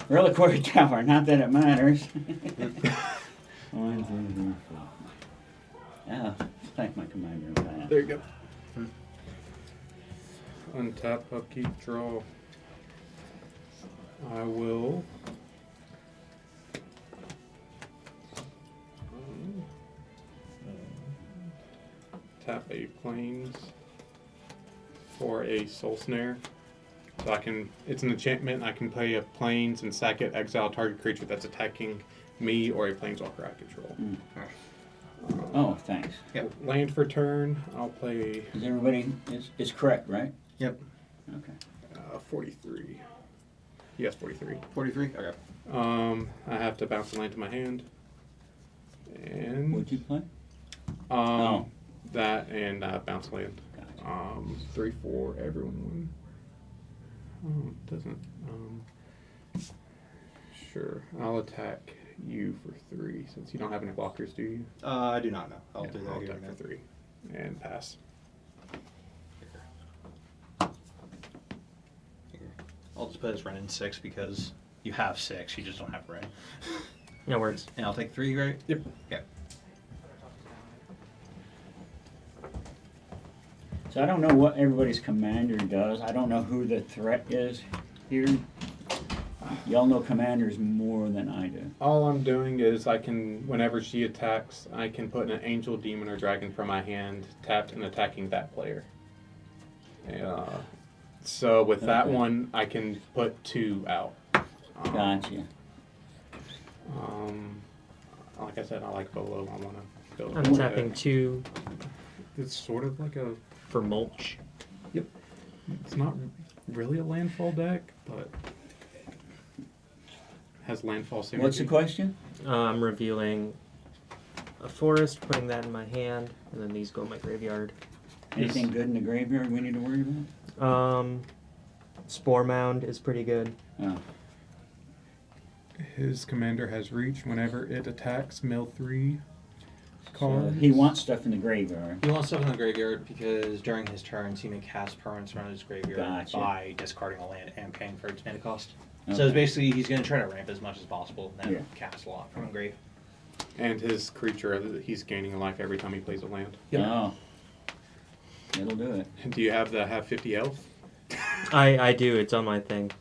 Reliquary Tower, not that it matters. 1, 2, 3, 4. Yeah, like my commander in pass. There you go. Untap, upkeep, draw. I will. Tap a plains for a soul snare. So I can, it's an enchantment, I can play a plains and sack it, exile target creature that's attacking me or a planeswalker I control. Oh, thanks. Yep. Land for turn, I'll play Is everybody is correct, right? Yep. Okay. 43. Yes, 43. 43? Okay. I have to bounce a land to my hand. And What'd you play? um that and bounce land. Gotcha. 3, 4, everyone. Doesn't sure. I'll attack you for 3 since you don't have any blockers, do you? I do not know. I'll do that I'll here attack in a for minute. 3 and pass. I'll just put his Ren in 6 because you have 6, you just don't have Ren. That works. And I'll take 3, right? Yep. Okay. So I don't know what everybody's commander does. I don't know who the threat is here. Y'all know commanders more than I do. All I'm doing is I can, whenever she attacks, I can put an angel, demon, or dragon from my hand, tapped and attacking that player. So with that Okay. one, I can put 2 out. Gotcha. Like I said, I like Bolo. I want to go. I'm tapping 2 It's sort of like a. for mulch. It's not really a landfall deck, but has landfall synergy. What's the question? I'm revealing a forest, putting that in my hand, and then these go in my graveyard. Anything good in the graveyard we need to worry about? Spore Mound is pretty good. Oh, His commander has reach whenever it attacks. Mill 3 so cards. he wants stuff in the graveyard. He wants stuff in the graveyard because during his turns he may cast permanents around his graveyard Gotcha. by discarding a land and paying for its mana cost. Okay. So it's basically he's going to try to ramp as much as possible and Yeah. cast a lot from the grave. And his creature, he's gaining a life every time he plays a land. Oh, it'll do it. Do you have the have 50 elf? I do. It's on my thing.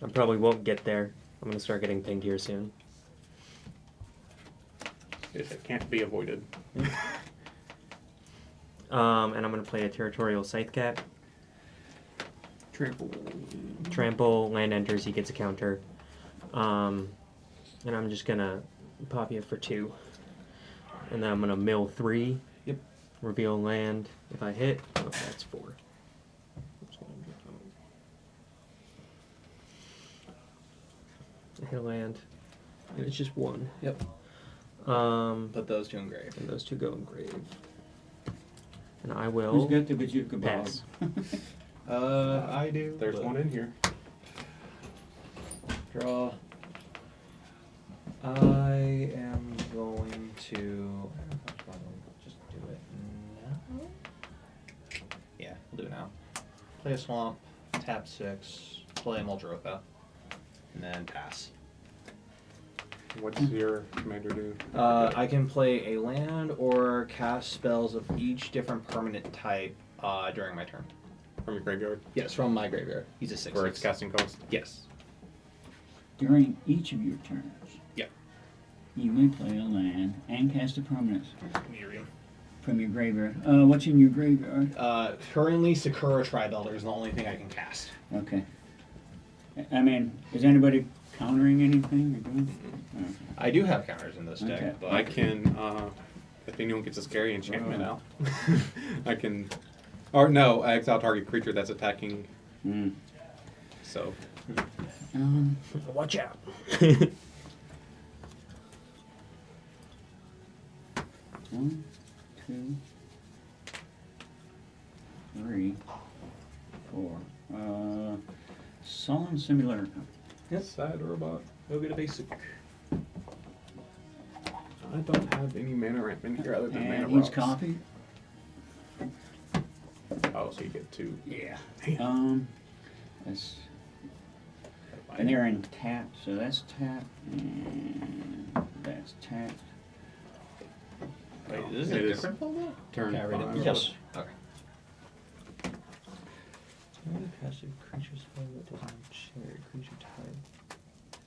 I probably won't get there. I'm gonna start getting pinged here soon. If it can't be avoided. And I'm gonna play a Territorial Scythecat. Trample. Trample, land enters, he gets a counter. And I'm just gonna pop you for 2. And then I'm gonna mill 3. Yep. Reveal land. If I hit, oh, that's 4. I hit a land. And it's just 1. Yep. Put Put those 2 in grave. and those 2 go in grave. And I will Who's got the Bazooka pass. Bob? I do. There's but- one in here. Draw. I am going to just do it now. Yeah, we'll do it now. Play a swamp, tap 6, play a Muldrotha, and then pass. What's your commander do? I can play a land or cast spells of each different permanent type during my turn. From your graveyard. Yes, from my graveyard. He's a 6. Where it's casting cost. Yes. During each of your turns, Yep. you may play a land and cast a permanent Miriam. from your graveyard. What's in your graveyard? Currently, Sakura Tribelder is the only thing I can cast. Okay. I mean, is anybody countering anything or doing? I do have counters in this Okay. deck, but I can, if anyone gets a scary enchantment out, I can, or no, exile target creature that's attacking. So Watch out. 1, 2, 3, 4. Sullen Simulator. Sad robot. Go get a basic. I don't have any mana ramp in here other than mana And he's rocks. copied. Oh, so you get 2. Yeah. Damn. That's, and they're in tap, so that's tap, and that's tap. Wait, is this It a is. different folder? Turn Can I read it? 5. Yes. Okay. Passive creatures that doesn't share creature type.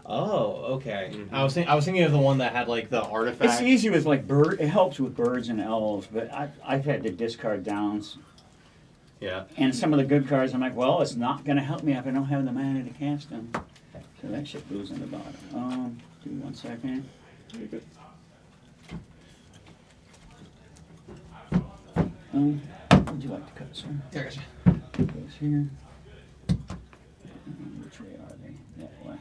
Oh, okay. Mhm. I was thinking of the one that had like the artifact. It's easy with like bird. It helps with birds and elves, but I've had to discard downs. Yeah. And some of the good cards, I'm like, well, it's not going to help me if I don't have the mana to cast them. So that shit goes in the bottom. Give me 1 second. Very good. Would you like to cut, sir? Yeah, gotcha. Goes here. Which way are they? That way.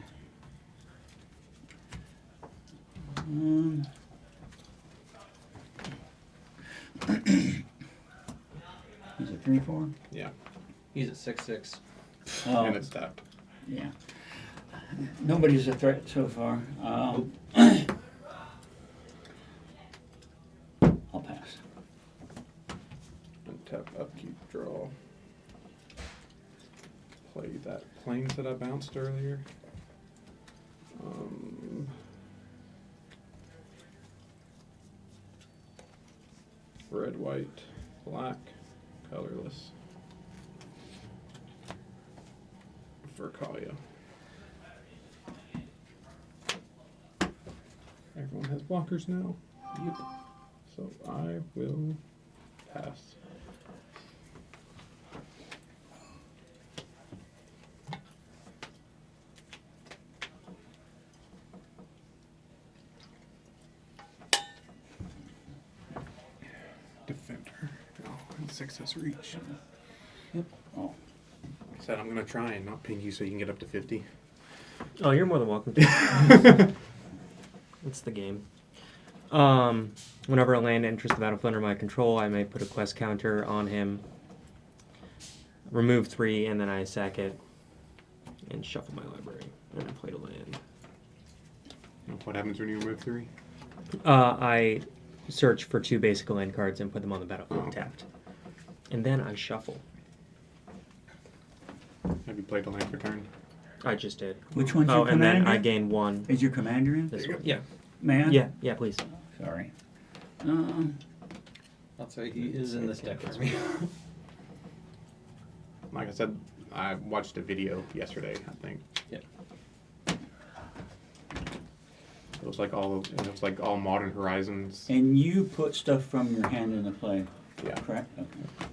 Is it 3/4? Yeah. He's at 6/6. Oh, And it's tapped. yeah. Nobody's a threat so far. I'll pass. Untap, upkeep, draw. Play that planes that I bounced earlier. Red, white, black, colorless. For Kalia. Everyone has blockers now. Yep. So I will pass. Defender. Oh, and 6 has reach. Oh. Said I'm gonna try and not ping you so you can get up to 50. Oh, you're more than welcome to. It's the game. Whenever a land enters the battlefield under my control, I may put a quest counter on him, remove 3, and then I sack it and shuffle my library. And I played a land. What happens when you remove 3? I search for 2 basic land cards and put them on the battlefield Oh, okay. tapped. And then I shuffle. Have you played a land per turn? I just did. Which one's Oh, your and then commander? I gain 1. Is your commander in? This one. Yeah. Man? Yeah, please. Sorry. I'll say he is in this deck with me. Like I said, I watched a video yesterday, I think. Yeah. It was like all Modern Horizons. And you put stuff from your hand into play, Yeah. correct? Okay.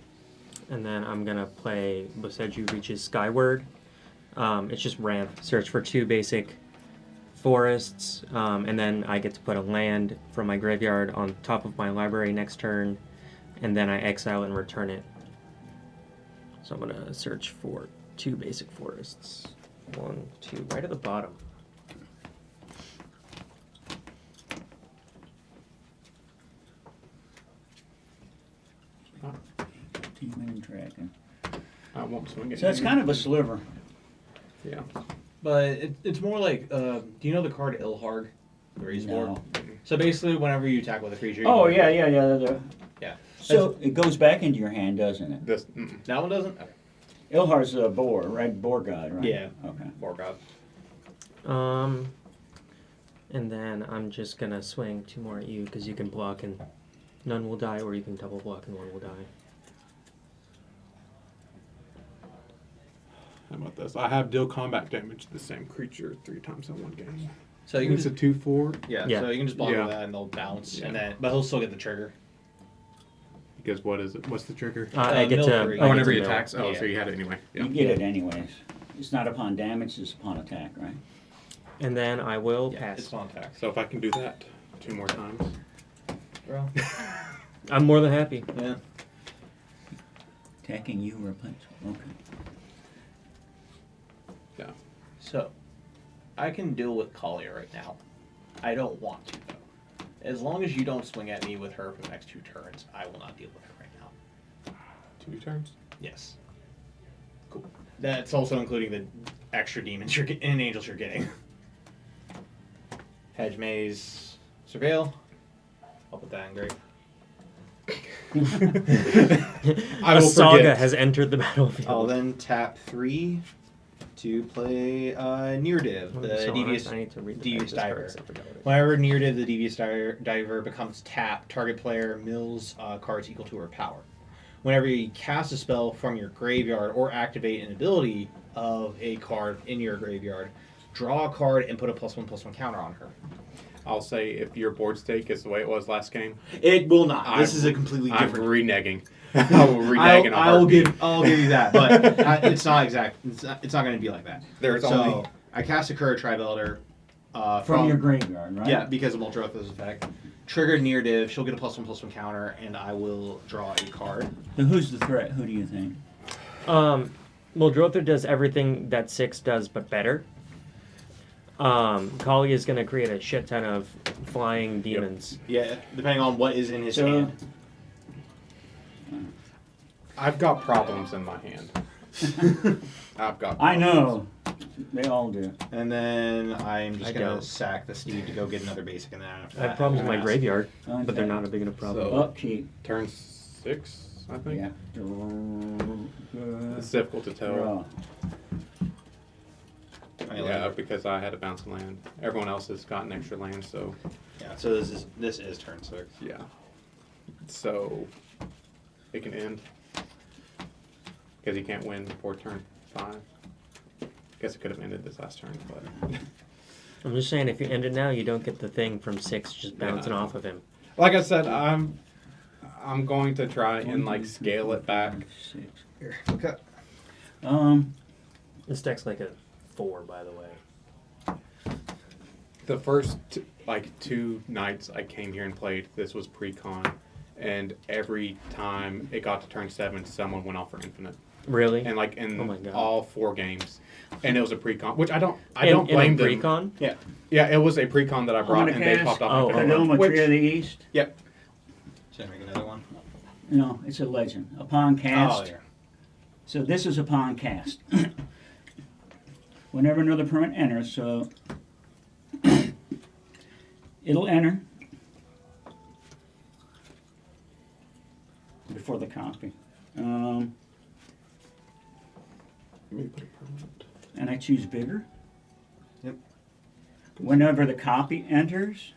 And then I'm gonna play Boseiju Reaches Skyward. It's just ramp. Search for 2 basic forests, and then I get to put a land from my graveyard on top of my library next turn, and then I exile and return it. So I'm gonna search for 2 basic forests. 1, 2, right at the bottom. Demon and Dragon. I won't swing it. So it's kind of a sliver. Yeah. But it's more like, do you know the card Ilharg? The Raise board? No. So basically, whenever you attack with a creature. you Oh, can- yeah. Yeah. So it goes back into your hand, doesn't it? This. That one doesn't? Okay. Ilhar's a boar, right? Boar god, right? Yeah. Okay. Boar god. And then I'm just gonna swing 2 more at you because you can block and none will die, or you can double block and 1 will die. How about this? I have deal combat damage to the same creature 3 times in one game. So you can It's a just, 2/4 yeah, Yeah. So you can just block Yeah. with that and they'll bounce, Yeah. and then but he'll still get the trigger. because what is it? What's the trigger? I get mill to. three. I Oh, get whenever to he mill. attacks. Oh, Yeah. so you had it anyway. Yeah. You get it anyways. It's not upon damage, it's upon attack, right? And then I will Yeah, pass. it's on attack. So if I can do that 2 more times. Bro. I'm more than happy. Yeah. Attacking you or a punch. Okay. So, I can deal with Kalia right now. I don't want to, though. As long as you don't swing at me with her for the next 2 turns, I will not deal with her right now. 2 turns. Yes. Cool. That's also including the extra demons and angels you're getting. Hedge Maze, Surveil. I'll put that in great. I A will saga forget. has entered the battlefield. I'll then tap 3 to play Neardiv, I'm the so devious honest, I need to read the Devious back Diver. discards, I forgot what it Whenever Neardiv, the Devious Diver becomes tapped, target player mills cards equal to her power. Whenever you cast a spell from your graveyard or activate an ability of a card in your graveyard, draw a card and put a +1/+1 counter on her. I'll say if your board stake is the way it was last game, It will not. This I'm- is a completely I'm different. reneging. I will renege in a I'll heartbeat. give you that, but it's not exact. It's not going to be like that. There's So only I cast a Kura Tribe Elder From your graveyard, right? Yeah, because of Multirotha's effect. Trigger Neardiv, she'll get a +1/+1 counter, and I will draw a card. So who's the threat? Who do you think? Muldrotha does everything that 6 does, but better. Kali is going to create a shit ton of flying demons. Yeah, depending on what is in his So- hand. I've got problems in my hand. I've got. I problems. know. They all do. And then I'm I just going don't. to sack the Steve to go get another basic, and then after I have that, problems with my I'm gonna graveyard, Okay. but they're not a big enough problem. So- Upkeep. Turn 6, I think. Yeah. It's difficult to tell. Draw. ask. Yeah, because I had to bounce a land. Everyone else has gotten extra land, so Yeah, so this is turn 6. yeah. So it can end because he can't win before turn 5. Guess it could have ended this last turn, but I'm just saying, if you end it now, you don't get the thing from 6 just Yeah, bouncing I know. off of him. like I said, I'm going to try and like scale it back. 6. Here, okay. This deck's like a 4, by the way. The first like 2 nights I came here and played, this was pre-con, and every time it got to turn 7, someone went off for infinite, Really? and like in Oh my God. all 4 games, and it was a pre-con, which I don't In blame a them. pre-con? Yeah, it was a pre-con that I brought, and they Cast. popped off. Oh, infinite, Kadoma which- Tree of the East. Should I make another one? No, it's a legend. Upon cast. Oh, yeah. So this is upon cast. Whenever another permanent enters, so it'll enter before the copy. And I choose bigger. Yep. Whenever the copy enters,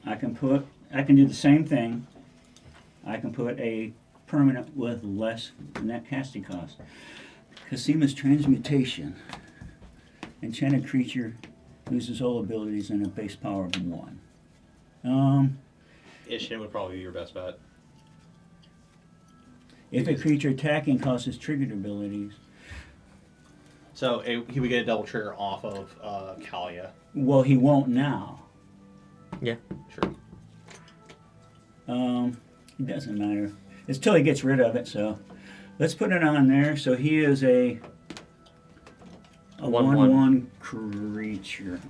I can do the same thing. I can put a permanent with less net casting cost. Casima's Transmutation. Enchanted creature loses all abilities and a base power of 1. Ishin would probably be your best bet. If a creature attacking causes triggered abilities, So he would get a double trigger off of Kalia. well, he won't now. Sure. It doesn't matter. It's till he gets rid of it, so let's put it on there. So he is a 1/1. 1/1 creature.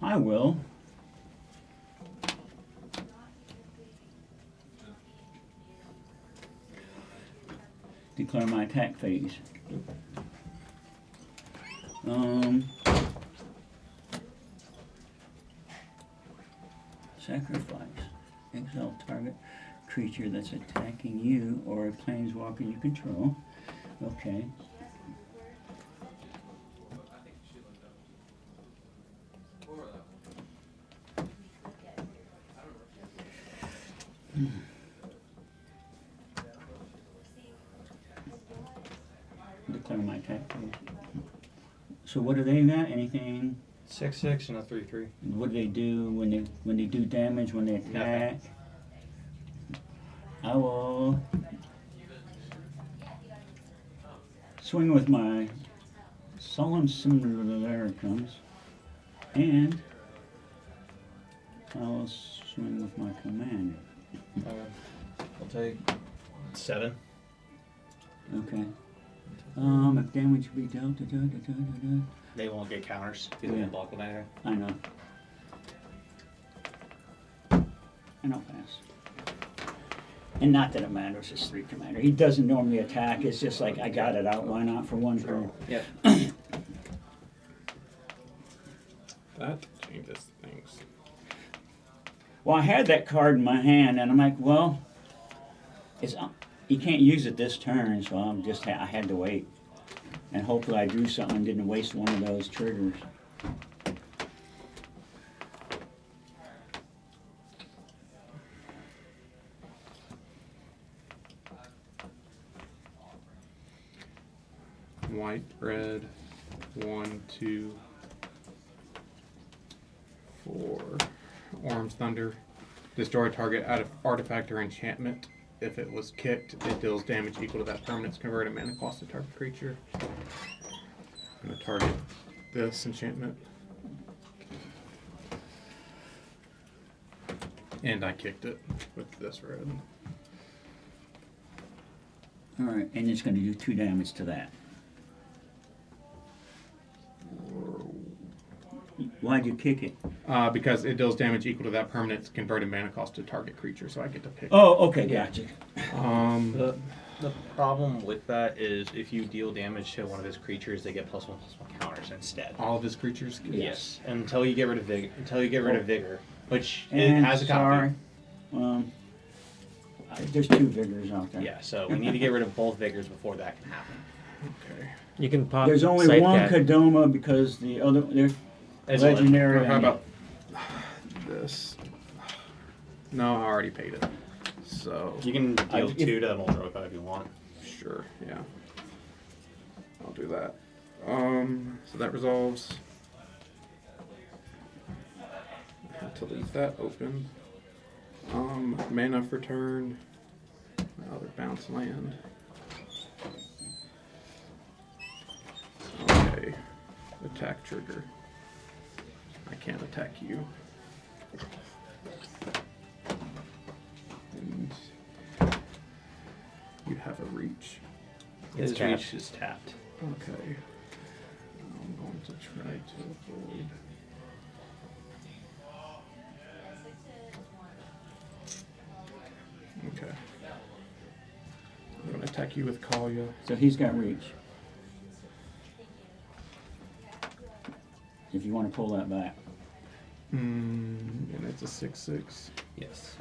I will. Declare my attack phase. Sacrifice. Exile target creature that's attacking you or a planeswalker you control. Okay. Declare my attack phase. So what do they got? Anything? 6/6 and a 3/3. What do they do when they do damage when they attack? I will swing with my Solemn Cinder, there it comes. And I'll swing with my commander. I'll take 7. Okay. If damage be dealt, They won't get counters because they Yeah. didn't block with anything. I know. And I'll pass. And not that it matters, it's 3 commander. He doesn't normally attack, it's just like I got it out, why not for one turn? Yep. That changes things. Well, I had that card in my hand, and I'm like, well, it's you can't use it this turn, so I'm just I had to wait, and hopefully I drew something and didn't waste one of those triggers. White, red, 1, 2, 4. Orange Thunder. Destroy target out of artifact or enchantment. If it was kicked, it deals damage equal to that permanent's converted mana cost of target creature. I'm gonna target this enchantment. And I kicked it with this red. Alright, and it's gonna do 2 damage to that. Why'd you kick it? Because it deals damage equal to that permanent's converted mana cost to target creature, so I get to pick. Oh, okay, gotcha. The problem with that is if you deal damage to one of his creatures, they get +1/+1 counters instead. All of his creatures get Yes, until you get rid of vigor, which it And has a sorry, copy. there's 2 vigors out there. Yeah, so we need to get rid of both vigors before that can happen. Okay. You can pop. There's only Sight one Cat. Kadoma because the other they're It's legendary. Or how and- about this? No, I already paid it. So, You can deal if- 2 to Muldroka if you want. sure, yeah. I'll do that. So that resolves. I have to leave that open. Mana for turn. Other bounce land. Okay. Attack trigger. I can't attack you. And you have a reach. His tapped. reach is tapped. Okay. I'm going to try to avoid. Okay. I'm going to attack you with Kalia. So he's got reach. If you want to pull that back. And it's a 6/6. Yes.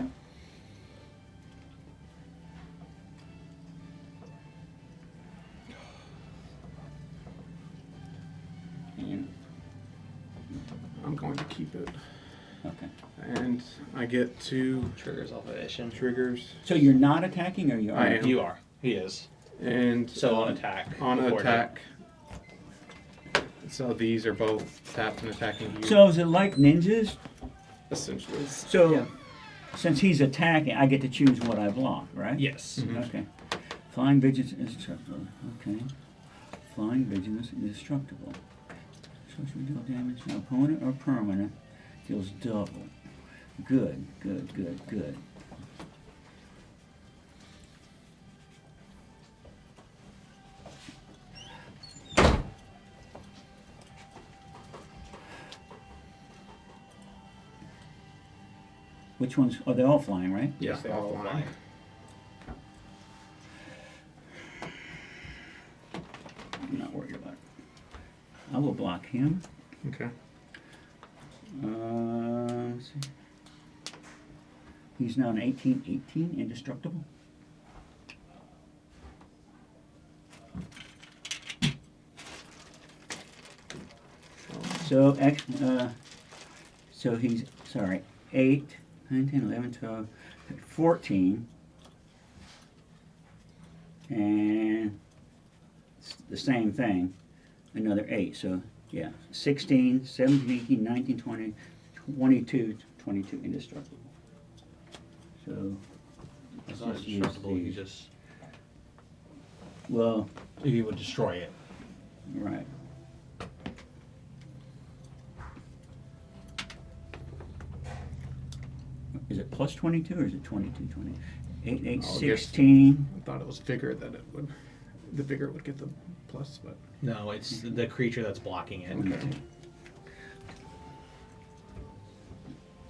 And, I'm going to keep it. okay. And I get 2 Triggers off of Ishin. triggers. So you're not attacking, or you are? I am. You are. He is. And So on attack. On before attack. So these are both tapped and attacking you. So is it like ninjas? essentially. So Yeah. since he's attacking, I get to choose what I block, right? Yes. Mhm. Okay. Flying Vigilance is indestructible. Okay. Flying Vigilance is indestructible. Social deal damage to an opponent or permanent deals double. Good, good, good, good. Which ones? Oh, they're all flying, right? Yes, they all all flying. fly. I'm not worried about it. I will block him. Okay. Let's see. He's now an 18/18, indestructible. So, so he's, sorry, 8, 9, 10, 11, 12, 14. And it's the same thing, another 8. So, yeah, 16, 17, 18, 19, 20, 22, 22 indestructible. So, It's let's not just use indestructible. You these. just Well, You would destroy it. right. Is it plus 22 or is it 22, 20? 8, 8, I'll guess- 16. I thought it was vigor that it would. The vigor would get the plus, but No, it's the creature that's blocking it. okay.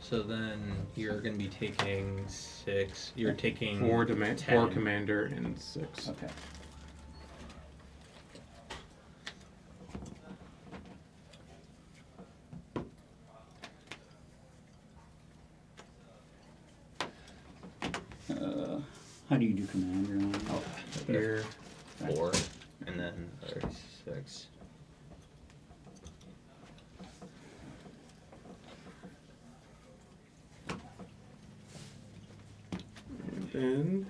So then you're going to be taking 6. You're taking Four 10. commander and 6. Okay. How do you do commander on it? Oh, here, 4, and then there's 6. And then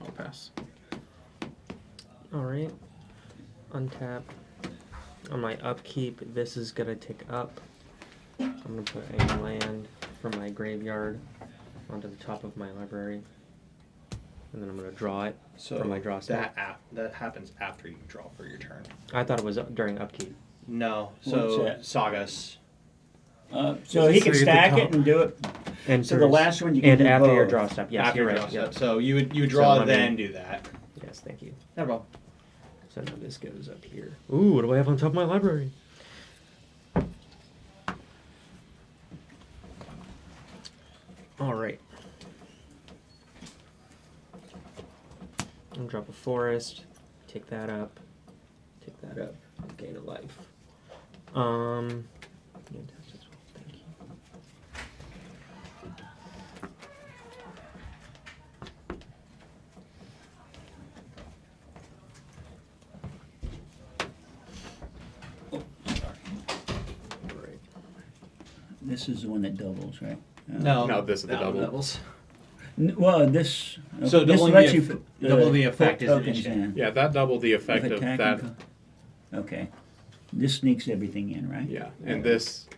I'll pass. All right. Untap. On my upkeep, this is gonna take up. I'm gonna put a land from my graveyard onto the top of my library, and then I'm gonna draw it So from my draw step. that happens after you draw for your turn. I thought it was during upkeep. No, What's so that? Sagas. So he can So you stack can it and do it. And So the last one you can and do after your both. draw step. Yes, after you're your right. draw Yep. step. So you would draw let me- then do that. Yes, thank you. No problem. So now this goes up here. Ooh, what do I have on top of my library? All right. I'm gonna drop a forest. Take that up. Take that up. Gain a life. Fantastic. Thank you. Right. This is the one that doubles, right? No, this is the double. doubles. Well, this. So this doubling lets the you eff- put, double the put effect is tokens addition. in. Yeah, that doubled the effect With of attack that. and okay. This sneaks everything in, right? Yeah, and this,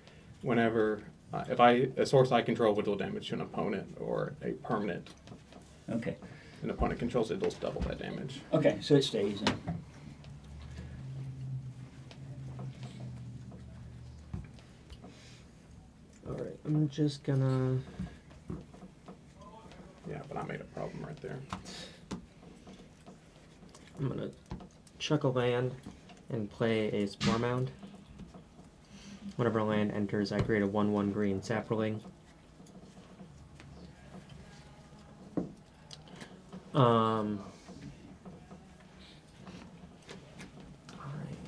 whenever if a source I control will deal damage to an opponent or a permanent Okay. an opponent controls, it does double that damage. Okay, so it stays in. All right. I'm just gonna. Yeah, but I made a problem right there. I'm gonna chuck a land and play a Spore Mound. Whenever a land enters, I create a 1/1 green sapling. Alright,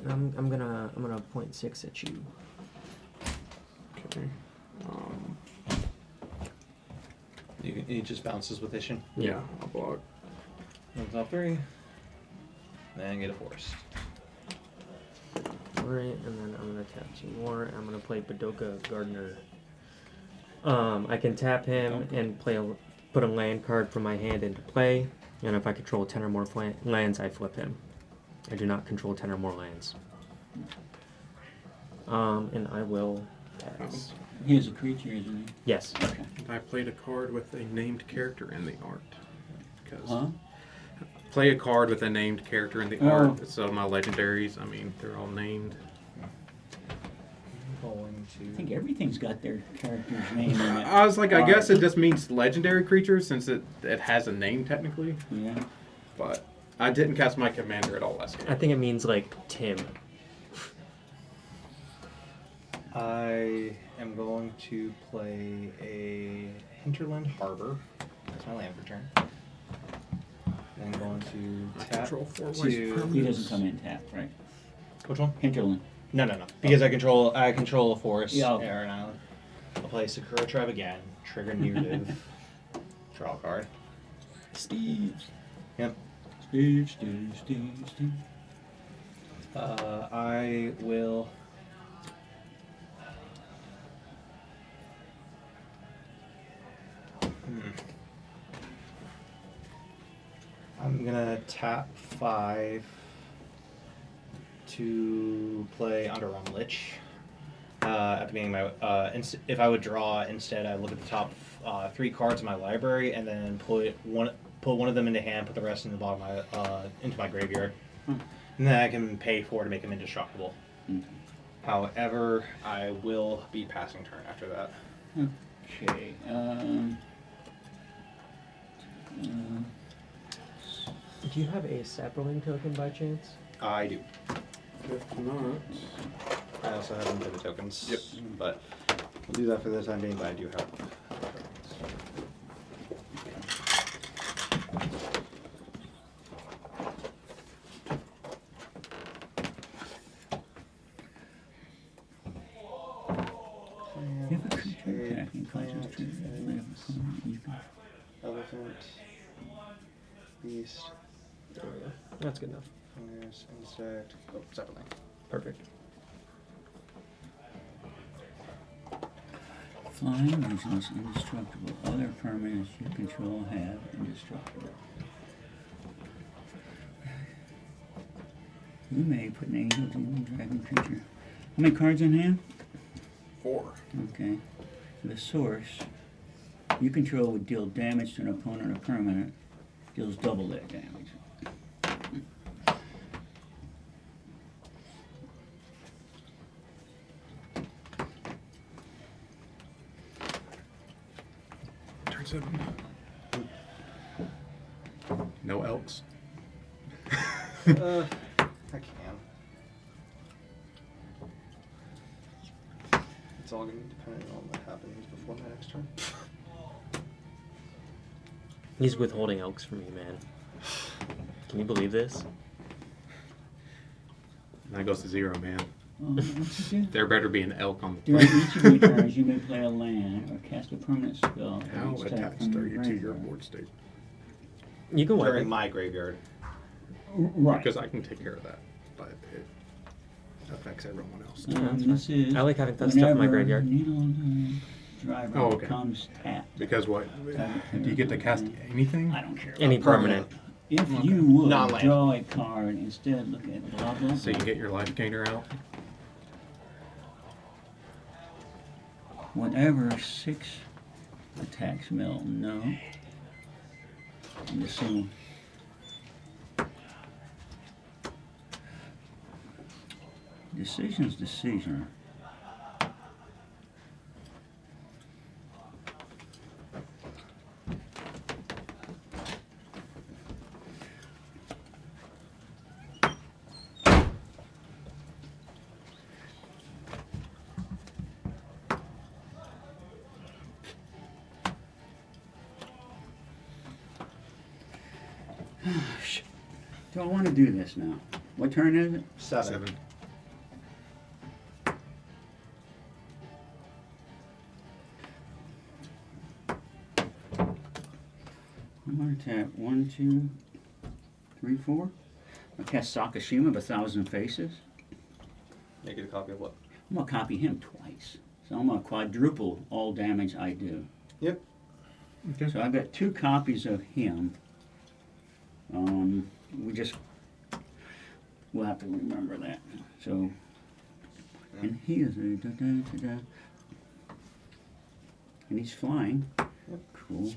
I'm gonna point 6 at you. Okay. It just bounces with Ishin. Yeah, I'll block. Moves up 3. Then get a forest. Alright, and then I'm gonna tap 2 more. I'm gonna play Badoka Gardener. I can tap him and put a land card from my hand into play, and if I control 10 or more lands, I flip him. I do not control 10 or more lands. And I will pass. He is a creature, isn't he? Yes. Okay. I played a card with a named character in the art. Because Huh? play a card with a named character in the Oh. art. So my legendaries, I mean, they're all named. Going I think to. everything's got their character's name in it. I was like, I guess Art. it just means legendary creatures since it has a name technically. Yeah. But I didn't cast my commander at all last game. I think it means like Tim. I am going to play a Hinterland Harbor. That's my land for turn. Then going to I tap control 4 white to. permanents. He doesn't come in tapped, right? Which one? Hinterland. No. Because I control a forest Yeah. or an island. I'll play Sakura Tribe again. Trigger negative. Draw a card. Steve. Yep. Steve. I will. I'm gonna tap 5 to play Underrealm Lich. At the beginning of my, if I would draw instead, I look at the top 3 cards in my library and then put one of them into hand, put the rest in the bottom of my, into my graveyard, and then I can pay 4 to make them indestructible. However, I will be passing turn after that. Okay. Do you have a sapling token by chance? I do. If not, I also have infinite tokens. Yep. But we'll do that for the time being. But I do have. You have a creature attacking causes trigger. Elephant. Beast. There we go. That's good enough. Fires, insect. Oh, sapling. Perfect. Flying regions indestructible. Other permanents you control have indestructible. You may put an angel, demon, dragon creature. How many cards in hand? 4. Okay. The source you control would deal damage to an opponent or permanent. Deals double that damage. Turn 7. No elks. I can. It's all going to be dependent on what happens before my next turn. He's withholding elks from you, man. Can you believe this? And that goes to 0, man. What's it do? There better be an elk on the During plate. each of your turns, you may play a land or cast a permanent spell. at How each type attached from are you to your graveyard. board state? You can wipe During it. my graveyard. Right. Because I can take care of that, but it affects everyone else. that's This is I like having that stuff in my graveyard. Driver Oh, okay. becomes tapped. Because what? Do you get to cast anything? I don't care. Any about permanent. If you would Non-land. draw a card, instead look at blah blah. So you blah. get your life gainer out. Whatever 6 attacks Milton, no. I'm just saying. Decision's decision. Do I want to do this now? What turn is it? 7. I'm going to tap 1, 2, 3, 4. I'll cast Sakashima of 1,000 Faces. Make it a copy of what? I'm going to copy him twice. So I'm going to quadruple all damage I do. Yep. Okay. So I've got 2 copies of him. We'll have to remember that. So, and he is a and he's flying. Cool.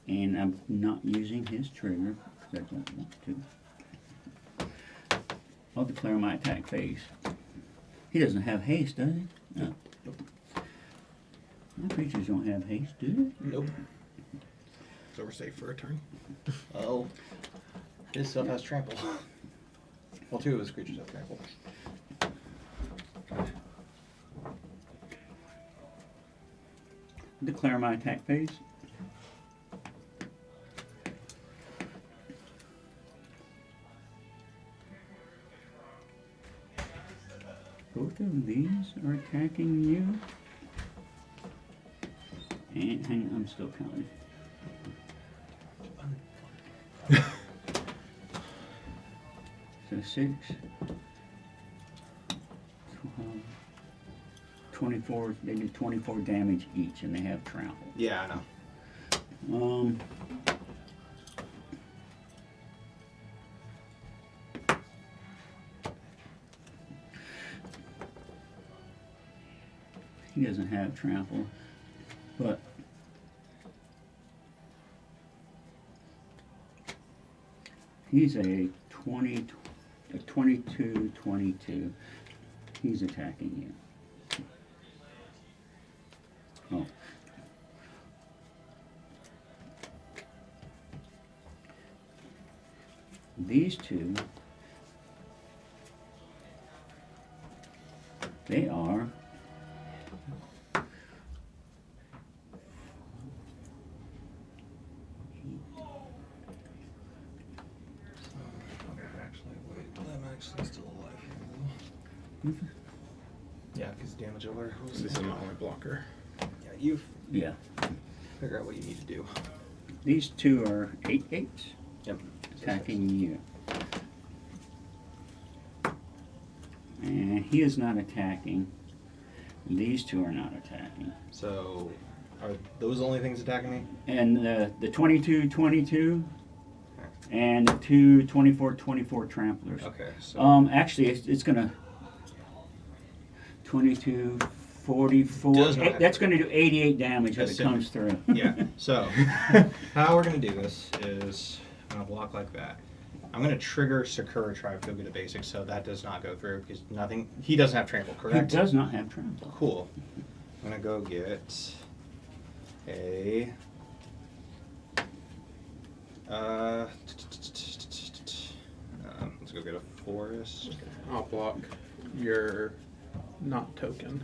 And I'm not using his trigger because I don't want to. I'll declare my attack phase. He doesn't have haste, does he? No. My creatures don't have haste, do they? Nope. So we're safe for a turn. Oh. His stuff has trample. Well, 2 of his creatures have trample. Declare my attack phase. Both of these are attacking you. And hang on, I'm still counting. So 6, 12, 24. They do 24 damage each, and they have trample. Yeah, I know. He doesn't have trample, but he's a 22. He's attacking you. Oh. These two, they are I'm actually still alive. Yeah, because damage over. This is my only blocker. Yeah, you yeah. figure out what you need to do. These two are 8/8 Yep. attacking you. And he is not attacking. These two are not attacking. So, are those the only things attacking me? And the 22 and the two 24 tramplers. Okay, so Actually, it's gonna 22, 44. Does not have That's to. gonna do 88 damage if it Assuming. comes through. yeah. So, how we're gonna do this is I'm gonna block like that. I'm gonna trigger Sakura Tribe to go get a basic, so that does not go through because nothing. He doesn't have trample, He correct? does not have trample. Cool. I'm gonna go get a. Let's go get a forest. I'll block your not token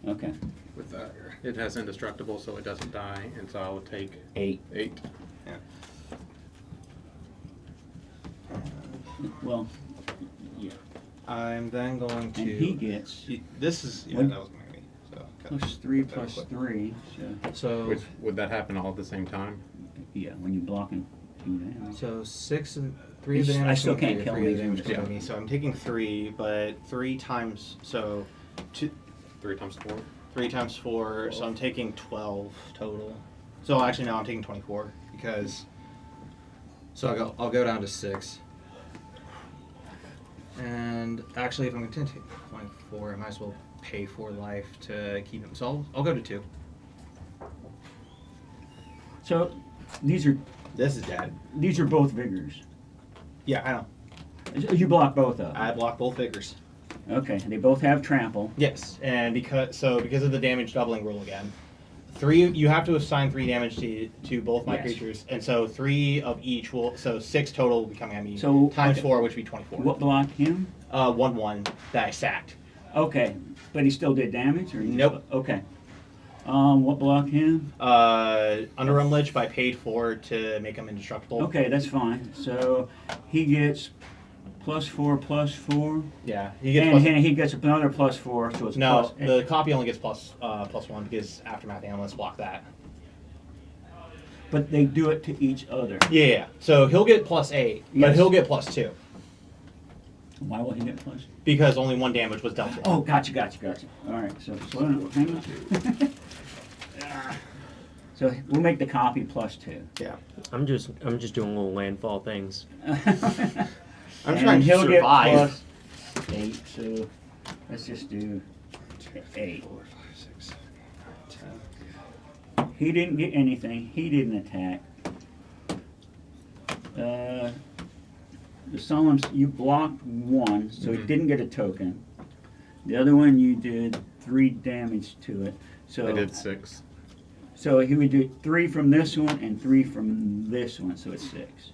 Okay. with that. It has indestructible, so it doesn't die, and so I will take 8. 8. Well, yeah. I'm then going And to. he gets This is that What? was gonna be. So got plus 3 that plus quick. 3. So, So Which would that happen all at the same time? yeah, when you block him, do damage. So 6 and 3 of the I damage. still from can't three, kill 3 of the him. damage comes Yeah. from me. So I'm taking 3, but 3 times 3 times 4. 3 times 4. So I'm taking 12 total. So actually no, I'm taking 24 because. So I'll go down to 6. And actually, if I'm going to take 24, I might as well pay 4 life to keep him. So I'll go to 2. So This is dead. these are both vigors. Yeah, I know. You block both of them. I block both figures. Okay, they both have trample. Yes, and because of the damage doubling rule again, 3 you have to assign 3 damage to both my Yes. creatures, and so 3 of each will 6 total will be coming at me. So, times okay. 4, which would be 24. What blocked him? 1/1 that I sacked. Okay, but he still did damage, or he just- Nope. Okay. What blocked him? Underrun Lich, but I paid 4 to make him indestructible. Okay, that's fine. So he gets +4/+4, Yeah, he gets and plus. he gets another +4, so it's No, plus. the copy only gets +1 because Aftermath Analysts block that. But they do it to each other. Yeah. So he'll get +8, but Yes. he'll get +2 Why will he get plus? because only 1 damage was dealt to him. Oh, gotcha. All right, so slow down. Hang on. So we'll make the copy +2. Yeah. I'm just doing little landfall things. I'm And trying to he'll survive. get +8, so let's just do 8. 4, 5, 6, 7, 8, 10. He didn't get anything. He didn't attack. The Solemns, you blocked 1, so he Mhm. didn't get a token. The other one, you did 3 damage to it. So I did 6. So he would do 3 from this one and 3 from this one, so it's 6.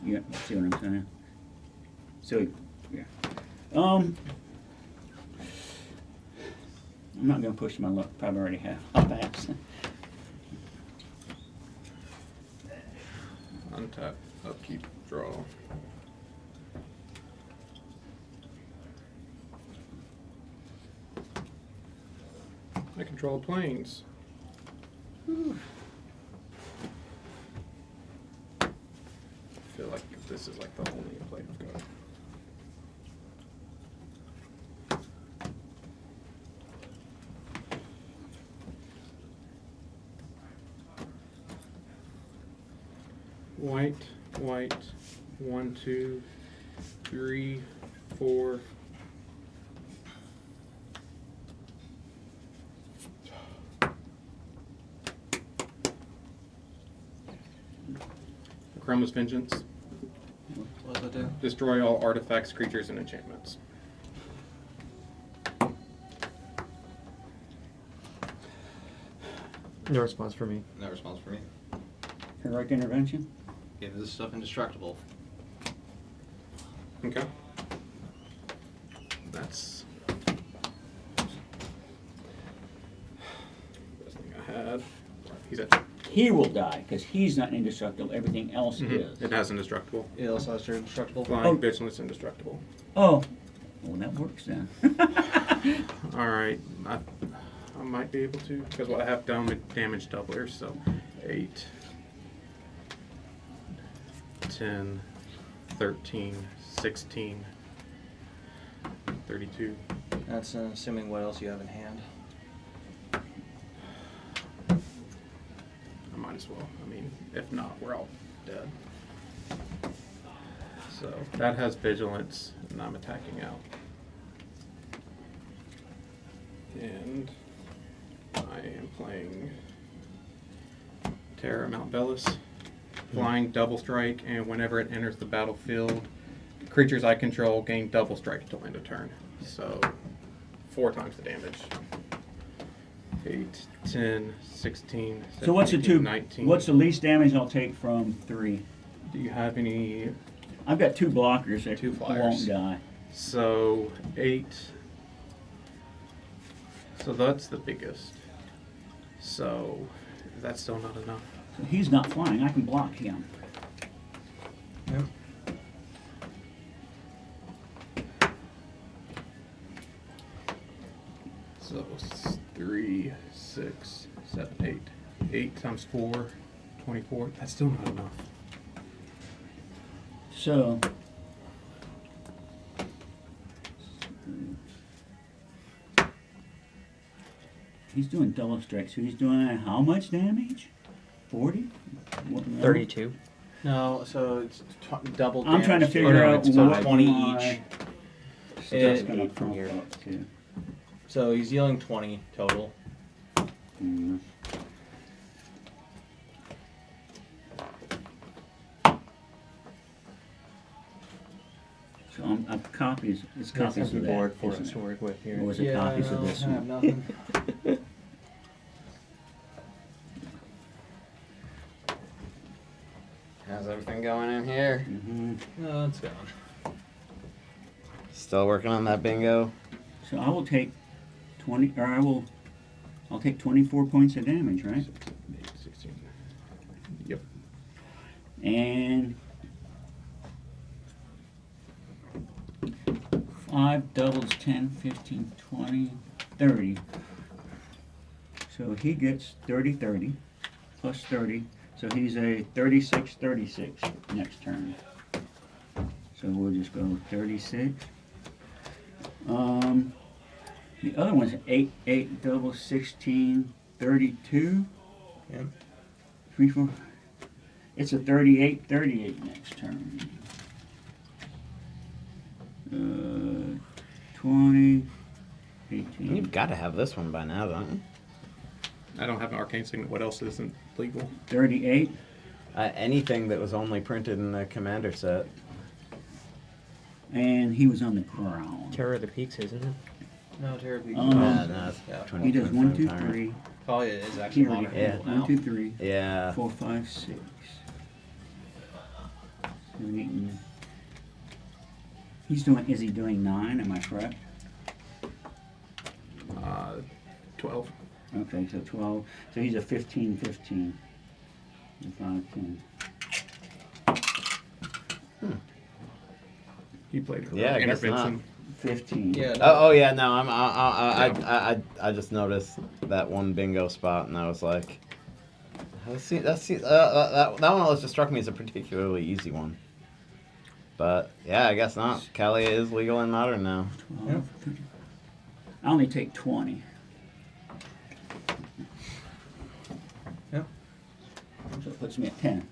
Yeah, see what I'm saying? So, yeah. I'm not gonna push my luck. Probably already have. I'll pass. Untap, upkeep, draw. I control planes. I feel like this is like the only play I've got. white, white, 1, 2, 3, 4. Chroma's Vengeance. What does it do? Destroy all artifacts, creatures, and enchantments. No response for me. No response for me. Heroic intervention? Yeah, this stuff indestructible. Okay. That's best thing I had. He's at. He will die because he's not indestructible. Everything else Mhm. is. It has indestructible. It also has turn indestructible. Flying, Oh. vigilance, indestructible. Oh, well, that works then. All right, I might be able to because I have damage doublers. So 8, 10, 13, 16, 32. That's assuming what else you have in hand. I might as well. I mean, if not, we're all dead. So that has vigilance, and I'm attacking out. And I am playing Terra Mount Bellis, flying double strike, and whenever it enters the battlefield, creatures I control gain double strike until end of turn. So 4 times the damage. 8, 10, 16, 17, So what's the 18, two? 19. What's the least damage I'll take from 3? Do you have any? I've got 2 blockers that 2 flyers. won't die. So 8. So that's the biggest. So that's still not enough. So he's not flying. I can block him. Yep. So 3, 6, 7, 8. 8 times 4, 24. That's still not enough. So he's doing double strike. So he's doing how much damage? 40? What, no? 32. No, so it's double. I'm trying to damage figure no, out it's what 20 my each. stuff's It- gonna from here. pump up to. So he's dealing 20 total. Mm. So I've copies. It's copies of that. board for isn't us it? to work with here. Or was it copies of this I have one? nothing. How's everything going in here? Mhm. No, it's gone. Still working on that bingo. So I will take 20, or I'll take 24 points of damage, right? 8, 16. Yep. And 5 doubles 10, 15, 20, 30. So he gets 30, 30, plus 30. So he's a 36, 36 next turn. So we'll just go 36. The other one's 8, 8 double 16, 32. Yep. 3, 4. It's a 38, 38 next turn. 20, 18. You've got to have this one by now, don't you? I don't have an arcane signet. What else isn't legal? 38. Anything that was only printed in the commander set. And he was on the ground. Terror of the Peaks, isn't it? No, terribly. Oh. No, it's Yeah. 20, He does 1, 2, 25 3. Oh, it is actually Here we modern go. Yeah. rule now. 1, 2, 3, Yeah. 4, 5, 6. 7, 8, 9. Is he doing 9? Am I correct? 12. Okay, so 12. So he's a 15, 15. 5, 10. He played Yeah, I guess intervention. 15. Yeah. No. Oh yeah, no, I just noticed that one bingo spot, and I was like, that one just struck me as a particularly easy one. But yeah, I guess not. Kalia is legal in Modern now. 12, 13. I only take 20. Yep. So it puts me at 10.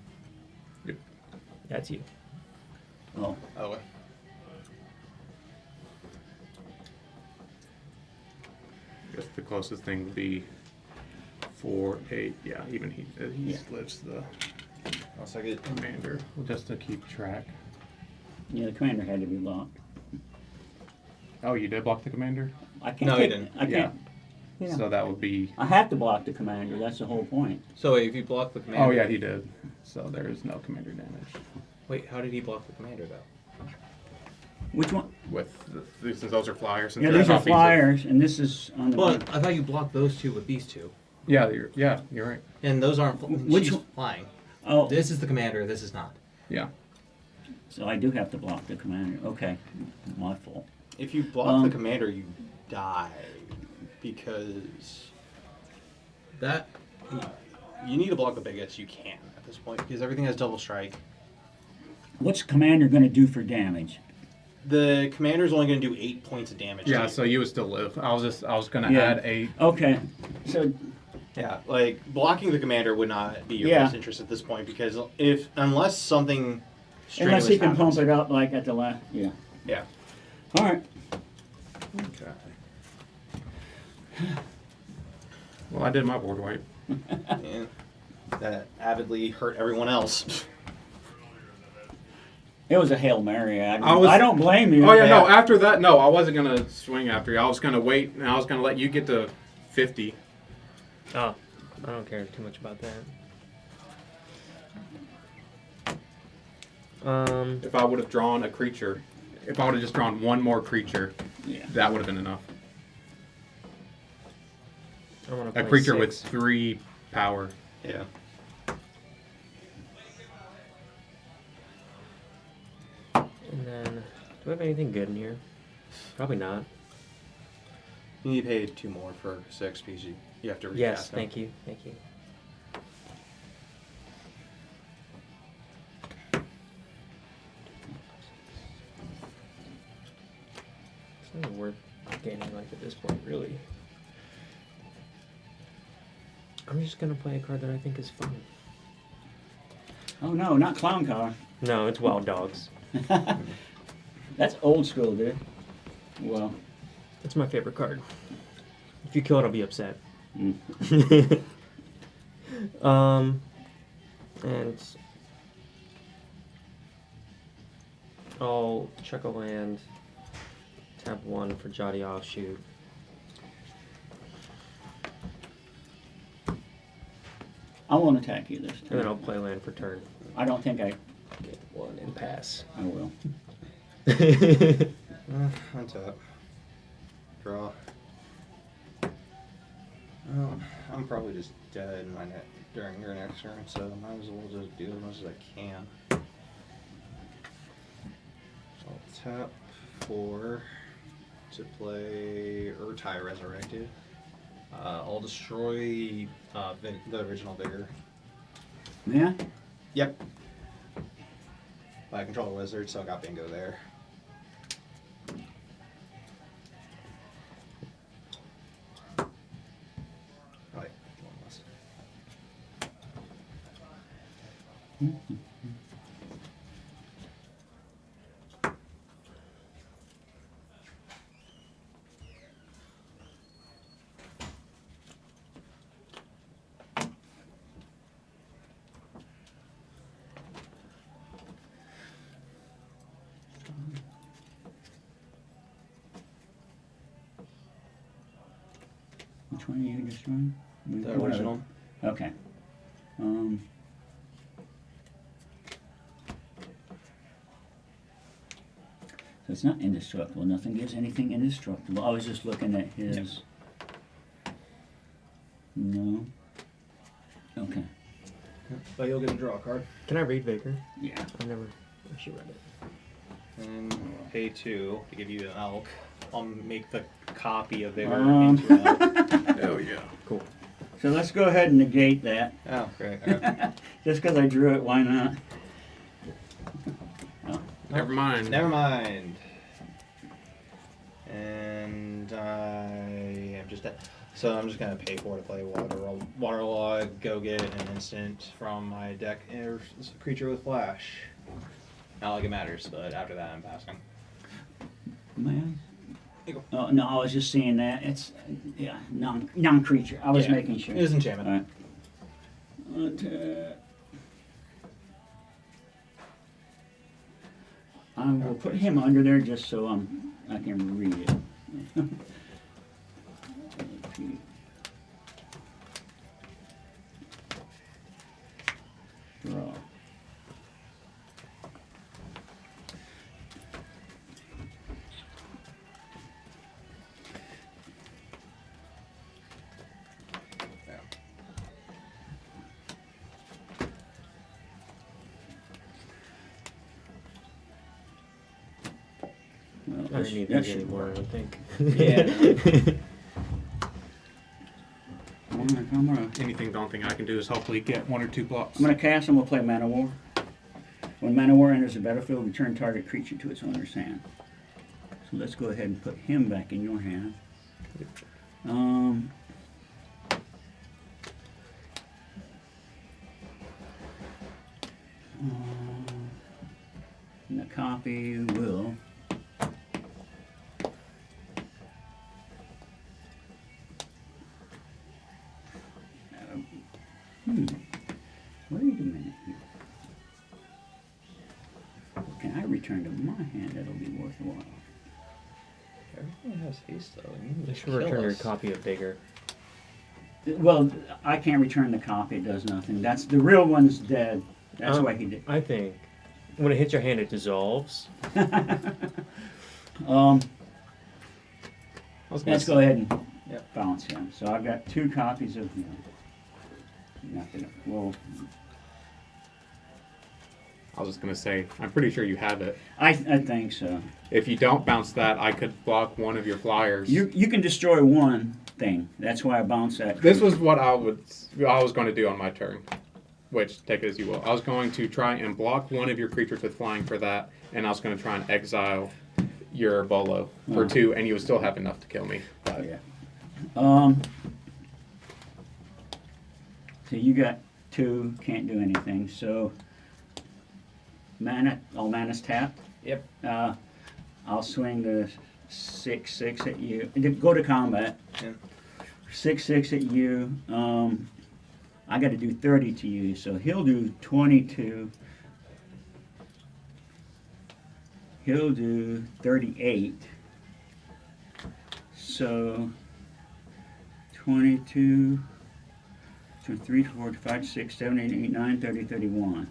That's you. Oh, Oh, I guess the closest thing would be 4, 8. Yeah, even he Yeah. lives the I'll second. commander just to keep track. yeah, the commander had to be blocked. Oh, you did block the commander? I can't. No, he take- didn't. I can't. Yeah. So that would be. I have to block the commander. That's the whole point. So if you block the commander. Oh yeah, he did. So there is no commander damage Wait, how did he block the commander though? Which one? with since those are flyers. Since Yeah, they're these are offensive. flyers, and this is on the. But I thought you blocked those two with these two, Yeah, you're right. and those aren't. Which she's one? flying? Oh, This is the commander. This is not. Yeah. so I do have to block the commander. Okay, my fault. If you block the Um, commander, you die because that you need to block the biggest you can at this point because everything has double strike. What's commander going to do for damage? The commander's only going to do 8 points of damage. Yeah. to you. So you would still live. I was gonna Yeah. add 8. Okay, so Yeah, like blocking the commander would not be your Yeah. best interest at this point because unless something unless he strenuous can happens- pump it up like at the last, yeah. Yeah. All right. Okay. Well, I did my board wipe. And that avidly hurt everyone else. It was a Hail Mary. I was- don't blame you. Oh yeah, no. Yeah. After that, no, I wasn't gonna swing after you. I was gonna wait, and I was gonna let you get to 50. Oh, I don't care too much about that. If I would have drawn a creature, if I would have just drawn one more creature, Yeah. that would have been enough. I want to A play creature with 6. 3 power. Yeah. And then, do we have anything good in here? Probably not. You need to pay 2 more for 6 because you have to recast Yes, them. thank you, thank you. It's not even worth gaining life at this point, really. I'm just gonna play a card that I think is fun. Oh no, not clown car. No, it's Wild Dogs. That's old school, dude. Well, It's my favorite card. If you kill it, I'll be upset. mm. And I'll check a land, tap 1 for Jotty Offshoot. I won't attack you this And then time. I'll play land for turn. I don't think I Get 1 and pass. I will. Untap. Draw. Well, I'm probably just dead in my net during your next turn, so I might as well just do as much as I can. I'll tap 4 to play Urtai Resurrected. I'll destroy the original Vigor. Yeah? Yep. I control a wizard, so I got bingo there. Right, one less. Which one are you destroying? The One of original. them. Okay. Um. So it's not indestructible. Nothing gives anything indestructible. I was just looking at his. No. Okay. But you'll get to draw a card. Can I read Vigor? Yeah. I've never actually read it. And pay 2 to give you an elk. I'll make the copy of Vigor Um. into an elk. Oh yeah. Cool. So let's go ahead and negate that. Oh, great. Okay. Just because I drew it, why not? Never mind. Never mind. And I am just dead. So I'm just gonna pay 4 to play Waterlog, go get an instant from my deck, or creature with flash. Not like it matters, but after that I'm passing. Man. No, I was just seeing that. It's non-creature. I was Yeah, making sure. It is enchantment. Alright. I will put him under there just so I can read it. Draw. Well, I don't need that these should anymore, I work. don't think. Yeah. I'm gonna Anything daunting I can do is hopefully get 1 or 2 blocks. I'm gonna cast and we'll play Mana War. When Mana War enters the battlefield, return target creature to its owner's hand. So let's go ahead and put him back in your hand. And the copy will. Wait a minute here. What can I return to my hand that'll be worthwhile? Everything has haste though. You should return your copy of Vigor. Well, I can't return the copy. It does nothing. That's the real one's dead. That's why he did. I think when it hits your hand, it dissolves. Let's go ahead and Yep. balance him. So I've got 2 copies of him. Nothing. Well, I was just gonna say, I'm pretty sure you have it. I think so. If you don't bounce that, I could block one of your flyers. You can destroy one thing. That's why I bounced that. This was what I was going to do on my turn, which take it as you will. I was going to try and block one of your creatures with flying for that, and I was going to try and exile your Bolo for 2, and you would still have enough to kill me. Oh yeah. So you got 2, can't do anything. So mana, all mana's tapped. Yep. I'll swing the 6/6 at you. Go to combat. Yeah. 6/6 at you. I got to do 30 to you, so he'll do 22. He'll do 38. So 22, 3, 4, 5, 6, 7, 8, 8, 9, 30, 31.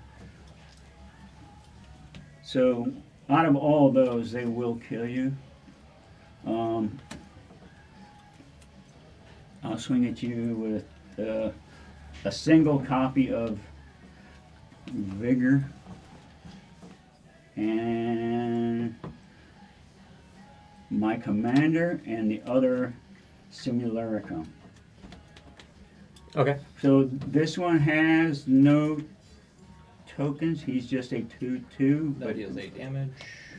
So out of all those, they will kill you. I'll swing at you with a single copy of Vigor and my commander and the other Simulacrum. Okay. So this one has no tokens. He's just a 2/2. That deals 8 damage.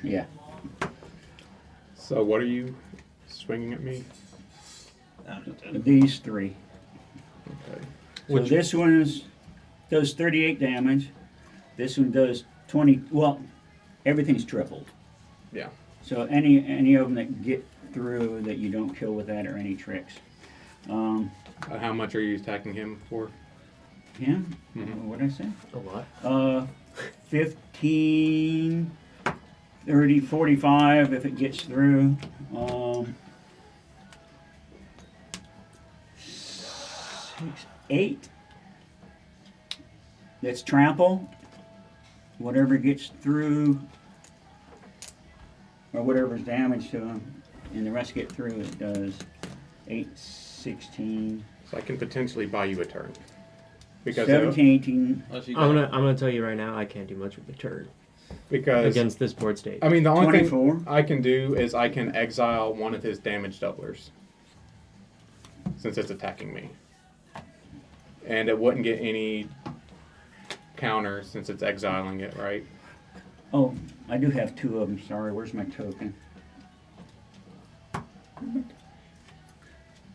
Yeah. So what are you swinging at me? These 3. Okay. So this one does 38 damage. This one does 20. Well, everything's tripled. Yeah. So any of them that get through that you don't kill with that or any tricks. How much are you attacking him for? Him? Mhm. What did I say? A lot. 15, 30, 45 if it gets through. 6, 8. That's trample. Whatever gets through, or whatever's damage to him, and the rest get through, it does 8, 16, So I can potentially buy you a turn. Because 17, 18. Unless you I'm got- gonna tell you right now, I can't do much with the turn because against this board state. I mean the only 24. thing I can do is I can exile one of his damage doublers. Since it's attacking me. And it wouldn't get any counter since it's exiling it, right? Oh, I do have 2 of them. Sorry, where's my token?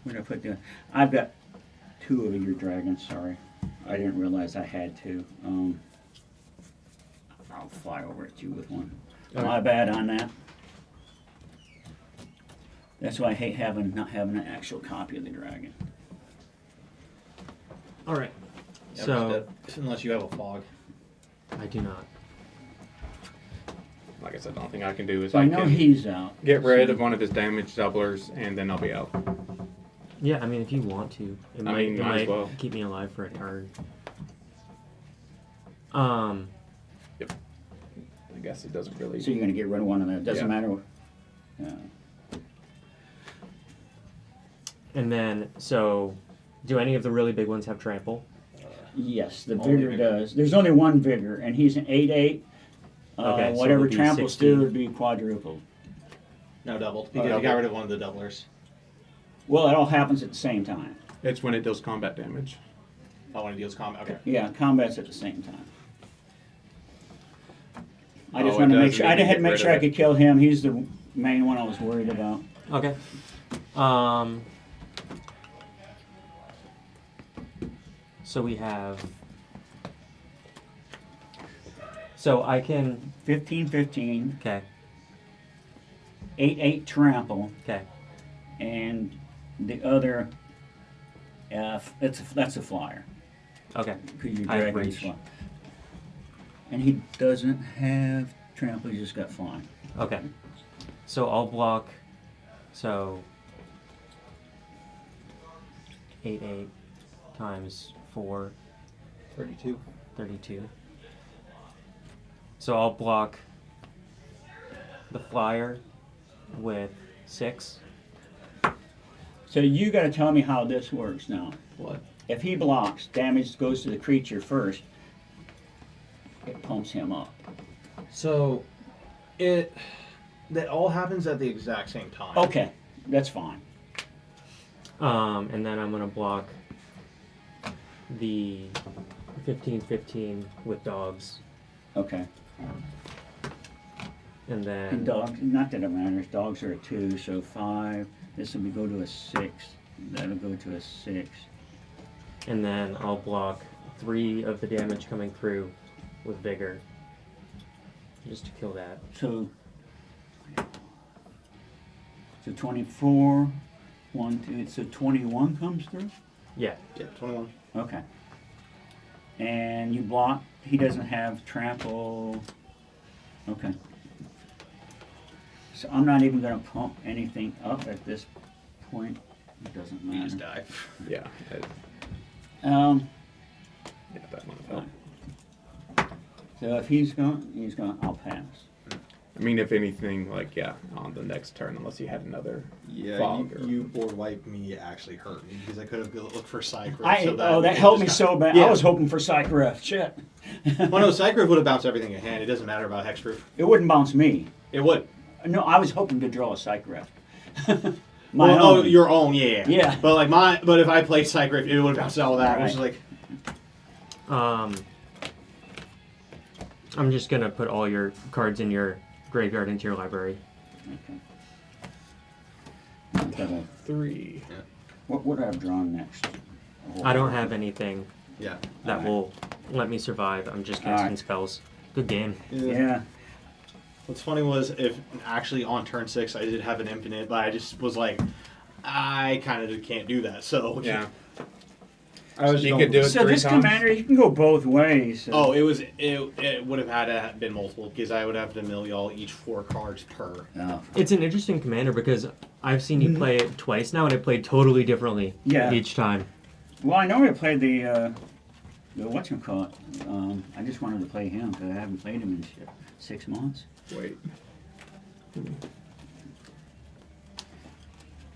Where did I put the? I've got 2 of your dragons. Sorry, I didn't realize I had 2. I'll fly over at you with one. My bad on that. That's why I hate not having an actual copy of the dragon. All right. Yeah, So unless you have a fog. I do not. Like I said, the only thing I can do is So I I know can he's out. get rid of one of his damage doublers, and then I'll be out. Yeah, I mean, if you want to, it I mean, it might as might well. keep me alive for a turn. I guess it doesn't really. So you're gonna get rid of one of them. It doesn't Yeah. matter what. Yeah. And then, so, do any of the really big ones have trample? Yes, the Only vigor vigor. does. There's only one vigor, and he's an 8/8. Okay, so Whatever it'll be tramples 16. do would be quadrupled. No, doubled. Because you doubled. got rid of one of the doublers. Well, it all happens at the same time. It's when it deals combat damage. Oh, when it deals combat. Okay. Yeah, combat's at the same time. I Oh, just it wanted to make does, sure. and I then you had to get make rid sure of I could kill him. He's the main one I was worried about. Okay. So we have. So I can. 15/15, Okay. 8/8 trample, Okay. and the other. That's a flyer. Okay. Because your I have dragon's reach. fly. And he doesn't have trample. He just got flying. Okay. So I'll block. So 8/8 times 4, 32. 32. So I'll block the flyer with 6. So you got to tell me how this works now. What? If he blocks, damage goes to the creature first. It pumps him up. So, that all happens at the exact same time. Okay, that's fine. And then I'm gonna block the 15/15 with dogs, Okay. and then And dogs, not that it matters. Dogs are a 2, so 5. This will go to a 6. That'll go to a 6. and then I'll block 3 of the damage coming through with vigor, just to kill that. So 24, 1, 2. So 21 comes through. Yeah. Yeah, 21. Okay. And you block. He doesn't have trample. Okay. So I'm not even going to pump anything up at this point. It doesn't You just matter. die. Yeah. Um. Yeah, that one fell. So if he's going, I'll pass. I mean, if anything, like, yeah, on the next turn, unless you had another Yeah, fog. or, you board wipe me actually hurt me because I could have looked for Cycrif. That helped me so bad. Yeah. I was hoping for Psychref. Shit. Well, no, Cycrif would have bounced everything in hand. It doesn't matter about hexproof. It wouldn't bounce me. It would. No, I was hoping to draw a Psychref. Oh, your own, yeah. Yeah. But like but if I played Cycrif, it would have bounced all that. Which is like, I'm just gonna put all your cards in your graveyard into your library. Okay. 3. What would I have drawn next? I don't have anything yeah. that Alright. will let me survive. I'm just casting Alright. spells. Good game. Yeah. What's funny was if actually on turn 6 I did have an infinite, but I just was like, I kind of can't do that. So Yeah. I was You going- could do it So 3 this times. commander, you can go both ways. So. Oh, it would have had to been multiple because I would have to mill y'all each 4 cards per. Oh. It's an interesting commander because I've seen you play it twice now, and it played totally differently Yeah. each time. Well, I know I played the whatchamacallit. I just wanted to play him because I haven't played him in 6 months. Wait.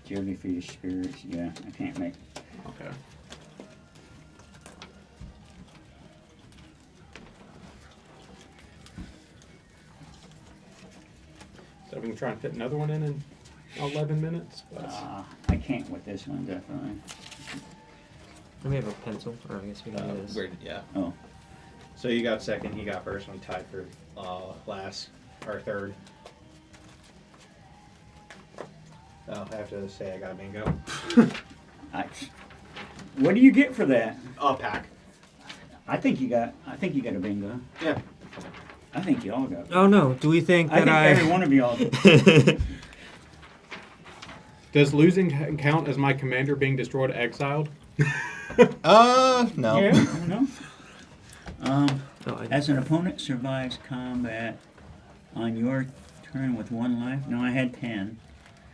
Dearly for your spirits. Yeah, I can't make. Okay. So we can try and fit another one in 11 minutes. But I can't with this one, definitely. Let me have a pencil, or I guess we can do this. Yeah. Oh. So you got second, he got first, and we tied for last or third. Oh, I have to say I got a bingo. What do you get for that? A pack. I think you got a bingo. Yeah. I think you all got. Oh no, do we think I that think every one of y'all. Does losing count as my commander being destroyed, exiled? No. Yeah, I don't know. Oh, I- As an opponent survives combat on your turn with 1 life. No, I had 10.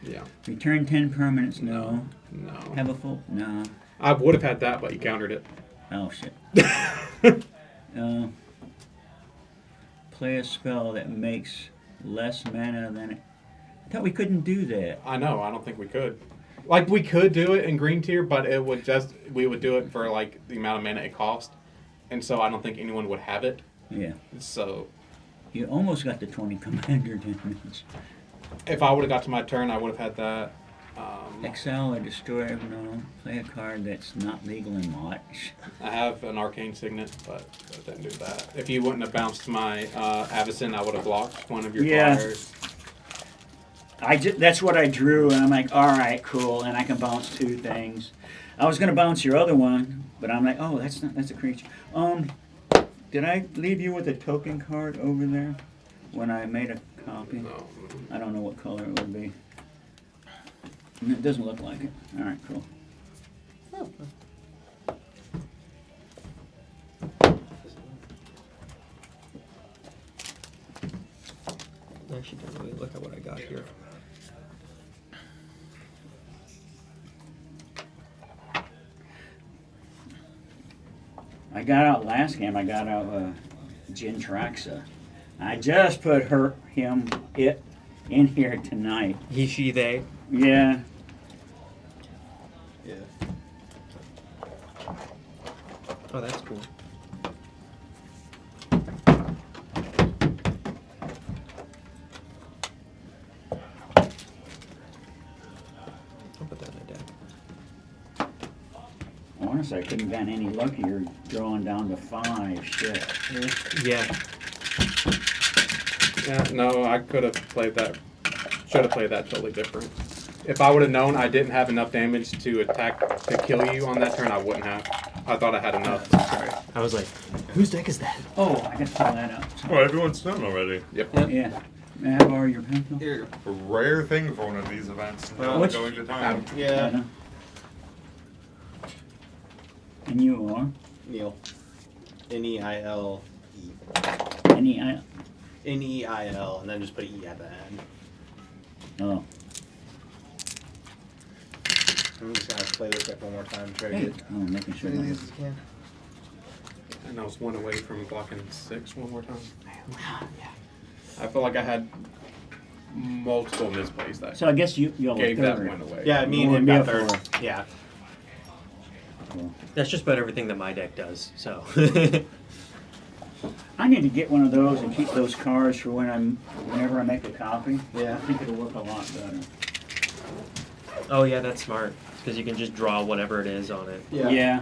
Yeah. Return 10 permanents. No. No. Have a full. No. I would have had that, but you countered it. Oh shit. Play a spell that makes less mana than it. I thought we couldn't do that. I know. I don't think we could. Like, we could do it in green tier, but it would just, we would do it for, like, the amount of mana it cost. And so I don't think anyone would have it. Yeah. So You almost got the 20 commander damage. if I would have got to my turn, I would have had that. Exile or destroy. No. Play a card that's not legal in March. I have an arcane signet, but I didn't do that. If you wouldn't have bounced my Avacyn, I would have blocked one of your Yeah. flyers. That's what I drew, and I'm like, all right, cool, and I can bounce 2 things. I was gonna bounce your other one, but I'm like, oh, that's a creature. Did I leave you with a token card over there when I made a copy? No. I don't know what color it would be. It doesn't look like it. All right, cool. I actually didn't really look at what I got here. I got out last game. I got out Jintraxa. I just put it in here tonight. He, she, they. Yeah. Yeah. Oh, that's cool. I'll put that in the deck. Honestly, I couldn't have gotten any luckier drawing down to 5. Shit. Yeah. Yeah, no, I could have played that. Should have played that totally different. If I would have known I didn't have enough damage to attack to kill you on that turn, I wouldn't have. I thought I had enough. Sorry. I was like, whose deck is that? Oh, I can pull that up. Well, everyone's done already. Yep. Yeah. May I borrow your pencil? Here. A rare thing for one of these events. Well, Not which- going to time. Yeah. And you are? Neil. Neil. Neil, and then just put E at the end. Oh. I'm just gonna play this like one more time. Try to Hey. get Oh, I'm making as sure. many of these as I can. And I was one away from blocking 6 one more time. I feel like I had multiple misplays that So I guess you'll gave that third. one away. Yeah, me and Or him me got a third. four. Yeah. That's just about everything that my deck does, so. I need to get one of those and keep those cards for whenever I make a copy. Yeah. I think it'll work a lot better. Oh yeah, that's smart. Because you can just draw whatever it is on it. Yeah.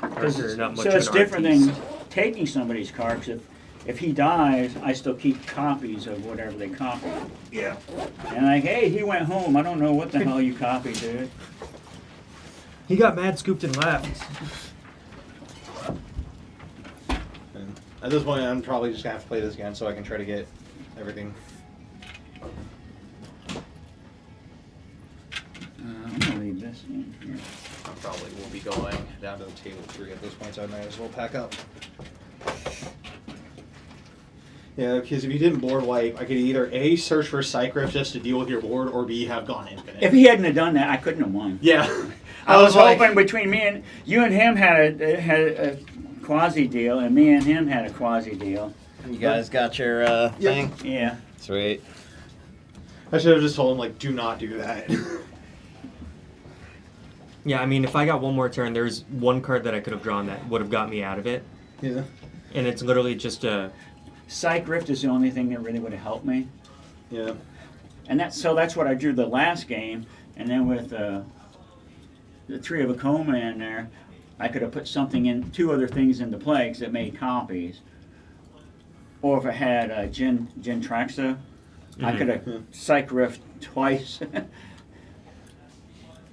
Because you're not much So of it's an different artiste. than taking somebody's cards. If he dies, I still keep copies of whatever they copy. Yeah. And like, hey, he went home. I don't know what the hell you copied, dude. He got mad, scooped, and left. And at this point, I'm probably just gonna have to play this again so I can try to get everything. I'm gonna leave this in here. I probably will be going down to the table 3 at this point, so I might as well pack up. Yeah, because if you didn't board wipe, I could either A, search for Cycrypt just to deal with your board, or B, have gone infinite. If he hadn't have done that, I couldn't have won. Yeah. I was like, hoping between me and you and him had a quasi deal, and me and him had a quasi deal. You guys got your thing? Yeah. Sweet. I should have just told him, like, do not do that. Yeah, I mean, if I got one more turn, there's one card that I could have drawn that would have got me out of it. Yeah. And it's literally just a... Psych Rift is the only thing that really would have helped me. Yeah. And that's what I drew the last game, and then with the 3 of a coma in there, I could have put something in, 2 other things into play because it made copies. Or if I had Jintraxa, I could have Psych Rift twice.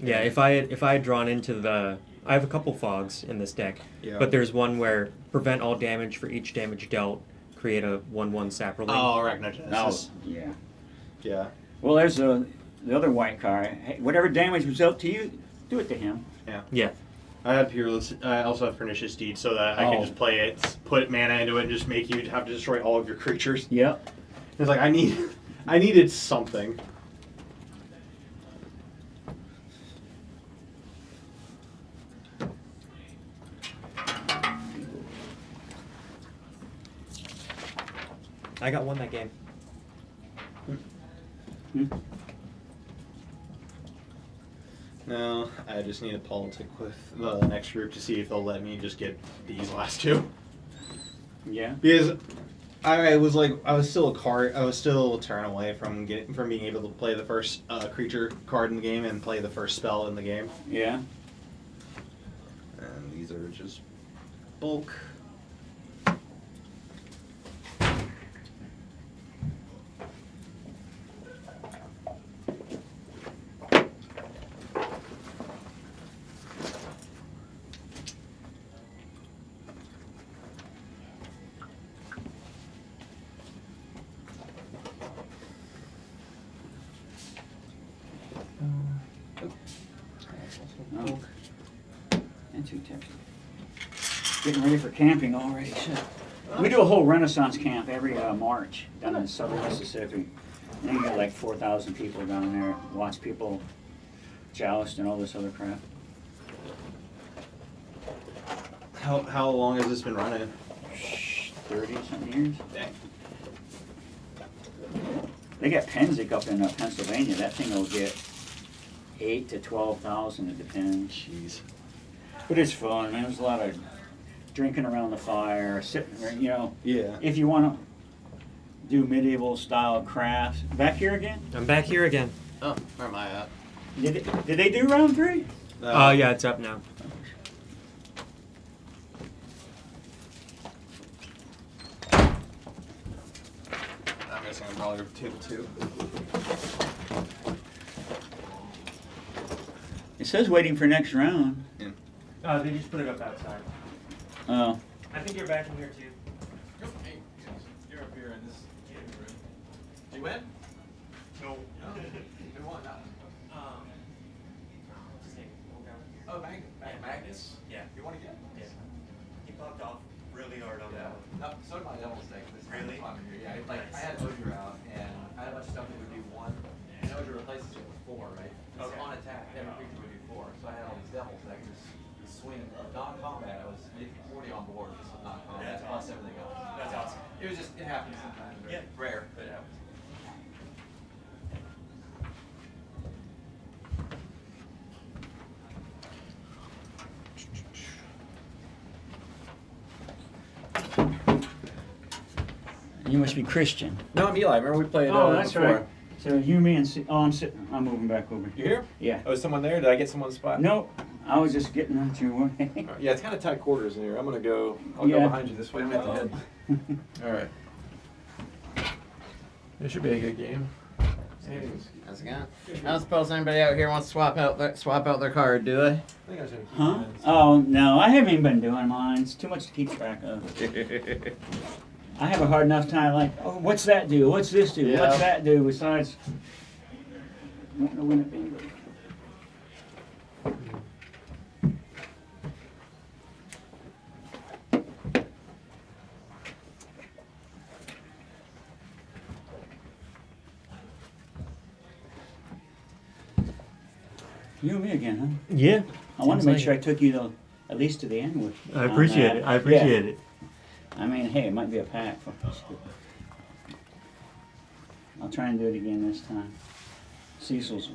Yeah, if I had drawn into the, I have a couple fogs in this deck, Yeah. but there's one where prevent all damage for each damage dealt, create a 1/1 Saproling. Oh, Arachnogenesis. Yeah. Yeah. Well, there's the other white card. Hey, whatever damage was dealt to you, do it to him. Yeah. I had Peerless. I also have Pernicious Deed, so that I can Oh. just play it, put mana into it, and just make you have to destroy all of your creatures. Yep. It's like I needed something. I got one that game. No, I just need to politic with the next group to see if they'll let me just get these last two. Yeah. Because I was still a turn away from being able to play the first creature card in the game and play the first spell in the game. Yeah. And these are just bulk. Oh. And 2 tips. Getting ready for camping already. Shit. We do a whole Renaissance camp every March down in southern Mississippi. And you get like 4,000 people down there. Watch people joust and all this other crap. How long has this been running? 30-something years. Dang. They got Penzic up in Pennsylvania. That thing will get 8 to 12,000. It depends. Jeez. But it's fun, man. There's a lot of drinking around the fire, sitting there, you know. Yeah. If you want to do medieval style crafts. Back here again? I'm back here again. Oh, where am I at? Did they do round 3? Oh yeah, it's up now. I'm guessing I'm probably table 2. It says waiting for next round. They just put it up outside. Oh. I think you're back in here too. You're up here in this room. Did you win? No. Who won that one? Oh, Magnus? Yeah. You won again? Yeah. He popped off really hard on that one. No, so did my devil's deck. This Really? time of year. Yeah, like I had Odra out, and I had a bunch of stuff that would do 1, and Odra replaces it with 4, right? So Okay. on attack, every creature would do 4. So I had all these devils that I could just swing. Non-combat, I was 40 on board just with non-combat, That's plus awesome. everything else. That's awesome. It was just, it happens sometimes. Yeah. Rare, but it happens. You must be Christian. No, I'm Eli. Remember we played Oh, that's before. right. So you, me, and I'm sitting. I'm moving back over You here. here? Yeah. Oh, is someone there? Did I get someone's spot? Nope. I was just getting out your way. Yeah, it's kind of tight quarters in here. I'm gonna go. I'll Yeah. go behind you this way. I'm at the head. All right. It should be a good game. How's it going? I don't suppose anybody out here wants to swap out their card, do they? I think I was gonna keep Huh? mine. Oh no, I haven't even been doing mine. It's too much to keep track of. I have a hard enough time. Like, oh, what's that do? What's this do? Yeah. What's that do? Besides, I don't know when it be. You and me again, huh? Yeah. I want to Seems make like sure I it. took you to, at least to the end with. I on appreciate that. it. I appreciate Yeah. it. I mean, hey, it might be a pack for us. I'll try and do it again this time. Cecil's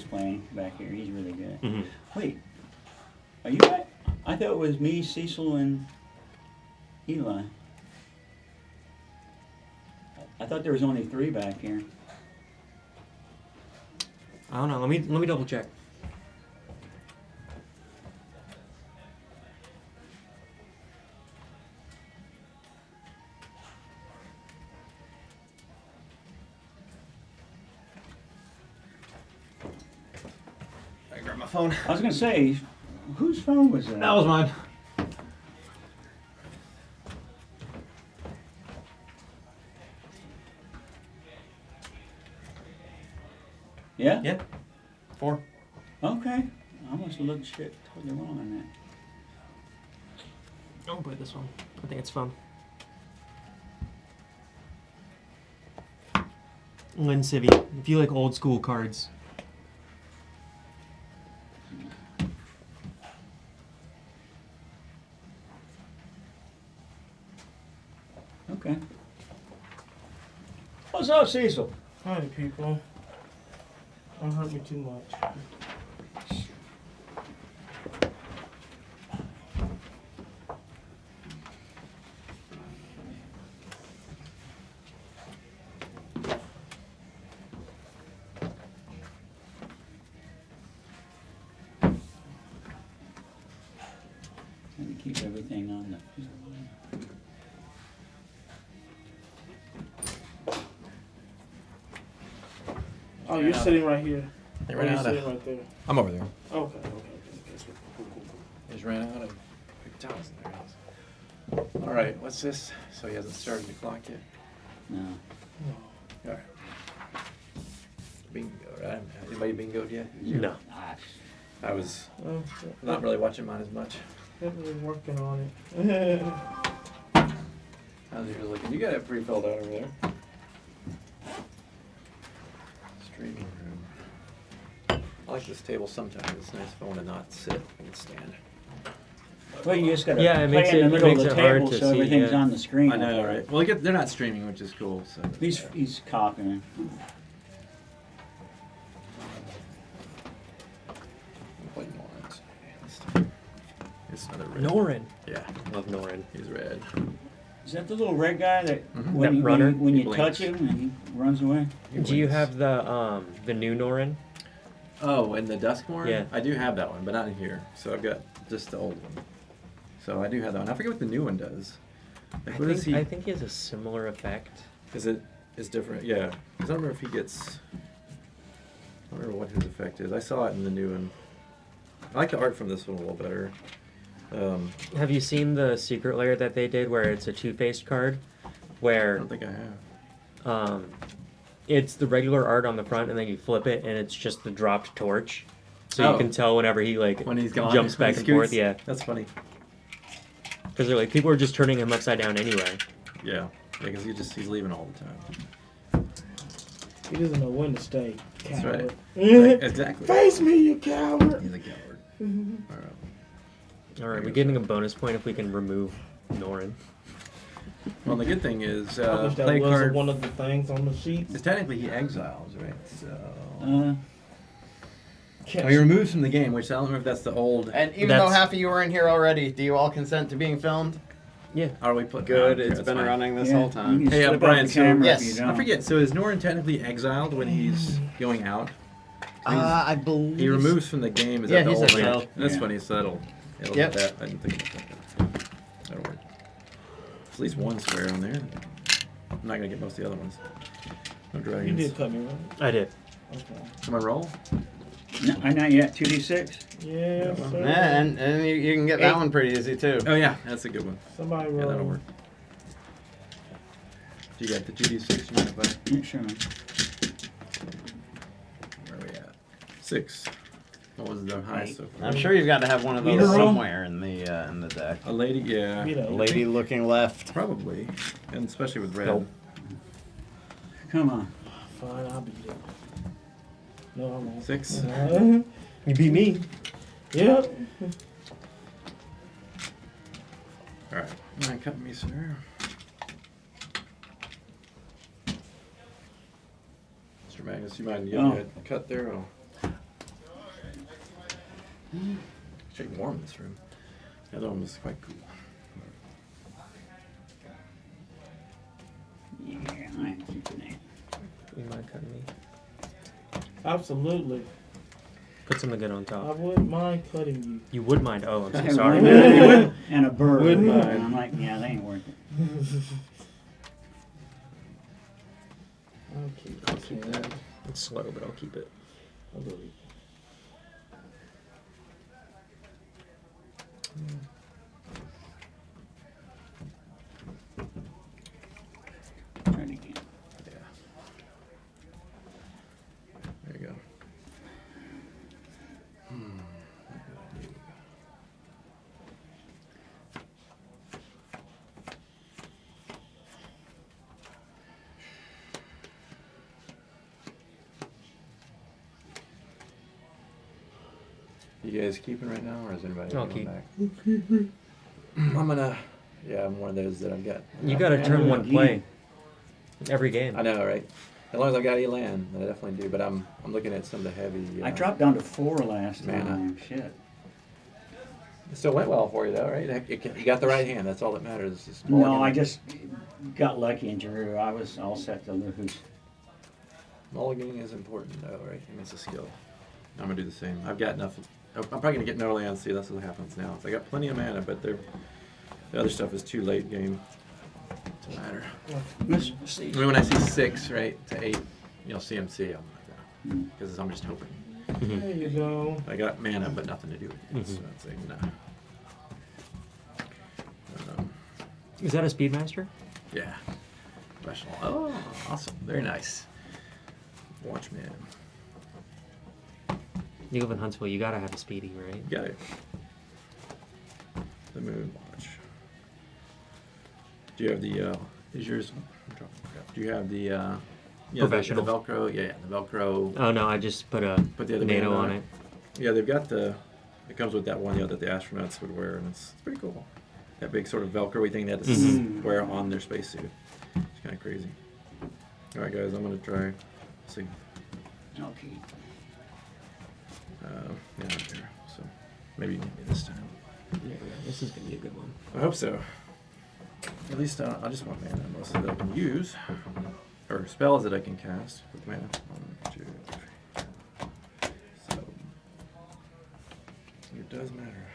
playing back here. He's really good. Hmm. Wait, are you back? I thought it was me, Cecil, and Eli. I thought there was only 3 back here. I don't know. Let me double check. I grab my phone. I was gonna say, whose phone was that? That was mine. Yeah? Yeah. 4. Okay. I must have looked shit totally wrong on that. I'll play this one. I think it's fun. Lynn Civvy, if you like old school cards. Okay. What's up, Cecil? Hi, people. Don't hurt me too much. Trying to keep everything on the. Oh, you're sitting right here. They Oh, ran you're out sitting of. right there. I'm over there. Okay. Cool. They just ran out of paper towels in their house. All right, what's this? So he hasn't started the clock yet. No. All right. Bingo, right? Anybody bingoed yet? No. Ah, I was Oh, not really watching mine as much. definitely working on it. How's yours looking? You got it pretty filled out over there. Streaming room. I like this table sometimes. It's nice if I want to not sit and stand. Well, you just gotta Yeah, it play makes in the it- middle of makes the it hard table to so see, everything's yeah. on the screen. I know, right? Well, they're not streaming, which is cool. So He's copying. White Norans. It's another red. Norin. Yeah, Love Norin. he's red. Is that the little red guy that Mhm. when, That you, runner? when He you touch blinks. him and he runs away? He Do you blinks. have the new Norin? Oh, in the Duskmorn? Yeah. I do have that one, but not in here. So I've got just the old one. So I do have that one. I forget what the new one does. Like, what does he? I think he has a similar effect. Is it? It's different. Yeah. 'Cause I don't remember if he gets. I don't remember what his effect is. I saw it in the new one. I like the art from this one a little better. Have you seen the secret layer that they did where it's a two-faced card? I Where don't think I have. it's the regular art on the front and then you flip it and it's just the dropped torch. So Oh. you can tell whenever he like When he's gone, jumps when he back and forth. scoots. Yeah. That's funny. Because they're like, people are just turning him upside down anyway. Yeah. Because he's leaving all the time. He doesn't know when to stay. That's Coward. right. Exactly. Face me, you coward. He's a coward. All right. Alright, we're getting a bonus point if we can remove Norin. Well, the good thing is, I wish that play was card. one of the things on the sheet. Because technically he exiles, right? So. Yes. Oh, he removes from the game, which I don't know if that's the old. And even though half of you were in here already, do you all consent to being filmed? Yeah. Are we put? Good. no, It's that's been fine. running this Yeah, whole time. you can Hey, slip Brian, off the so- camera Yes. if you don't. I forget. So is Norin technically exiled when he's going out? I believe He removes from the game. Is Yeah, that the he's old exiled. link? That's Yeah. funny. So it'll Yep. do that. I didn't think about that. That'll work. There's at least one square on there. I'm not gonna get most of the other ones. No You dragons. did cut me, right? I did. Okay. Am I roll? No, not yet. 2d6. Yeah, well. sir. Yeah, and you can get that one pretty easy too. Oh yeah, that's a good one. Somebody Yeah, roll. that'll work. You got the 2d6. You mind if Yeah, sure. where are we at? 6. What was the highest so far? I'm sure you've got to have one of those Either roll. somewhere in the deck. A lady, yeah. Beat A up. lady looking left. Probably. And especially with red. Nope. Come on. Fine, I'll beat it. No, I won't. 6. You beat me. Yep. Alright. Mind cutting me, sir. Mr. Magnus, you mind giving me a cut there? Oh. It's getting warm in this room. The other one was quite cool. Yeah, I ain't keeping it. You mind cutting me? Absolutely. Put something good on I top. wouldn't mind cutting you. You would mind. Oh, I'm I so sorry. would. And a bird. Would And mind. I'm like, yeah, that ain't worth it. I'll keep that. It's slow, but I'll keep it. I'll delete. You guys keeping right now, or is anybody I'll going keep. back? I'm gonna. Yeah, I'm one of those that I've got. You got a turn one play every game. I know, right? As long as I've got Elan, then I definitely do. But I'm looking at some of the heavy. I dropped down to 4 last Mana. time. Shit. It still went well for you, though, right? You got the right hand. That's all that matters. It's just No, mulligan. I just got lucky in Drew. I was all set to lose. Mulliganing is important, though, right? I mean, it's a skill. I'm gonna do the same. I've got enough. I'm probably gonna get no lands. See, that's what happens now. So I got plenty of mana, but the other stuff is too late game to matter. I mean, when I see 6, right, to 8, CMC, I'm like, because I'm just hoping. There you go. I got mana, but nothing to do with it. So it's like, nah. Is that a Speedmaster? Yeah. Professional. Oh, awesome. Very nice. Watchman. You live in Huntsville. You gotta have a Speedy, right? You got it. The Moon Watch. Do you have the, is yours, do you have the, Professional. The Velcro, yeah, the Velcro. Oh no, I just put a Put the other NATO band on it. Yeah, they've got it comes with that one, that the astronauts would wear, and it's pretty cool. That big sort of Velcro-y thing they had to wear on their spacesuit. It's kind of crazy. All right, guys, I'm going to try, see. Okay. Yeah, right there. So maybe you need me this time. Yeah, this is gonna be a good one. I hope so. At least I just want mana mostly that I can use, or spells that I can cast with mana. 1, 2, 3. So it does matter.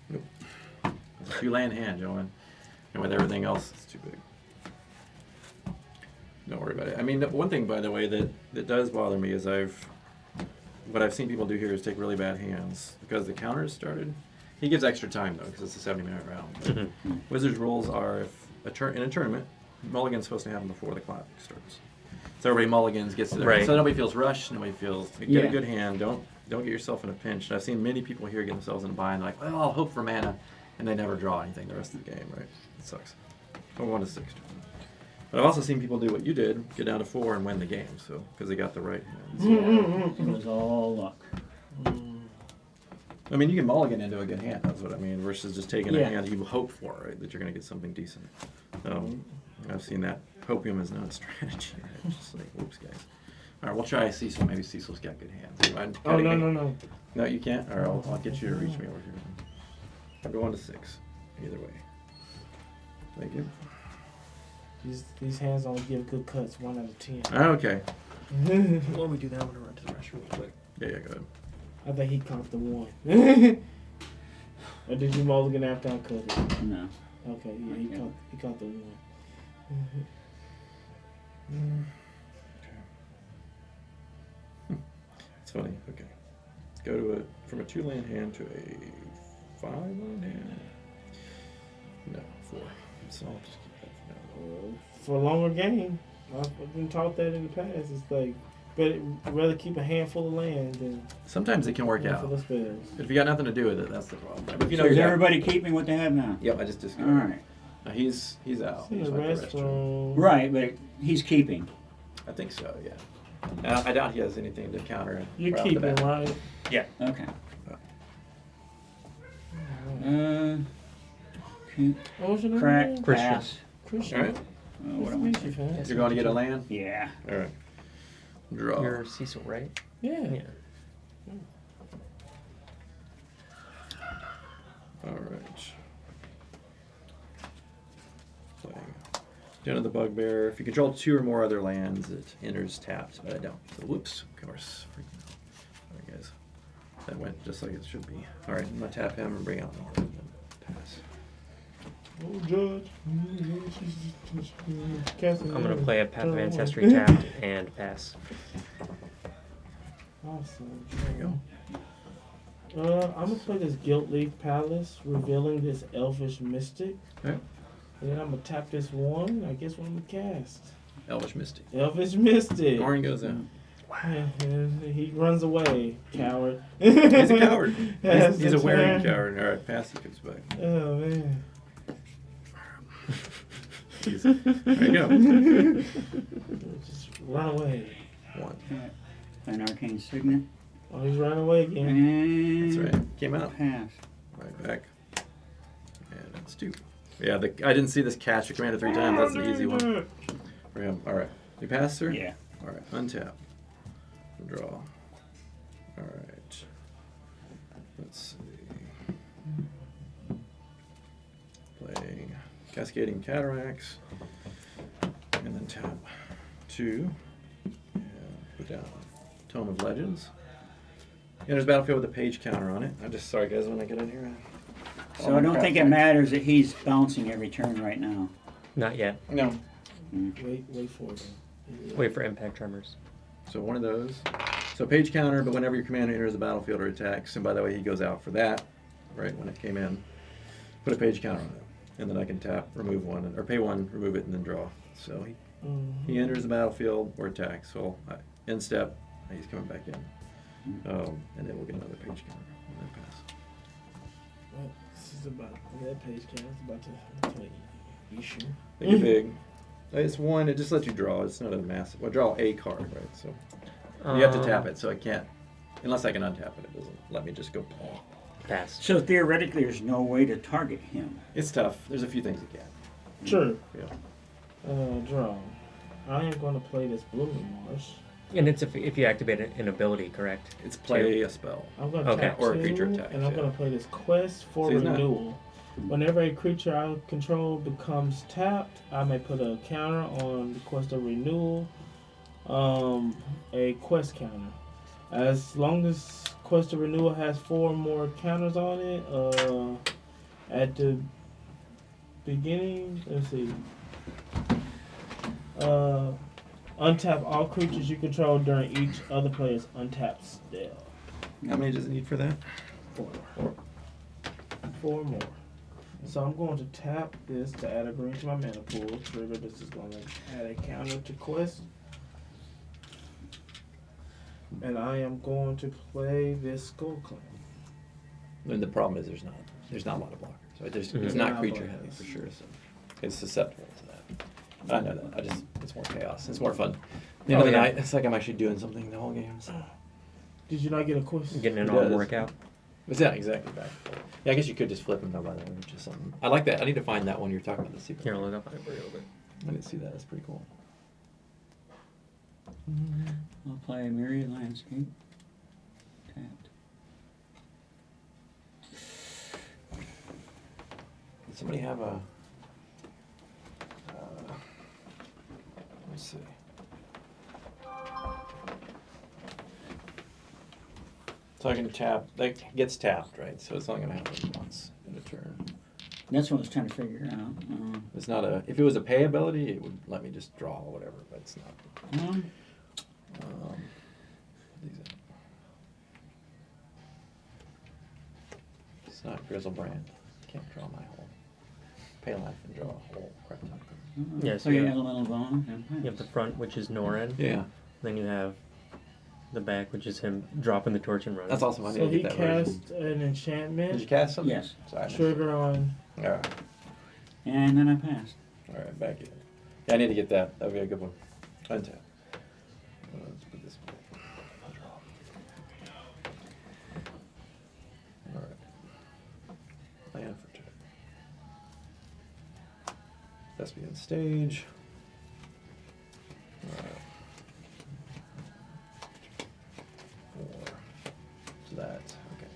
Nope. It's a 2-land hand, gentlemen, and with everything else, it's too big. Don't worry about it. I mean, the one thing, by the way, that does bother me is what I've seen people do here is take really bad hands because the counters started. He gives extra time though because it's a 70-minute round. But Wizards rules are if in a tournament, mulligan's supposed to happen before the clock starts. So everybody mulligans gets to their Right. So nobody feels rushed. Nobody feels get Yeah. a good hand. Don't get yourself in a pinch. And I've seen many people here get themselves in a bind. Like, well, I'll hope for mana, and they never draw anything the rest of the game. Right? It sucks. Or 1 to 6. But I've also seen people do what you did, get down to 4 and win the game. So because they got the right hands. It was all luck. I mean, you can mulligan into a good hand. That's what I mean. Versus just taking a Yeah. hand that you hope for, right? That you're going to get something decent. I've seen that. Hopium is not a strategy. Right? It's just like, whoops, guys. All right, we'll try Cecil. Maybe Cecil's got good hands. Oh, no. No, you can't? All right, I'll get you to reach me over here. I'll go 1 to 6. Either way. Thank you. These hands only give good cuts 1 out of 10. Okay. While we do that, I'm gonna run to the restroom real quick. Yeah, go ahead. I think he caught the 1. Or did you mulligan after I cut it? No. Okay, yeah, he caught the 1. It's funny. Okay. Go to from a 2-land hand to a 5-land hand. No, 4. So I'll just keep that for now. For a longer game, I've been taught that in the past. It's like, better rather keep a handful of land than Sometimes it can work out. handful of spells. But if you got nothing to do with it, that's the problem. But if you know So is you got- everybody keeping what they have now? Yep, I just All discarded. right. No, he's out. It's in He's the like the restroom. restroom. Right, but he's keeping. I think so. Yeah. I doubt he has anything to counter. You right off the keep it, bat. right? Yeah. Okay. What was your name? Crack. again? Christian. Pass. Christian. All right. What Nice to am meet you, fam. You're going to get a land. Yeah. All right. Draw. You're Cecil, right? Yeah. Yeah. All right. Playing. Down to the Bugbear. If you control 2 or more other lands, it enters tapped, but I don't. So whoops. Of course. Freaking out. All right, guys. That went just like it should be. All right. I'm gonna tap him and bring out Nora and then pass. Oh, Judge. I'm gonna play a Path of Ancestry tapped and pass. Awesome. There you go. I'm gonna play this Guild League Palace, revealing this Elvish Mystic. Okay. And then I'm gonna tap this 1. I guess what I'm gonna cast. Elvish Mystic. Elvish Mystic. Gorin goes out. And he runs away, coward. He's a coward. That's He's the a wearing turn. coward. All right, pass. He comes back. Oh man. Jeez. There you go. Just run away. 1. An arcane signet. Oh, he's running away again. And That's right. Came out. pass. Right back. And that's 2. Yeah, I didn't see this catch. You commanded 3 times. That's an easy one for him. All right. You pass, sir? Yeah. All right. Untap. Draw. All right. Let's see. Play Cascading Cataracts. And then tap 2. And put down Tome of Legends. Enters battlefield with a page counter on it. I'm just sorry, guys, when I get in here. So I don't think it matters that he's bouncing every turn right now. Not yet. No. Wait for it. Wait for impact tremors. So one of those. So page counter, but whenever your commander enters the battlefield or attacks, and by the way, he goes out for that, right, when it came in, put a page counter on it. And then I can tap, remove 1, or pay 1, remove it, and then draw. So he enters the battlefield or attacks. So end step, he's coming back in. And then we'll get another page counter and then pass. Well, this is about that page count. It's about to tell you issue. Make it big. It's 1, it just lets you draw. It's not a massive. Well, draw a card, right? So you have to tap it, so I can't, unless I can untap it, it doesn't let me just go. Pass. So theoretically, there's no way to target him. It's tough. There's a few things you can. True. Yeah. Draw. I am going to play this Blooming Marsh. And it's if you activate an ability, correct? It's play a spell. I'm going to Okay. tap Or a 2, creature attack, and I'm yeah. going to play this Quest for So he's not- Renewal. Whenever a creature I control becomes tapped, I may put a counter on the Quest of Renewal, a quest counter. As long as Quest of Renewal has 4 more counters on it, at the beginning, let's see. Untap all creatures you control during each other player's untapped spell. How many does it need for that? 4 more. So I'm going to tap this to add a green to my mana pool. Trigger, this is going to add a counter to quest. And I am going to play this Skull Clan. And the problem is there's not a lot of blockers. Right? It's Mhm. not Yeah, creature blockers. heavy for sure. So it's susceptible to that. I know that. It's more chaos. It's more fun. The end of the yeah. night, it's like I'm actually doing something the whole game. So. Did you not get a quest? Getting an It arm does. workout. But yeah, exactly. Back. Yeah, I guess you could just flip them though, by the way, which is something. I like that. I need to find that one you're talking about. The secret. Here, I'll look up it for you real quick. I didn't see that. That's pretty cool. I'll play a Myriad Landscape. Tapped. Does somebody have a? Let's see. So I can tap. That gets tapped, right? So it's only going to happen once in a turn. That's what I was trying to figure out. It's not a. If it was a pay ability, it would let me just draw or whatever. But it's not. These are- It's not Grizzlebrand. Can't draw my whole. Pay life and draw a whole crap ton. Yeah, so play you an have- elemental bone. and You have the front, which is Norin. Yeah, Then you have the back, which is him dropping the torch and running. that's awesome. I need So to he get that version. cast an enchantment. Did you cast something? Yes. Sorry, I missed it. Trigger on. All right. And then I passed. All right, back in. Yeah, I need to get that. That would be a good one. Untap. Let's put this one. All right. Land for turn. Thespian stage. All right. 4. So that. Okay.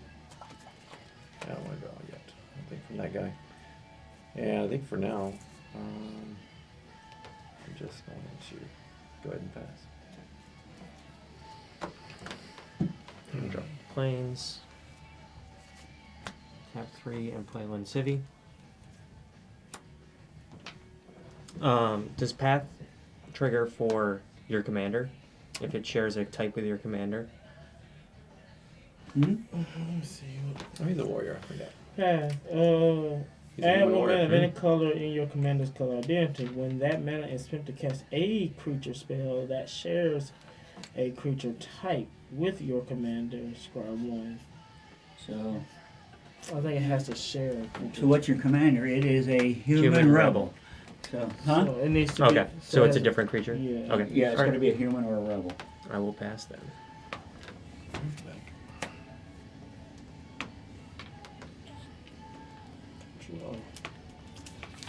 I don't want to draw yet. I think from that guy. Yeah, I think for now, I'm just going to go ahead and pass. And draw. Planes. Tap 3 and play Lincivi. Does Path trigger for your commander if it shares a type with your commander? Let me see. Oh, he's a warrior. I forgot. Yeah. He's a Add one warrior. mana of any color in your commander's color identity. When that mana is spent to cast a creature spell that shares a creature type with your commander, scry 1. So, I think it has to share a creature. so what's your commander? It is a human rebel. So, huh? So it needs to be. Okay, so it's a has- different creature. Yeah. Okay. Yeah, it's All got to right. be a human or a rebel. I will pass then. Draw.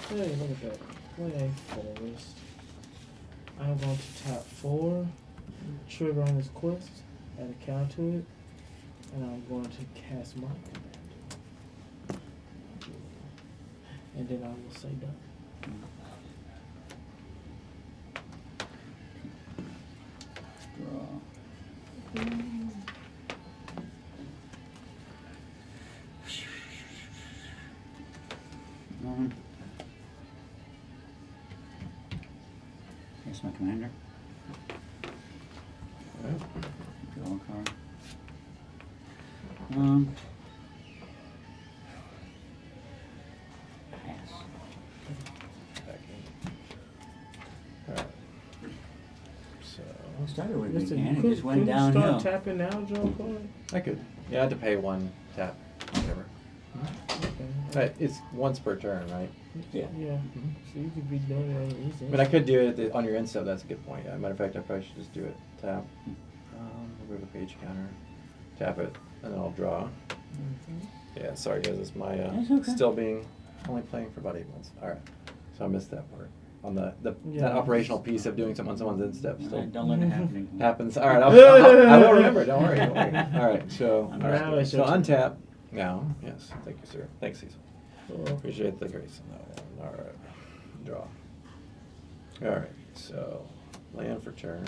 Hey, look at that. Play a forest. I'm going to tap 4, trigger on this quest, add a counter to it, and I'm going to cast my command. And then I will say done. Draw. Here's my commander. Draw a card. Pass. Alright. So Well, it started with Listen, me, and it could- just went couldn't you downhill. start tapping now, draw a card? I could. Yeah, I had to pay 1 tap. Whatever. Okay. It's once per turn, right? Yeah. Yeah. So you could be doing it easy. I mean, I could do it on your end step. That's a good point. Yeah. Matter of fact, I probably should just do it. Tap. Remove a page counter. Tap it, and then I'll draw. Yeah, sorry guys, it's my That's okay. still being only playing for about 8 months. All right, so I missed that part on the Yeah. that operational piece of doing something on someone's end step. Still Don't let it happen again. happens. All right, I will remember. Don't worry. Don't worry. All right, so I'm all Now right, it's so your turn. untap now. Yes, thank you, sir. Thanks, Cecil. Cool. Appreciate the grace on that one. All right, draw. All right, so land for turn.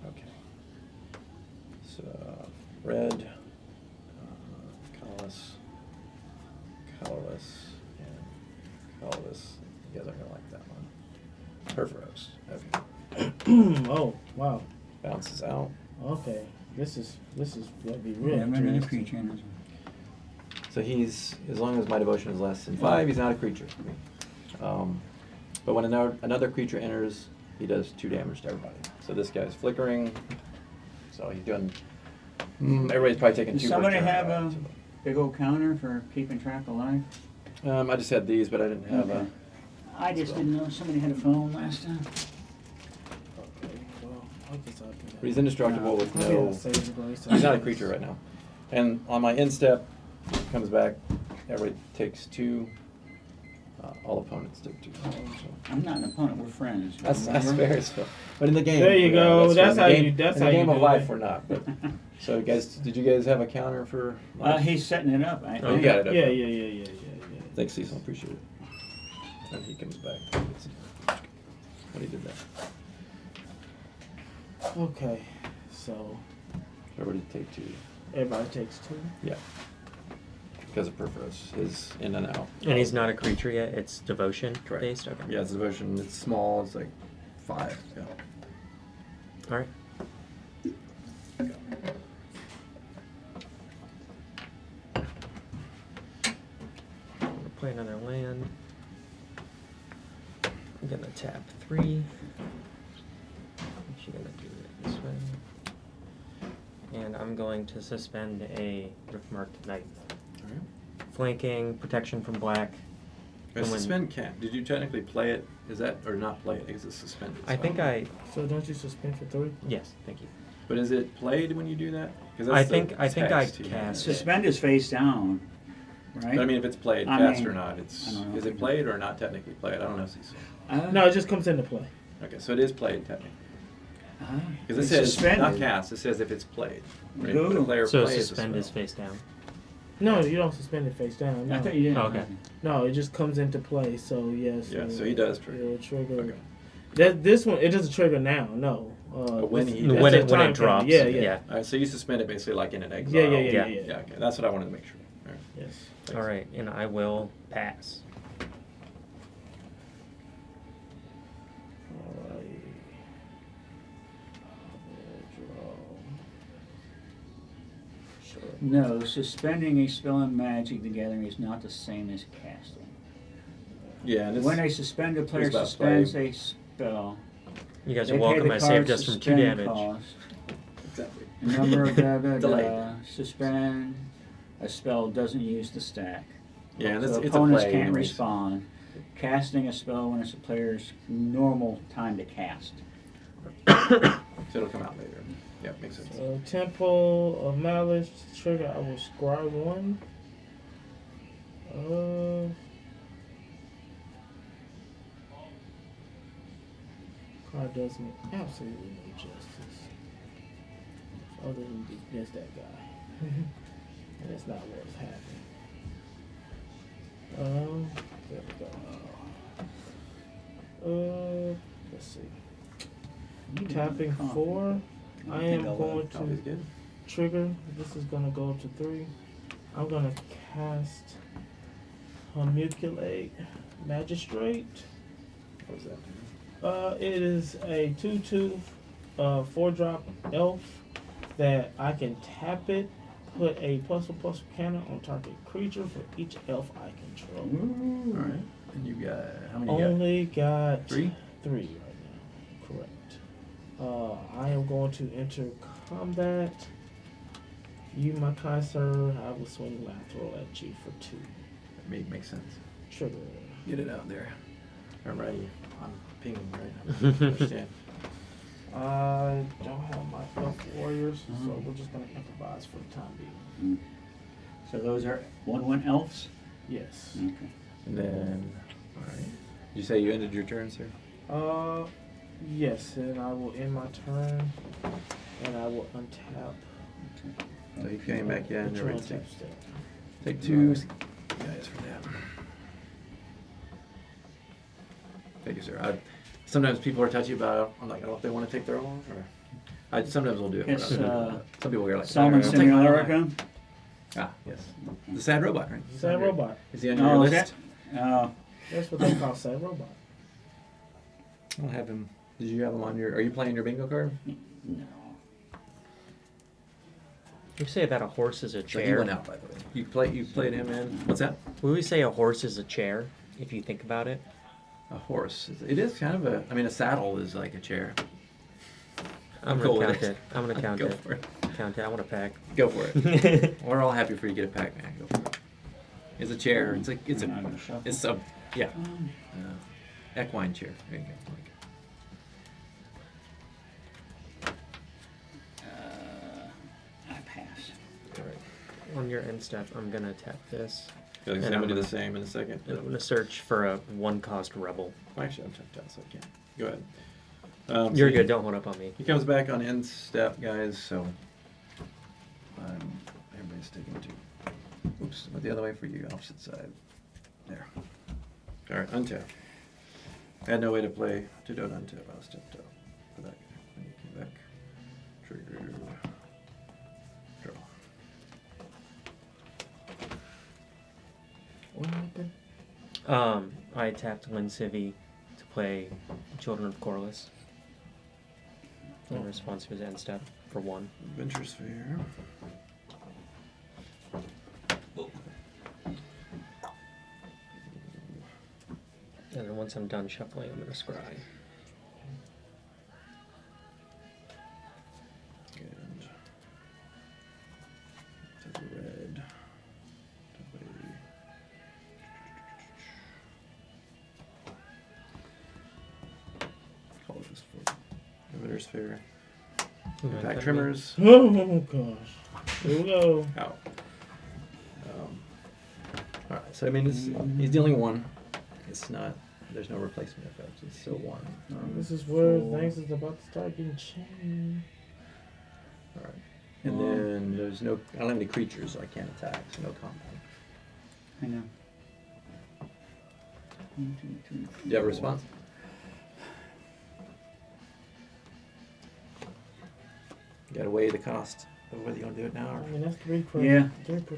Okay. So red, colorless, colorless, and colorless. You guys aren't gonna like that one. Perforos. Okay. Oh, wow. Bounces out. Okay. This is gonna be real Yeah, I'm another interesting. creature in this one. So he's, as long as my devotion is less than 5, he's not a creature for me. But when another creature enters, he does 2 damage to everybody. So this guy's flickering. So he's doing. Everybody's probably taking Does 2 somebody per turn, have right? a big old counter for keeping track of life? I just had these, but I didn't have Okay. I just didn't know somebody had a phone last time. Okay. Well, I guess I'll do that. But he's indestructible with Maybe no. I'll save the grace. He's not a creature right now. And on my end step, comes back. Everybody takes 2. All opponents take 2. So. I'm not an opponent, we're friends. That's remember? fair as well. But in the game, There you go. That's in the how game, you- that's in how the you game of do life, it. we're not. But so, guys, did you guys have a counter for? Life? He's setting it up. Oh, you got it. Yeah, Okay. yeah. Thanks, Cecil. Appreciate it. And he comes back. When he did that, Okay. So everybody take 2. everybody takes 2. Yeah. Because of Perforos, his in and out. And he's not a creature yet. It's devotion Correct. based. Okay. Yeah, it's devotion. It's small. It's like 5. Yeah. All right. I'm gonna play another land. I'm gonna tap 3. I'm actually gonna do it this way. And I'm going to suspend a Riftmarked Knight. All right. Flanking, protection from black. A And when- suspend can't. Did you technically play it? Is that or not play it? Because it's suspended. I so think don't know. I. So don't you suspend for 3? Yes, thank you. But is it played when you do that? 'Cause I that's the think I text here. cast it. Suspend is face down, right? But I mean, if it's played, I cast mean, or not, it's I don't know is if it played or not technically played? I don't know, Cecil. No, it just comes into play. Okay, so it is played technically. Because it It's says suspended. not cast. It says if it's played. Right? Google. When a player So plays a suspend is spell. face down. No, you don't suspend it face down. No. I thought you did. Oh, okay. No, it just comes into play. So yes. Yeah, so he does trigger. It'll trigger. Okay. This one it doesn't trigger now. No. But when he When does it time drops. frame. Yeah, yeah. Yeah. All right, so you suspend it basically like in an exile. Yeah. Yeah. Yeah, okay, that's what I wanted to make sure. All right. Yes. All right, and I will pass. Alright. Sure. No, suspending a spell in Magic the Gathering is not the same as casting. Yeah, and it's When a suspended player it's about suspends play. a spell, You guys they are pay welcome. the I card's saved us from 2 suspend damage. cost. exactly. The number of Delayed. suspend a spell doesn't use the stack. Yeah, and So it's a opponents play. can't anyways. respond. Casting a spell when it's a player's normal time to cast. So it'll come out later. Yeah, makes sense. Temple of Malice trigger. I will scry 1. Card does me absolutely no justice. Other than against that guy. And it's not worth having. There we go. Let's see. Tapping 4. I am going to Always good. trigger. This is gonna go up to 3. I'm gonna cast Homunculate Magistrate. What was that? It is a 2/2 4-drop elf that I can tap it, put a +1/+1 counter on target creature for each elf I control. Ooh. All right. And you got how many? You Only got 3? 3 right now. Correct. I am going to enter combat. You, my kind sir, I will swing lateral at you for 2. That makes sense. Trigger. Get it out there. I'm ready. I'm pinging right now. Understand. I don't have my elf warriors, so we're just gonna improvise for the time being. So those are 1/1 elves? Yes. Okay. And then, all right. You say you ended your turn, sir? Yes, and I will end my turn, and I will untap. So you came back in. the You're ready untap to take, step. take 2 guys for that. Thank you, sir. Sometimes people are touchy about. I'm like, I don't know if they want to take their own, or sometimes we'll do it. It's, some people are like, Solomon "I'll take mine." Simularica? Ah, yes. The sad robot, right? Sad robot. Is he on your Oh, is list? that? Oh, That's what they call sad robot. I'll have him. Did you have him on your? Are you playing your bingo card? no. You say that a horse is a So he chair. went out, by the way. You played him in. What's that? Would we say a horse is a chair, if you think about it? A horse. It is kind of a. I mean, a saddle is like a chair. I'm cool gonna with count it. I'm gonna count Go it. for it. Count it. I want a pack. Go for it. We're all happy for you to get a pack, man. Go for it. It's a chair. It's like it's I'm not a. gonna shuffle. It's a. Yeah. Equine chair. There you go. I pass. All right. On your end step, I'm gonna tap this. I'm And gonna I'm do the gonna- same in a second. I'm gonna search for a 1-cost rebel. Actually, I'm checked out, so I can't. Go ahead. You're so good. Don't hold up on me. He comes back on end step, guys. So everybody's taking 2. Oops, went the other way for you, opposite side. There. All right, untap. I had no way to play to do an untap. I was tipped up for that guy. When he came back, trigger, draw. What happened? I tapped Lynn Civi to play Children of Corliss. In response to his end step for 1. Adventure Sphere. And then once I'm done shuffling, I'm gonna scry. And take a red. Call this for Adventure Sphere. Impact trimmers. Oh gosh. Here we go. Out. Alright, so I mean, he's dealing 1. It's not, there's no replacement effect. It's still 1. This is where 4. things is about to start getting changed. Alright. And then there's no, I don't have any creatures, so I can't attack, so no combat. I know. 1, 2, 3, Do you have a response? You gotta weigh the cost of whether you want to do it now I or. mean, that's 3 per. Yeah. 3 per.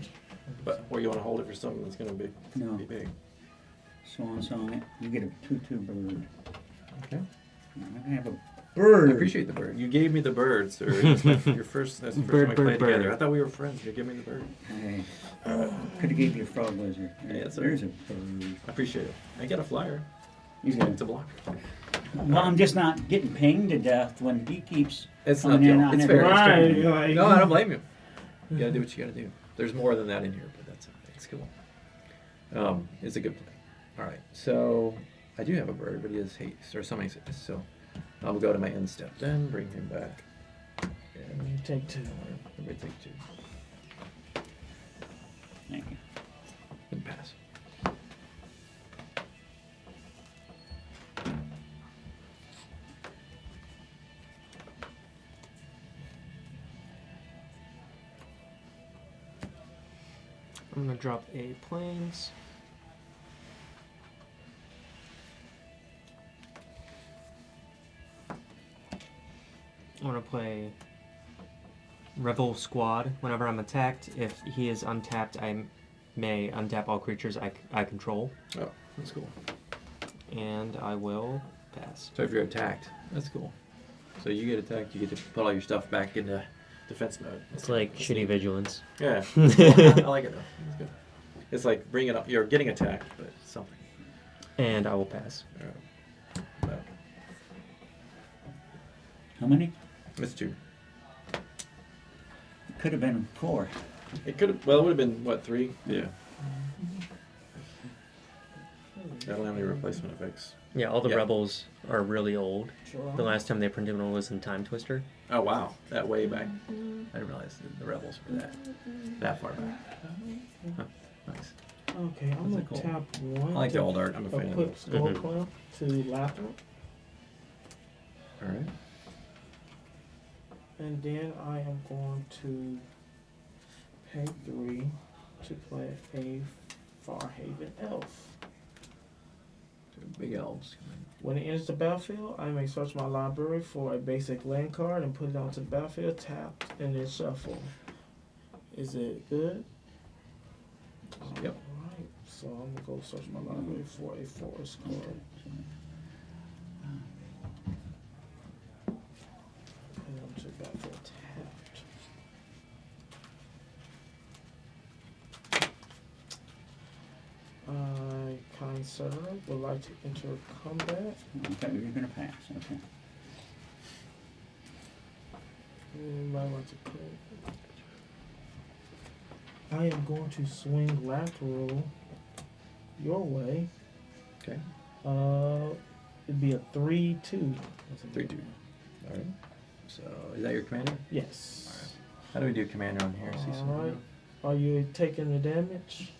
But or you want to hold it for something that's gonna be No. big. Swan song. You get a 2/2 bird. Okay. I'm gonna have a I bird. appreciate the bird. You gave me the bird, sir. It's my, your first. That's the first Bird, time we bird, played together. bird. I thought we were friends. You give me the bird. Hey. Could have gave you a frog lizard. Yeah, that's There's a right. bird. I appreciate it. I got a flyer. You got It's a block. Well, I'm just not getting pinged to death when he keeps It's not coming the in only. on It's every fair. It's Right, fair. like- No, I don't blame you. You gotta do what you gotta do. There's more than that in here, but that's cool. It's a good play. All right, so I do have a bird, but he has haste or summoning sickness, so I will go to my end step then, bring him back. And you take 2. Everybody take 2 Thank you. and pass. I'm gonna drop a planes. I want to play Revel Squad. Whenever I'm attacked, if he is untapped, I may untap all creatures I control. Oh, that's cool. And I will pass. So if you're attacked, that's cool. So you get attacked, you get to put all your stuff back into defense mode. It's like shitty vigilance. Yeah. I like it though. It's good. It's like bring it up. You're getting attacked, but it's something. And I will pass. No. How many? It's 2. Could have been 4. It could have. Well, it would have been what 3? Yeah. That'll have any replacement effects. Yeah, all the Yeah. rebels are really old. Sure. The last time they printed one was in Time Twister. Oh wow, that way back. I didn't realize the rebels were that far back. Huh. Nice. Okay, I'm That's gonna cool. tap 1. I like the to old art. I'm a fan of equip it. Skull Mhm. Clamp to Lathrop. All right. And then I am going to pay 3 to play a Farhaven Elf. Big elves. When it enters the battlefield, I may search my library for a basic land card and put it onto the battlefield, tapped, and then shuffle. Is it good? Yep. Alright, so I'm gonna go search my library for a forest card. Put it onto the battlefield, tapped. Kind sir, would like to enter combat. Okay, you're gonna pass. Okay. Anybody like to play? I am going to swing lateral your way. Okay. It'd be a 3-2. That's a 3-2. All right. So is that your commander? Yes. How do we do commander on here? See something? Alright. Are you taking the damage?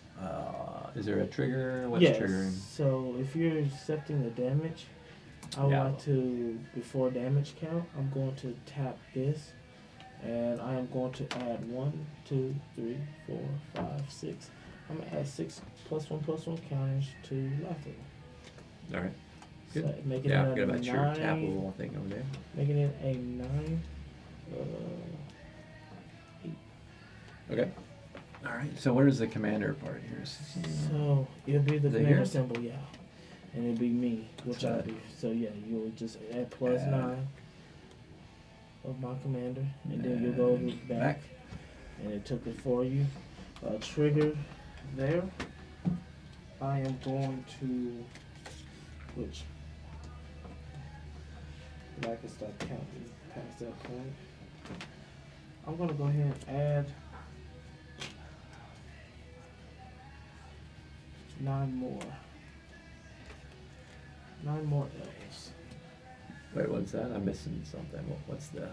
Is there a trigger? What's Yes. triggering? So if you're accepting the damage, I would Yeah. like to, before damage count, I'm going to tap this. And I am going to add 1, 2, 3, 4, 5, 6. I'm going to add 6 +1/+1 counters to lateral. All right. So Good. making Yeah, it forget a about your 9. tapple thing over there. Making it a 9. Okay. All right. So where's the commander part here? So it'll be the Is it commander here? symbol, yeah. And it'll be me, which I'll be. So yeah, you'll just add +9 of my commander. And then you'll go back. And it took it for you. Trigger there. I am going to, which, I can start counting past that point. I'm going to go ahead and add 9 more. 9 more elves. Wait, what's that? I'm missing something. What's the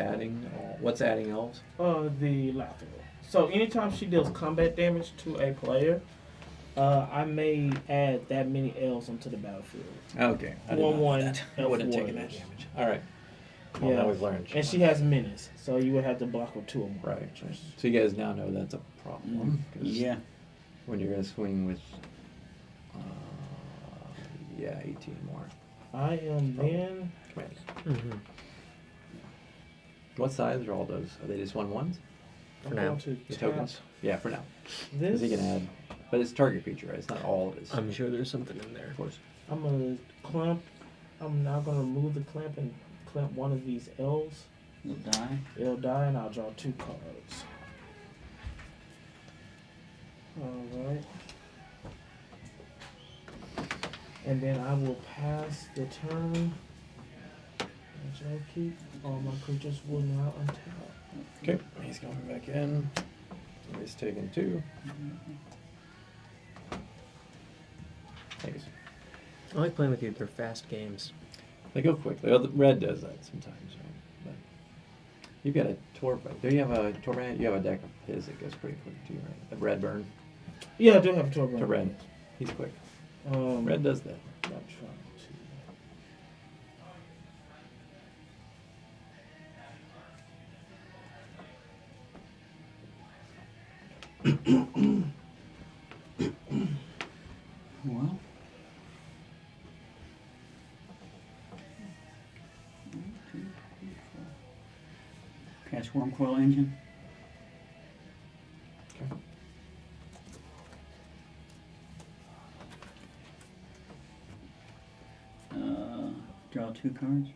adding? What's adding elves? The lateral. So anytime she deals combat damage to a player, I may add that many elves onto the battlefield. Okay. I didn't know 1/1 that. I elf wouldn't have taken that warriors. damage. All right. Well, Yeah. now we've learned. And she has menace, so you would have to block with 2 or more. Right. So you guys now know that's a problem. 'cause Yeah. When you're gonna swing with, 18 more. I am then. Commanders. Mm-hmm. What size are all those? Are they just 1/1s? For I'm now. going to The tap tokens? Yeah, for now. This. Because he can add, but it's target creature, right? It's not all of his. I'm sure there's something in there. Of course. I'm gonna clamp. I'm now gonna remove the clamp and clamp one of these elves. You'll die. It'll die, and I'll draw 2 cards. Alright. And then I will pass the turn. Which I keep. All my creatures will now untap. Okay. He's going back in. He's taking 2. Thanks. I like playing with you. They're fast games. They go quickly. Well, the red does that sometimes. Right? But you've got a Torb. Do you have a Torbrand? You have a deck of his that goes pretty quick too, right? The red burn. Yeah, I do have a Torbrand. To red. He's quick. Red does that. I'm trying to. Well. Cast Worm Coil Engine. Okay. Draw 2 cards.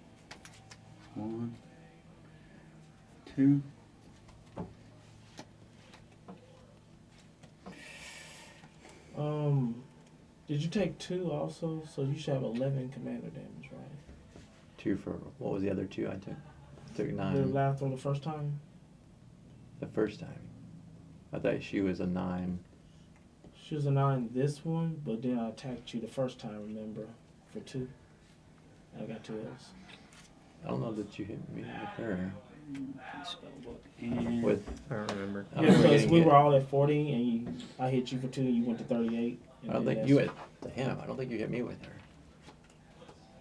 1, 2. Did you take 2 also? So you should have 11 commander damage, right? 2 for what was the other 2 I took? Took The 9 last one the first time? the first time. I thought she was a 9. She was a 9 this one, but then I attacked you the first time, remember? For 2. I got 2 L's. I don't know that you hit me with her. Spellbook. And With I don't remember. I Yeah, remember because getting we hit. were all at 40, and I hit you for 2, and you went to 38. I don't think you hit to him. I don't think you hit me with her.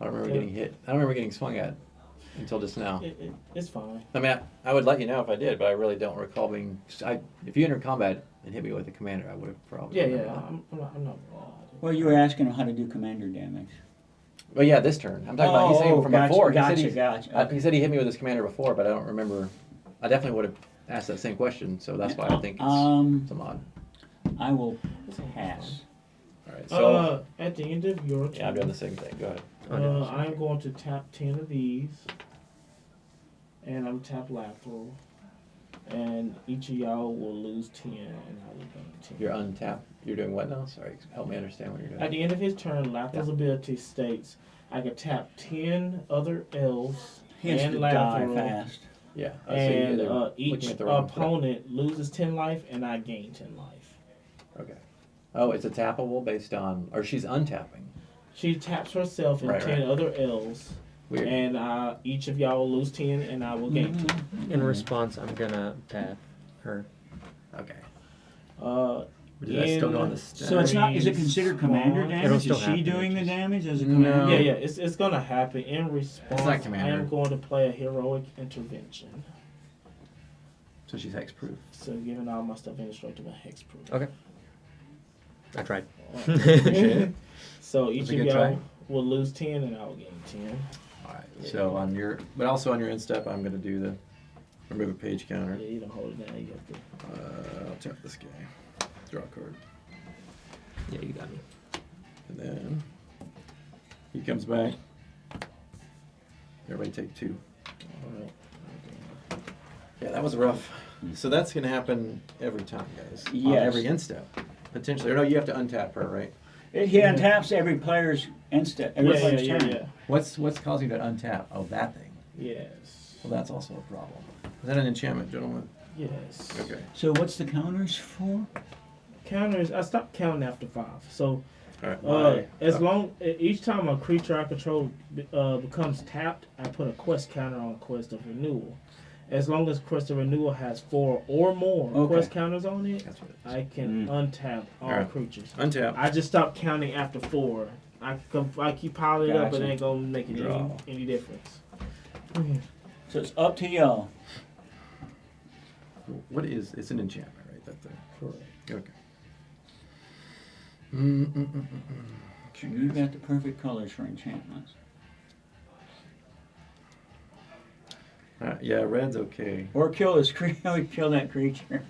I don't remember getting hit. I don't remember getting swung at until just now. It's fine. I mean, I would let you know if I did, but I really don't recall being. If you entered combat and hit me with a commander, I would have probably. Yeah, remembered yeah. that. I'm not. well, you were asking him how to do commander damage. Well, yeah, this turn. I'm talking about. He's saying from gotcha, before. Gotcha. He said he hit me with his commander before, but I don't remember. I definitely would have asked that same question, so that's why I think it's some odd. I will pass. All right, so At the end of your turn, yeah, I'm doing the same thing. Go ahead. I'm going to tap 10 of these, and I'm tap Lateral, and each of y'all will lose 10, and I will gain 10. You're untapped. You're doing what now? Sorry, help me understand what you're doing. At the end of his turn, Lateral's ability states, I can tap 10 other elves He has and to die Lateral, fast. Yeah. and looking each at the wrong opponent loses 10 life, and I gain 10 life. Okay. Oh, it's a tappable based on, or she's untapping. She taps herself and Right, 10 right. other elves, Weird. and each of y'all will lose 10, and I will gain 10. In response, I'm gonna tap her. Okay. Did I still go on the stack? So it's not. Is it considered commander It'll damage? still Is she happen, doing it the just- damage as a No. commander? Yeah, it's gonna happen. In response, not I commander. am going to play a heroic intervention. So she's hexproof. So giving all my stuff indestructible hexproof. Okay. I tried. So That's each a of good y'all try. will lose 10, and I will gain 10. All right. So on your, but also on your end step, I'm going to do the remove a page counter. Yeah, you don't hold it down. You have to. I'll tap this guy. Draw a card. Yeah, you got me. And then he comes back. Everybody take 2. All right. Yeah, that was rough. So that's going to happen every time, guys. On Yes. every end step. Potentially. Or no, you have to untap her, right? He untaps every player's instant. Every Yeah, player's yeah, turn. yeah. What's causing you to untap? Oh, that thing. Yes. Well, that's also a problem. Is that an enchantment, gentlemen? Yes. Okay. So what's the counters for? Counters. I stopped counting after 5. So All right. as long each time a creature I control becomes tapped, I put a quest counter on Quest of Renewal. As long as Quest of Renewal has 4 or more Okay. quest counters on it, That's what it is. I can untap all Alright. creatures. Untap. I just stopped counting after 4. I keep piling it up, but it Gotcha. ain't gonna make it Draw. any difference. So it's up to y'all. What is? It's an enchantment, right? That thing. Correct. Okay. You've got the perfect colors for enchantments. Yeah, red's okay. Or kill this kill that creature.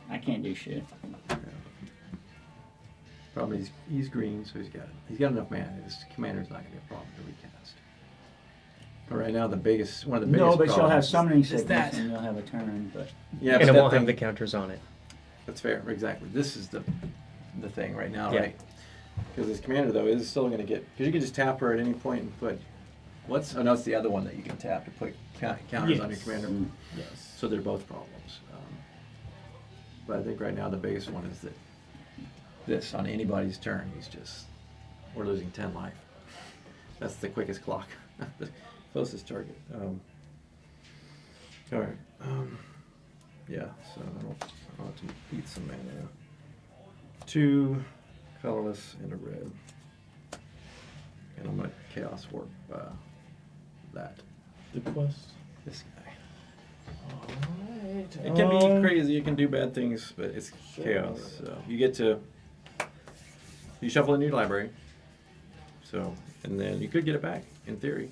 I can't do shit. Problem is he's green, so he's got enough mana. His commander's not gonna be a problem to recast. But right now, one of the biggest No, but she'll have problems summoning is sickness that. and you'll have a turn. But Yeah, And but it that won't have thing- the counters on it. That's fair, exactly. This is the thing right now, Yeah. right? Because his commander though is still gonna get, because you can just tap her at any point and put. Oh no, it's the other one that you can tap to put counters on your Yes. commander. Yes. So they're both problems. But I think right now the biggest one is that this on anybody's turn, we're losing 10 life. That's the quickest clock. The closest target. All right. Yeah, so I'll have to beat some mana. 2 colorless and a red. And I'm going to Chaos Warp that. The quest. This guy. Alright. It can be crazy, it can do bad things, but it's Sure. chaos. So you shuffle a new library. So, and then you could get it back, in theory.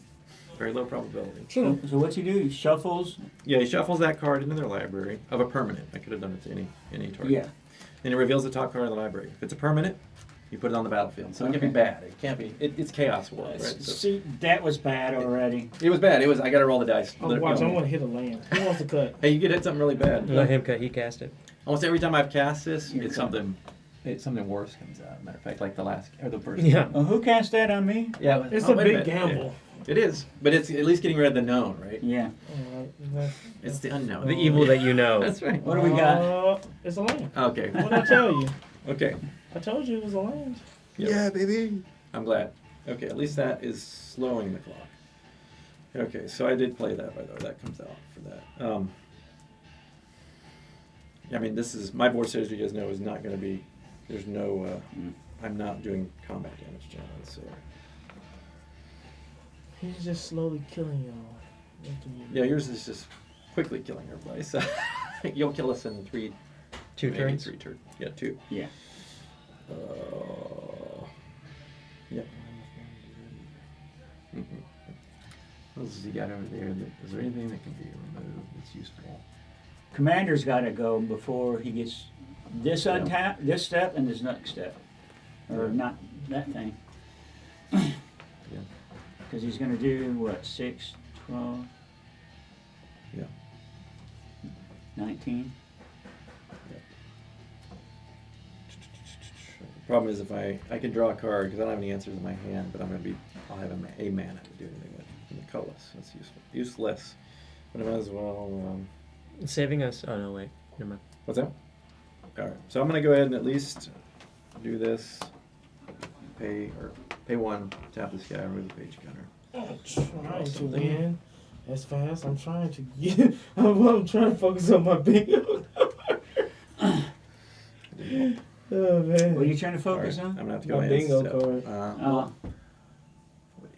Very low probability. So what's he do? He shuffles? Yeah, he shuffles that card into their library of a permanent. I could have done it to any target. Yeah. And it reveals the top card of the library. If it's a permanent, you put it on the battlefield. So it can be Okay. bad. It can't be. It's Chaos War, right? So See, that was bad already. it was bad. I got to roll the dice. Oh, watch, I want to hit a land. Who wants to cut? Hey, you could hit something really bad. Let him cut. He cast it. Almost every time I've cast this, You're it's something worse comes out. Matter of fact, like the first. Yeah. Who cast that on me? Yeah. It's oh, a wait big minute. gamble. Yeah. It is, but it's at least getting rid of the known, right? Yeah. Alright. It's the unknown. The evil that you know. That's right. What do we got? It's a land. Okay. What did I tell you? Okay. I told you it was a land. Yep. Baby. I'm glad. Okay, at least that is slowing the clock. Okay, so I did play that, by the way. That comes out for that. I mean, this is my board stage. You guys know is not going to be. There's no. I'm not doing combat damage generally, so. He's just slowly killing y'all. What do you Yeah, yours is just quickly killing everybody. So you'll kill us in 3. 2 maybe turns. 3 turns. Yeah, 2. Yeah. Yeah. What else has he got over there? Is there anything that can be removed that's useful? Commander's got to go before he gets this Yeah. untap, this step, and this next step. Or Yeah. not that thing. Yeah. Because he's going to do, what, 6, 12, Yeah. 19? The problem is if I can draw a card because I don't have any answers in my hand, but I'll have a mana to do anything with. And the colorless, that's useful. Useless, but I might as well. Saving us. Oh no, wait. Never mind. What's that? All right, so I'm gonna go ahead and at least do this. Pay 1, tap this guy, remove the page counter. I'm trying to win as fast. I'm trying to get. I'm trying to focus on my bingo. Oh man. What are you trying to focus All right, on? I'm gonna have to go My in. bingo So, card.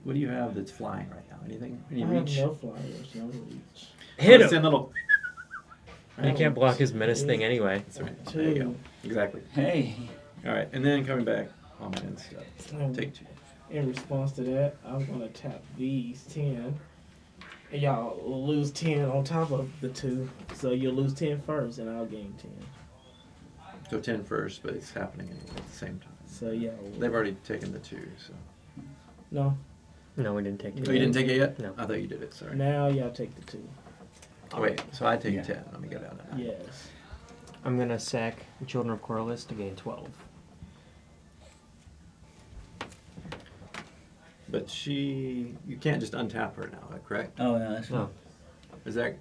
what do you have that's flying right now? Anything? Any I reach? have no flyers, no reach. Hit Send him. little. You can't block his menace thing anyway. That's right. There you go. Exactly. Hey. All right, and then coming back on my end stuff. Take 2. In response to that, I'm gonna tap these 10. And y'all will lose 10 on top of the 2. So you'll lose 10 first, and I'll gain 10. So 10 first, but it's happening at the same time. So yeah. They've already taken the 2, so. No. No, we didn't take it. Oh, you didn't take it yet? No. I thought you did it, sorry. Now y'all take the 2. Oh, wait, so I take Yeah. 10. Let me go down to 9. Yes. I'm gonna sack Children of Corliss to gain 12. But you can't just untap her now, correct? Oh, no, that's No.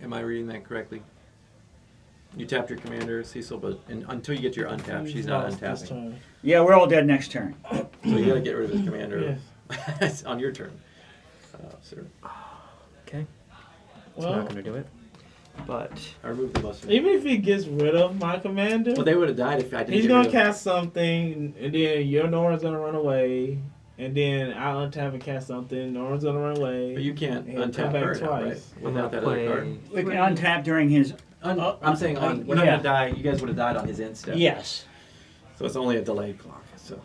Am I reading that correctly? You tapped your commander, Cecil, but until you get to your untap, she's not Lost this untapping. turn. Yeah, we're all dead next turn. So you gotta get rid of his commander Yes. on your turn. Sir. Okay. It's Well, not gonna do it. But I removed the most. even if he gets rid of my commander, Well, they would have died if I didn't. he's get gonna rid of- cast something, and then your Nora's gonna run away, and then I'll untap and cast something. Nora's gonna run away. But you can't and come untap back her now, right? twice. Without that play- other card. We can untap during his. I'm saying we're not yeah. gonna die. You guys would have died on his end step. Yes. So it's only a delayed clock. So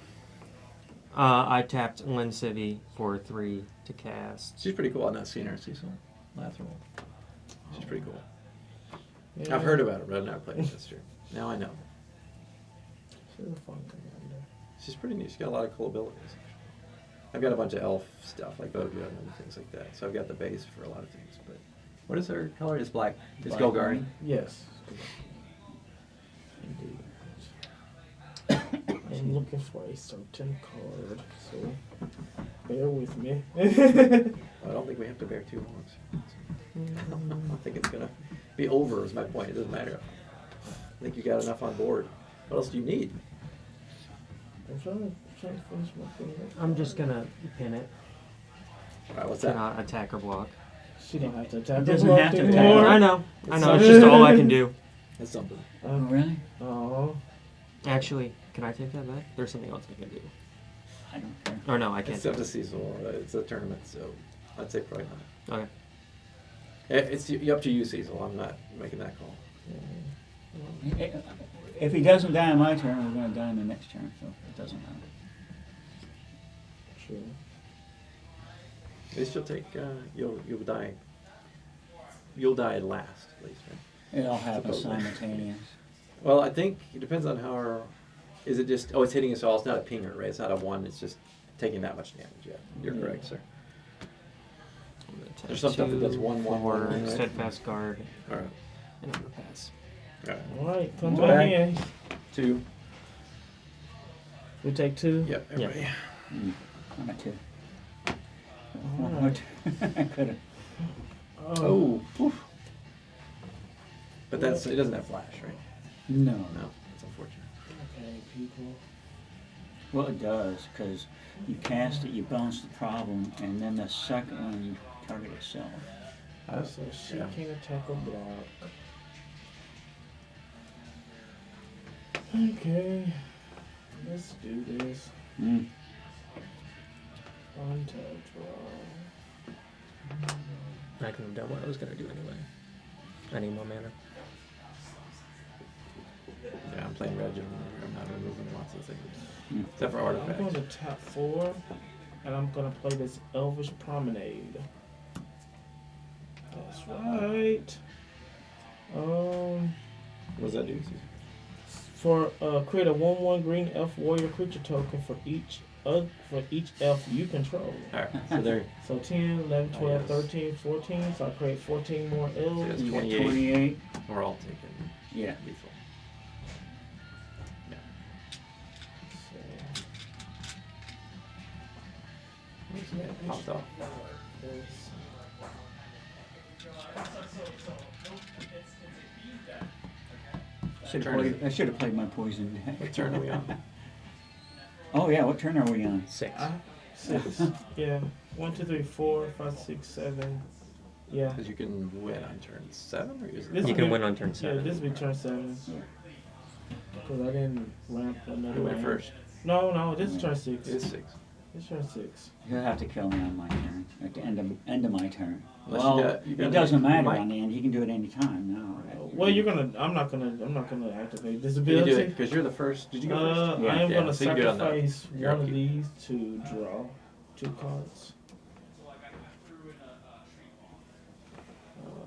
I tapped Lynn Civi for 3 to cast. she's pretty cool. I've not seen her, Cecil. Lateral. She's pretty cool. Yeah. I've heard about her, but I've never played against her. Now I know. She's a fun commander. She's pretty neat. She's got a lot of cool abilities. I've got a bunch of elf stuff like Boga and things like that. So I've got the base for a lot of things. But what is her color? It's black. It's Black Golgari. green. Yes. Indeed. I'm looking for a certain card, so bear with me. I don't think we have to bear too long. I think it's gonna be over. Is my point. It doesn't matter. I think you got enough on board. What else do you need? I'm trying to finish my thing. I'm just gonna pin it. Alright, what's that? Cannot attack or block. She don't have to attack. Doesn't block have to anymore. attack. I know. It's just all I can do. That's something. Oh, really? Oh. Actually, can I take that back? There's something else I can do. I don't care. Or no, I can't. It's up to Cecil. It's a tournament, so I'd say probably not. Okay. It's up to you, Cecil. I'm not making that call. If he doesn't die in my turn, we're going to die in the next turn, so it doesn't matter. True. At least you'll take. You'll die. You'll die last, at least, right? It all happens Supposedly. simultaneous. Well, I think it depends on how. Is it just? Oh, it's hitting us all. It's not a pinger, right? It's not a one. It's just taking that much damage. Yeah, you're Yeah. correct, sir. Attack There's some stuff that does 2, 1, 1, 4, 1, right? steadfast guard, All right. and I'm gonna pass. All right. Alright, comes Go back back. in. 2. We take 2. Yep. Yeah. Everybody. I'm at 2. Alright. I could have. Oh. Oof. But that's. It doesn't have flash, right? No. No. It's unfortunate. Okay, people. Well, it does, because you cast it, you bounce the problem, and then the second one you target itself. So she yeah. can't attack or block. Okay. Let's do this. Mm. Untap draw. I could have done what I was gonna do anyway. I need more mana. Yeah, I'm playing red. I'm not removing lots of things, Mm. except for I'm artifacts. going to tap 4, and I'm going to play this Elvish Promenade. That's right. What does that do? Cecil? For create a 1/1 green elf warrior creature token for each elf you control. All right. So there. So 10, 11, 12, Oh, yes. 13, 14. So I create 14 more elves. That's You got 28. 28. We're all taking Yeah. lethal. Popped off. I should have played my poison deck. What turn are we on? Oh yeah, what turn are we on? 6. 6. Yeah. 1, 2, 3, 4, 5, 6, 7. Yeah. Because you can win on turn 7, or is This it? You would can be- win on turn Yeah, 7. this will be turn 7. Because I didn't ramp another Who went ramp. first? No, this is turn 6. It's 6. It's turn 6. He'll have to kill me on my turn. At the end of my turn. Unless Well, you got it doesn't you matter might- on the end. He can do it any time now. Well, I'm not gonna activate this You do it ability. because you're the first. Did you go first? Yeah. I am gonna so you can do it on the- sacrifice your one of upkeep. these to draw 2 cards.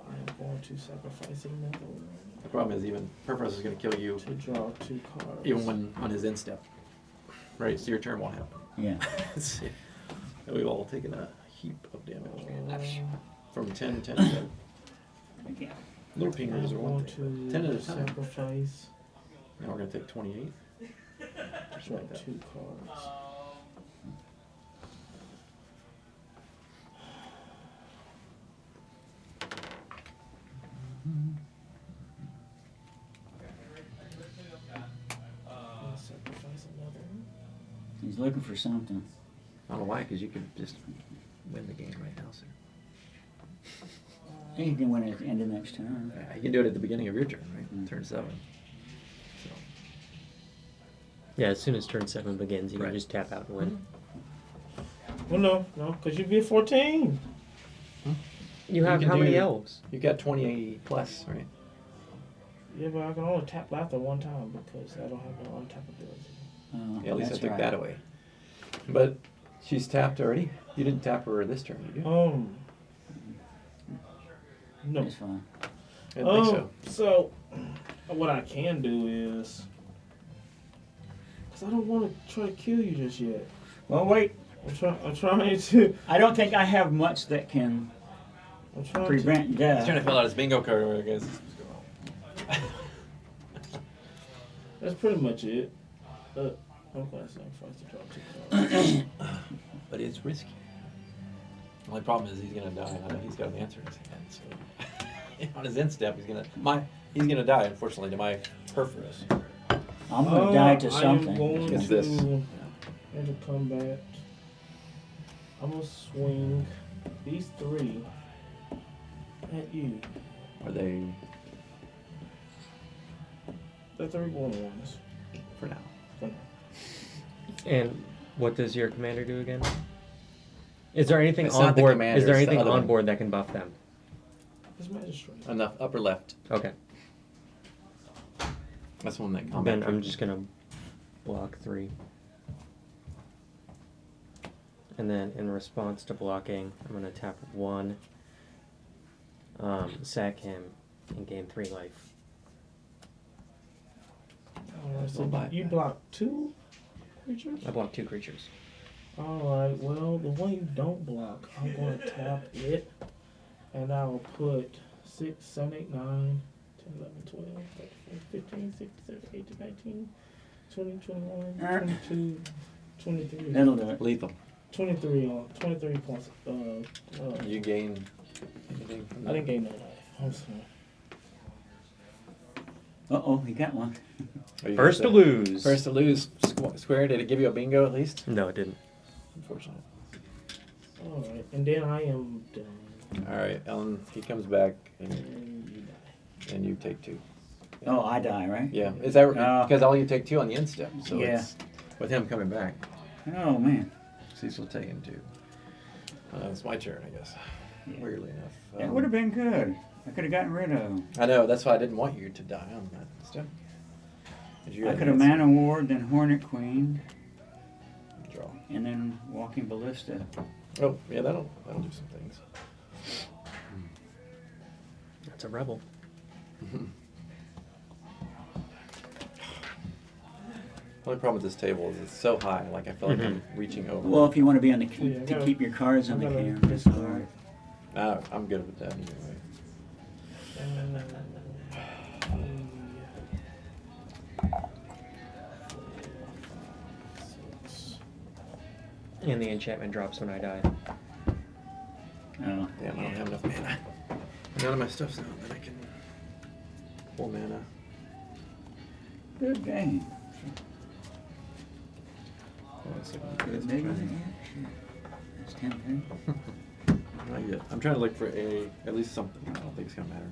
I am going to sacrifice another one The problem is even Purpose is going to kill you to draw 2 cards. even when on his end step. Right, so your turn won't happen. Yeah. And we've all taken a heap of damage Uh, from 10, 10, 10. Again. Little pingers are I'm one going thing. to 10 at a time. sacrifice Now we're going to take 28. Just draw like that. 2 cards. I'll sacrifice another one. He's looking for something. I don't know why, because you could just win the game right now, sir. He can win at the end of next turn. Yeah, you can do it at the beginning of your turn, right? Mm. Turn 7. So, Yeah, as soon as turn 7 begins, you Right. can just tap out and win. Well, no, because you'd be at 14. You have can how many do- elves? you got 28 plus, right? Yeah, but I can only tap Lather one time because I don't have no untap ability. Oh, Yeah, at least I that's took right. that away. But she's tapped already? You didn't tap her this turn, did you? No. It's fine. I didn't think so. So, what I can do is, because I don't want to try to kill you just yet. Well, wait. I'm trying to. I don't think I have much that can I'm trying prevent He's death. trying to fill out his bingo card over there, guys. That's pretty much it. I'm going to sacrifice to draw 2 cards. But it's risky. The only problem is he's gonna die. I know he's got an answer in his hand, so on his end step he's gonna die, unfortunately, to my Perforus. I'm gonna die to I am something. going It's to this. enter combat. I'm gonna swing these 3 at you. Are they The 3 1-1s. for now? And what does your commander do again? Is there anything It's on not the board? commander, Is there it's the anything other on one. board that can buff them? It's magistrate. Enough upper left. Okay. That's the one that Then combat. I'm just gonna block 3. And then in response to blocking, I'm gonna tap 1, sack him, and gain 3 life. Alright, so We'll buy you that. block 2 creatures? I block 2 creatures. Alright, well, the one you don't block, I'm going to tap it, and I'll put 6, 7, 8, 9, 10, 11, 12, 13, 15, 16, 17, 18, 19, 20, 21, 22, 23. That'll do it. Lethal. 23 points. You gain anything from that? I didn't gain no life. I'm sorry. Uh-oh, he got one. Are you First to gonna- lose. First to lose. Square. Did it give you a bingo at least? No, it didn't. Unfortunately. Alright, and then I am done. All right, Ellen. He comes back And you die. and you take 2. Oh, I die, right? Yeah. Is that Ah. because all you take 2 on the end step? So Yeah. it's with him coming back. Oh, man. Cecil taking 2. It's my turn, I guess. Yeah. Weirdly enough. That would have been good. I could have gotten rid of him. I know. That's why I didn't want you to die on that step. 'Cause you I had could have an answer. Mana Ward, then Hornet Queen, Draw. and then Walking Ballista. Oh, yeah, that'll do some things. That's a rebel. The only problem with this table is it's so high. Like I feel like I'm reaching over. Well, if you want to be on the Yeah, I to gotta- keep your cards on the I gotta canvas. discard. I'm good with that anyway. And the enchantment drops when I die. Oh, Damn, I don't have enough mana. None of my stuff's out, then I can pull mana. good game. One second, Good guys, big I'm one. That's 10 things. Not yet. I'm trying to look for at least something. I don't think it's gonna matter.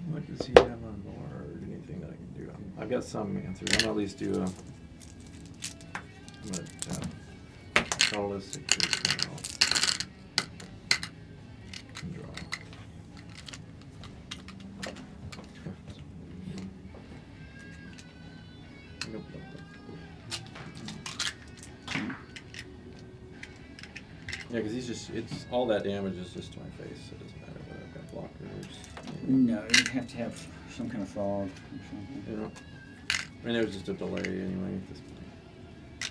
What does he have on board? Anything that I can do? I've got some answers. I'm gonna at least do a. I'm gonna tap Holistic Treatment and draw. Nope, nope, nope. Yeah, because it's all that damage is just to my face. So it doesn't matter whether I've got blockers. No, you'd have to have some kind of fog or something. You know, I mean, it was just a delay anyway at this point.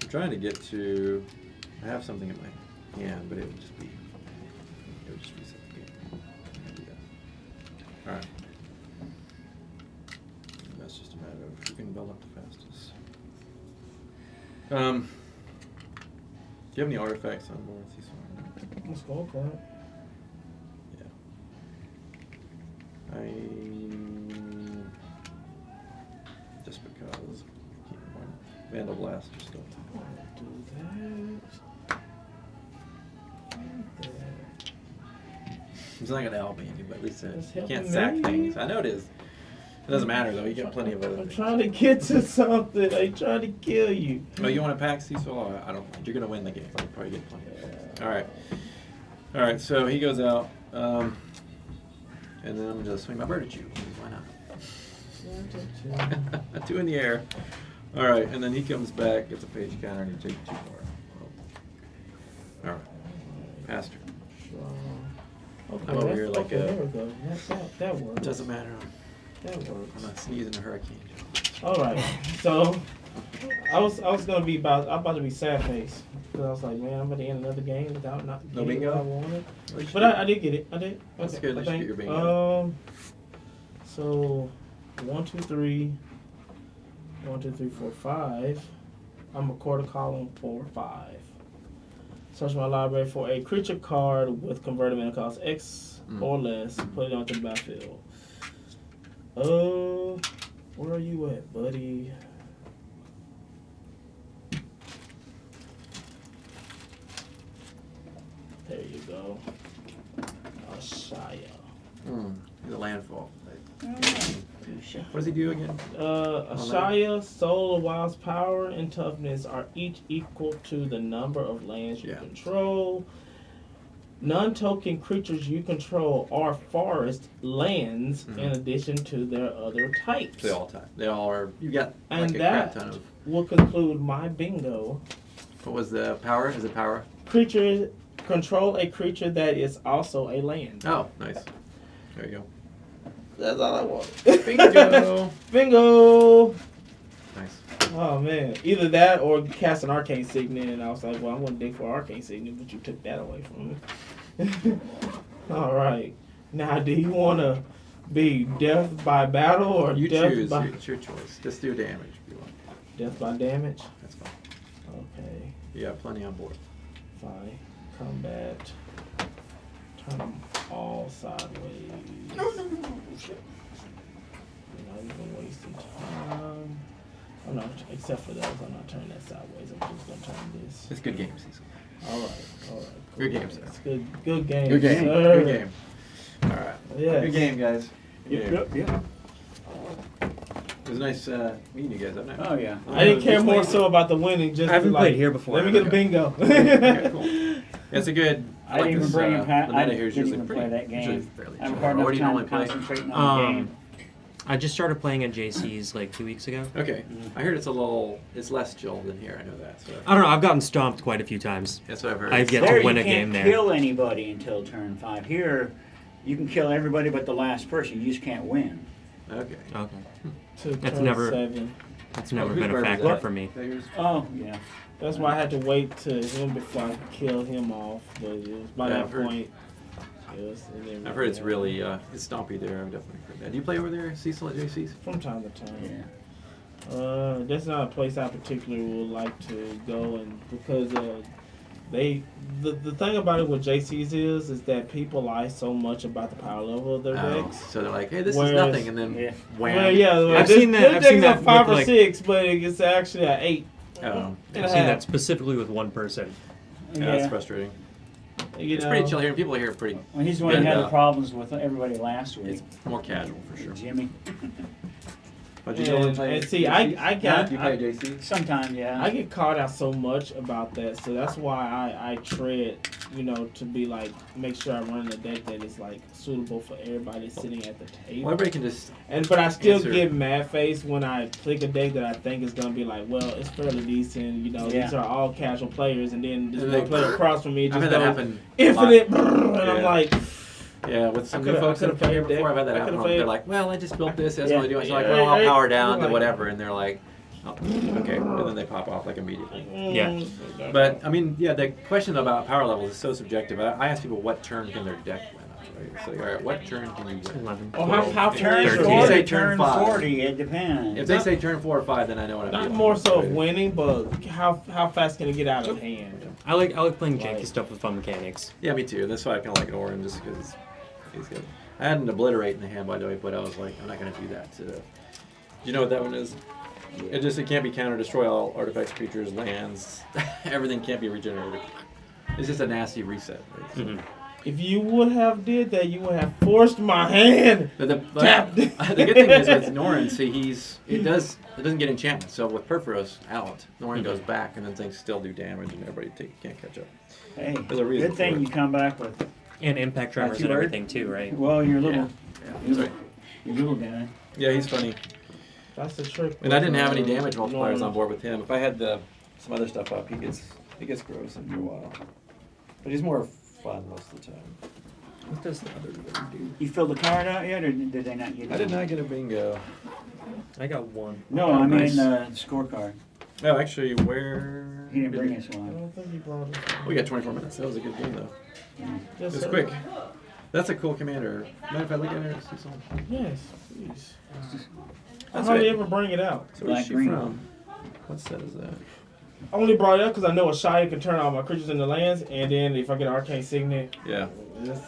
I'm trying to get to. I have something in my hand, but it would just be. It would just reset the game. I can't do that. All right. And that's just a matter of who can build up the fastest. Do you have any artifacts on board, Cecil? Let's go for it. Yeah. Just because. Keep in mind, Vandal Blast or stuff. Do that. It's not gonna help you, but at least It's you can't helping sack me. things. I know it is. It doesn't matter though. You get plenty of other I'm things. trying to get to something. I trying to kill you. Oh, you want to pack Cecil? Oh, I don't mind. You're gonna win the game. You probably get plenty. All right. All right. So he goes out, and then I'm gonna just swing my bird at you. Why not? 2 in the air. All right, and then he comes back, gets a page counter, and you take 2 more. All right. Pastor. Okay, I'm over that's- here like okay, a- there we go. That works. Doesn't matter. That I'm works. not sneezing a hurricane. All right. So I was gonna be I'm about to be sad face because I was like, man, I'm about to end another game without not No getting what I bingo? wanted. At least But you- I did get it. I did. That's Okay, good. At least I you think. get your bingo. So 1, 2, 3. 1, 2, 3, 4, 5. I'm a quarter column 4, 5. Search my library for a creature card with converted mana cost X or less. Put it onto the battlefield. Where are you at, buddy? There you go. Ashaya. He's a landfall. What does he do again? Ashaya, Soul of Wild's power and toughness are each equal to the number of lands you control. Non-token creatures you control are forest lands in addition to their other types. They all are. You got like And a that crap ton of. will conclude my bingo. What was the power? Is it power? Creature control a creature that is also a land. Oh, nice. There you go. That's all I want. Bingo. Bingo. Nice. Oh man, either that or cast an arcane signet, and I was like, well, I'm gonna dig for arcane signet, but you took that away from me. All right, now do you want to be death by battle or You death choose. by It's your choice. Just do damage if you want. death by damage? That's fine. Okay, You got plenty on board. fine. Combat. Turn them all sideways. Shit. You're not even wasting time. I'm not, except for those, I'm not turning that sideways. I'm just gonna turn this. It's good game, Cecil. All right. Good game, sir. It's good game. Good game. Sir. Good game. All right. Yes. Good game, guys. Yep. It was nice meeting you guys. I've Oh yeah. I didn't care more so about the winning. Just I haven't to, like, played here before. Let me get a bingo. Okay, cool. It's a good. I didn't even this, bring him. the I meta here is didn't usually even pretty, play that usually game. fairly I haven't chill. had Or do enough you time normally to play? concentrate on the game. I just started playing at JC's like 2 weeks ago. Okay. I heard it's less chill than here. I know that. So. I don't know. I've gotten stomped quite a few times. That's what I've heard. I've yet There to win you a game can't there. kill anybody until turn 5. Here, you can kill everybody but the last person. You just can't win. Okay. Okay. To That's turn never- 7. That's never whose been a bird was factor that? for me. Is that yours? Oh yeah. That's why I had to wait to him before I could kill him off. But it was by Yeah, that I've heard- point. It was, it didn't I've heard it's really really it's stompy there. I've definitely heard that. Do you play over there, Cecil, at JC's? from time to time. Yeah. That's not a place I particularly would like to go, and because the thing about it with JC's is that people lie so much about the power level of their decks. So they're like, hey, this Whereas- is nothing, and then Yeah. wham. Well, yeah, I've this, seen that- This I've seen deck's a that 5 with, or like- 6, but it's actually an 8. Oh, and I've a seen half. that specifically with one person. yeah, that's frustrating. You It's know, pretty chill here. People here are pretty. Well, he's the one who good, had the problems with everybody last week. It's more casual for sure. Jimmy. But you go and play. And see, I got You play JC? Sometimes, yeah. I get caught out so much about that, so that's why I tread, to be like, make sure I run a deck that is like suitable for everybody sitting at the table. Well, everybody can just. But I still answer. get mad face when I click a deck that I think is gonna be like, well, it's fairly decent. Yeah. These are all casual players, and then this And one they- player across from me I've just had that goes happen. infinite, and Yeah. I'm like, Yeah, with some I new coulda- folks I that coulda have played here played before, I've had that. that I happen. coulda played- They're like, well, I just built this. That's Yeah. what I do. It's like, Yeah, well, I'll right, power down to like- whatever, and they're like, oh, okay, and then they pop off like immediately. Yeah. But I mean, yeah, the question about power levels is so subjective. I ask people what turn can their deck win. Right? It's like, all right, what turn can you win? 11. oh, how Turn 13. 40, Say turn turn 5. 40, it depends. If they say turn 4 or 5, then I know what I'm not doing. more so of Right? winning, but how fast can it get out of hand? I like playing Right. janky stuff with fun mechanics. Yeah, me too. That's why I kind of like Orin, just because he's good. I had an obliterate in the hand, by the way, but I was like, I'm not going to do that. So, do you know what that one is? It can't be counter, destroy all artifacts, creatures, lands. Everything can't be regenerated. It's just a nasty reset. Right? So, If you would have did that, you would have forced my hand. But the Tapped. good thing is with Norin, see, it doesn't get enchantment. So with Perforos out, Norin goes back, and then things still do damage, and everybody can't catch up. Hey, There's a reason good thing for it. you come back with, And impact tremors you and heard? everything too, right? well, your little, Yeah, that's right. your little guy. Yeah, he's funny. That's the trick. And I didn't have any damage Norman. multipliers on board with him. If I had some other stuff up, he gets gross after a while. But he's more fun most of the time. What does the other one do? You filled the card out yet, or did they not get it? I did not get a bingo. I got one. No, I Nice. mean scorecard. Oh, actually, where? He didn't bring us I one. don't think he brought it. We got 24 minutes. That was a good game, though. Yes, It was sir. quick. That's a cool commander. Mind if I look at her? See something? Yes, please. That's How do right. you ever bring it out? So where's Black she green. from? What set is that? only brought it up because I know Ashaya can turn all my creatures into lands, and then if I get Arcane Signet, Yeah. this,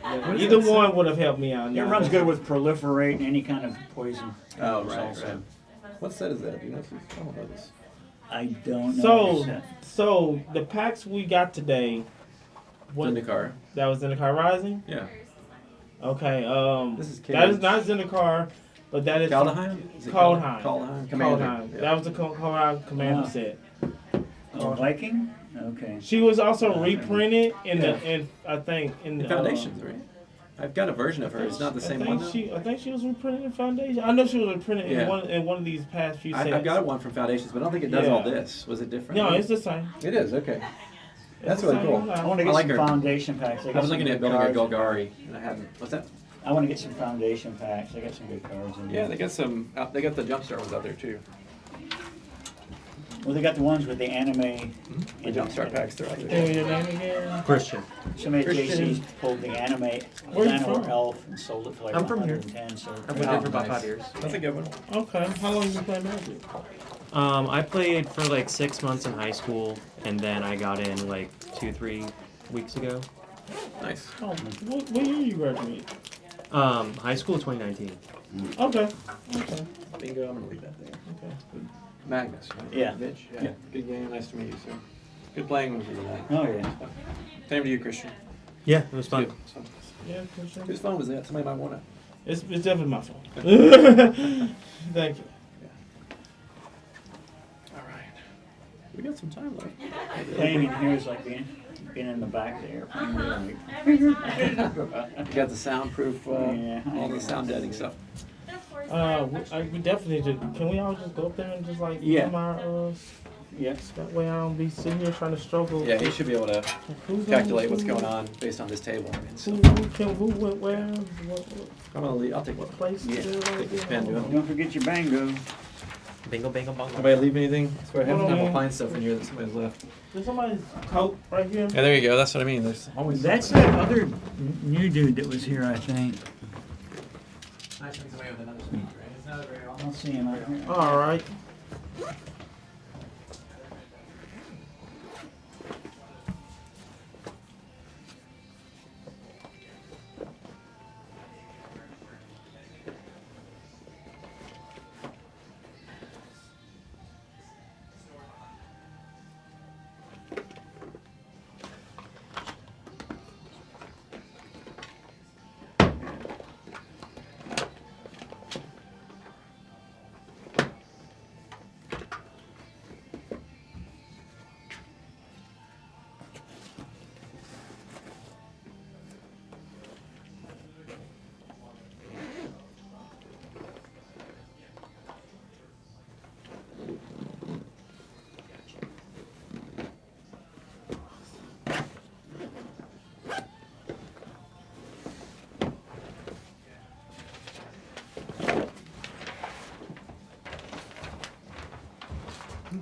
either one would have helped me out. It runs good with proliferate and any kind of poison. Oh, counters right, also. right. What set is that? Do you know? I don't know this. I don't know. So, the set. so the packs we got today, what Zendikar. that was Zendikar Rising. Yeah. Okay, This is that is Cage. not Zendikar, but that is Kaldheim? Is it Kaldheim. Kaldheim. Commander. Kaldheim. Yeah. That was the Kaldheim Commander Ah. set. Oh, Viking? Okay. She was also Yeah. reprinted in Yeah. the in I think in The Foundations, right? I've got a version of her. It's not the same one though. I think she was reprinted in Foundation. I know she was reprinted Yeah. in one of these past few sets. I've got one from Foundations, but I don't think it does all Yeah. this. Was it different? No, it's the same. It is, okay. That's It's the really same cool. line. I want to get I like some her. foundation packs. I was looking at building a Golgari, and I hadn't. What's that? I want to get some foundation packs. I got some good cards in there. Yeah, they got some. They got the Jumpstart ones out there too. Well, they got the ones with the anime. The Jumpstart packs, they're out Tell there. me your name again. Christian. Somebody at Christian. JC's pulled the anime Where you Llanowar from? Elf and sold it for like I'm from here. 110. So I've lived here for about nice. 5 years. That's a good one. Okay, how long you play Magic? I played for like 6 months in high school, and then I got in like 2-3 weeks ago. Nice. Oh, what year you graduated? High school 2019. Okay. Okay. Bingo. I'm gonna leave that there. Okay. Magnus. Right? Yeah. Mitch. Yeah. Yeah. Good game. Nice to meet you, sir. Good playing with you tonight. Oh yeah. Same to you, Christian. Yeah, it was fun. Good. It's fun. Yeah, Christian. Whose phone was that? Somebody might want it. It's definitely my fault. Thank you. All right. We got some time left. Playing in here is like being in the back of the airplane. You got the soundproof, Yeah. all the sound deadening stuff. We definitely did. Can we all just go up there and just like Yeah. film our Yes. that way I don't be sitting here trying to struggle. Yeah, he should be able to Who's calculate what's who- going on based on this table. I mean, so Who went where? What I'm gonna leave. I'll take one. place? Yeah. Take this pen, do it. Don't forget your bango. Bingo, bingo, bongo. Anybody leave anything? I swear, half the time Hold I'll on. find stuff in here that somebody's left. There's somebody's coat right here. Yeah, there you go. That's what I mean. There's always. That's that other new dude that was here, I think. Nice when somebody with another speech, right? It's not very I don't see him out here. All right.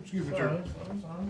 Excuse me, Sorry, sir. I'm sorry.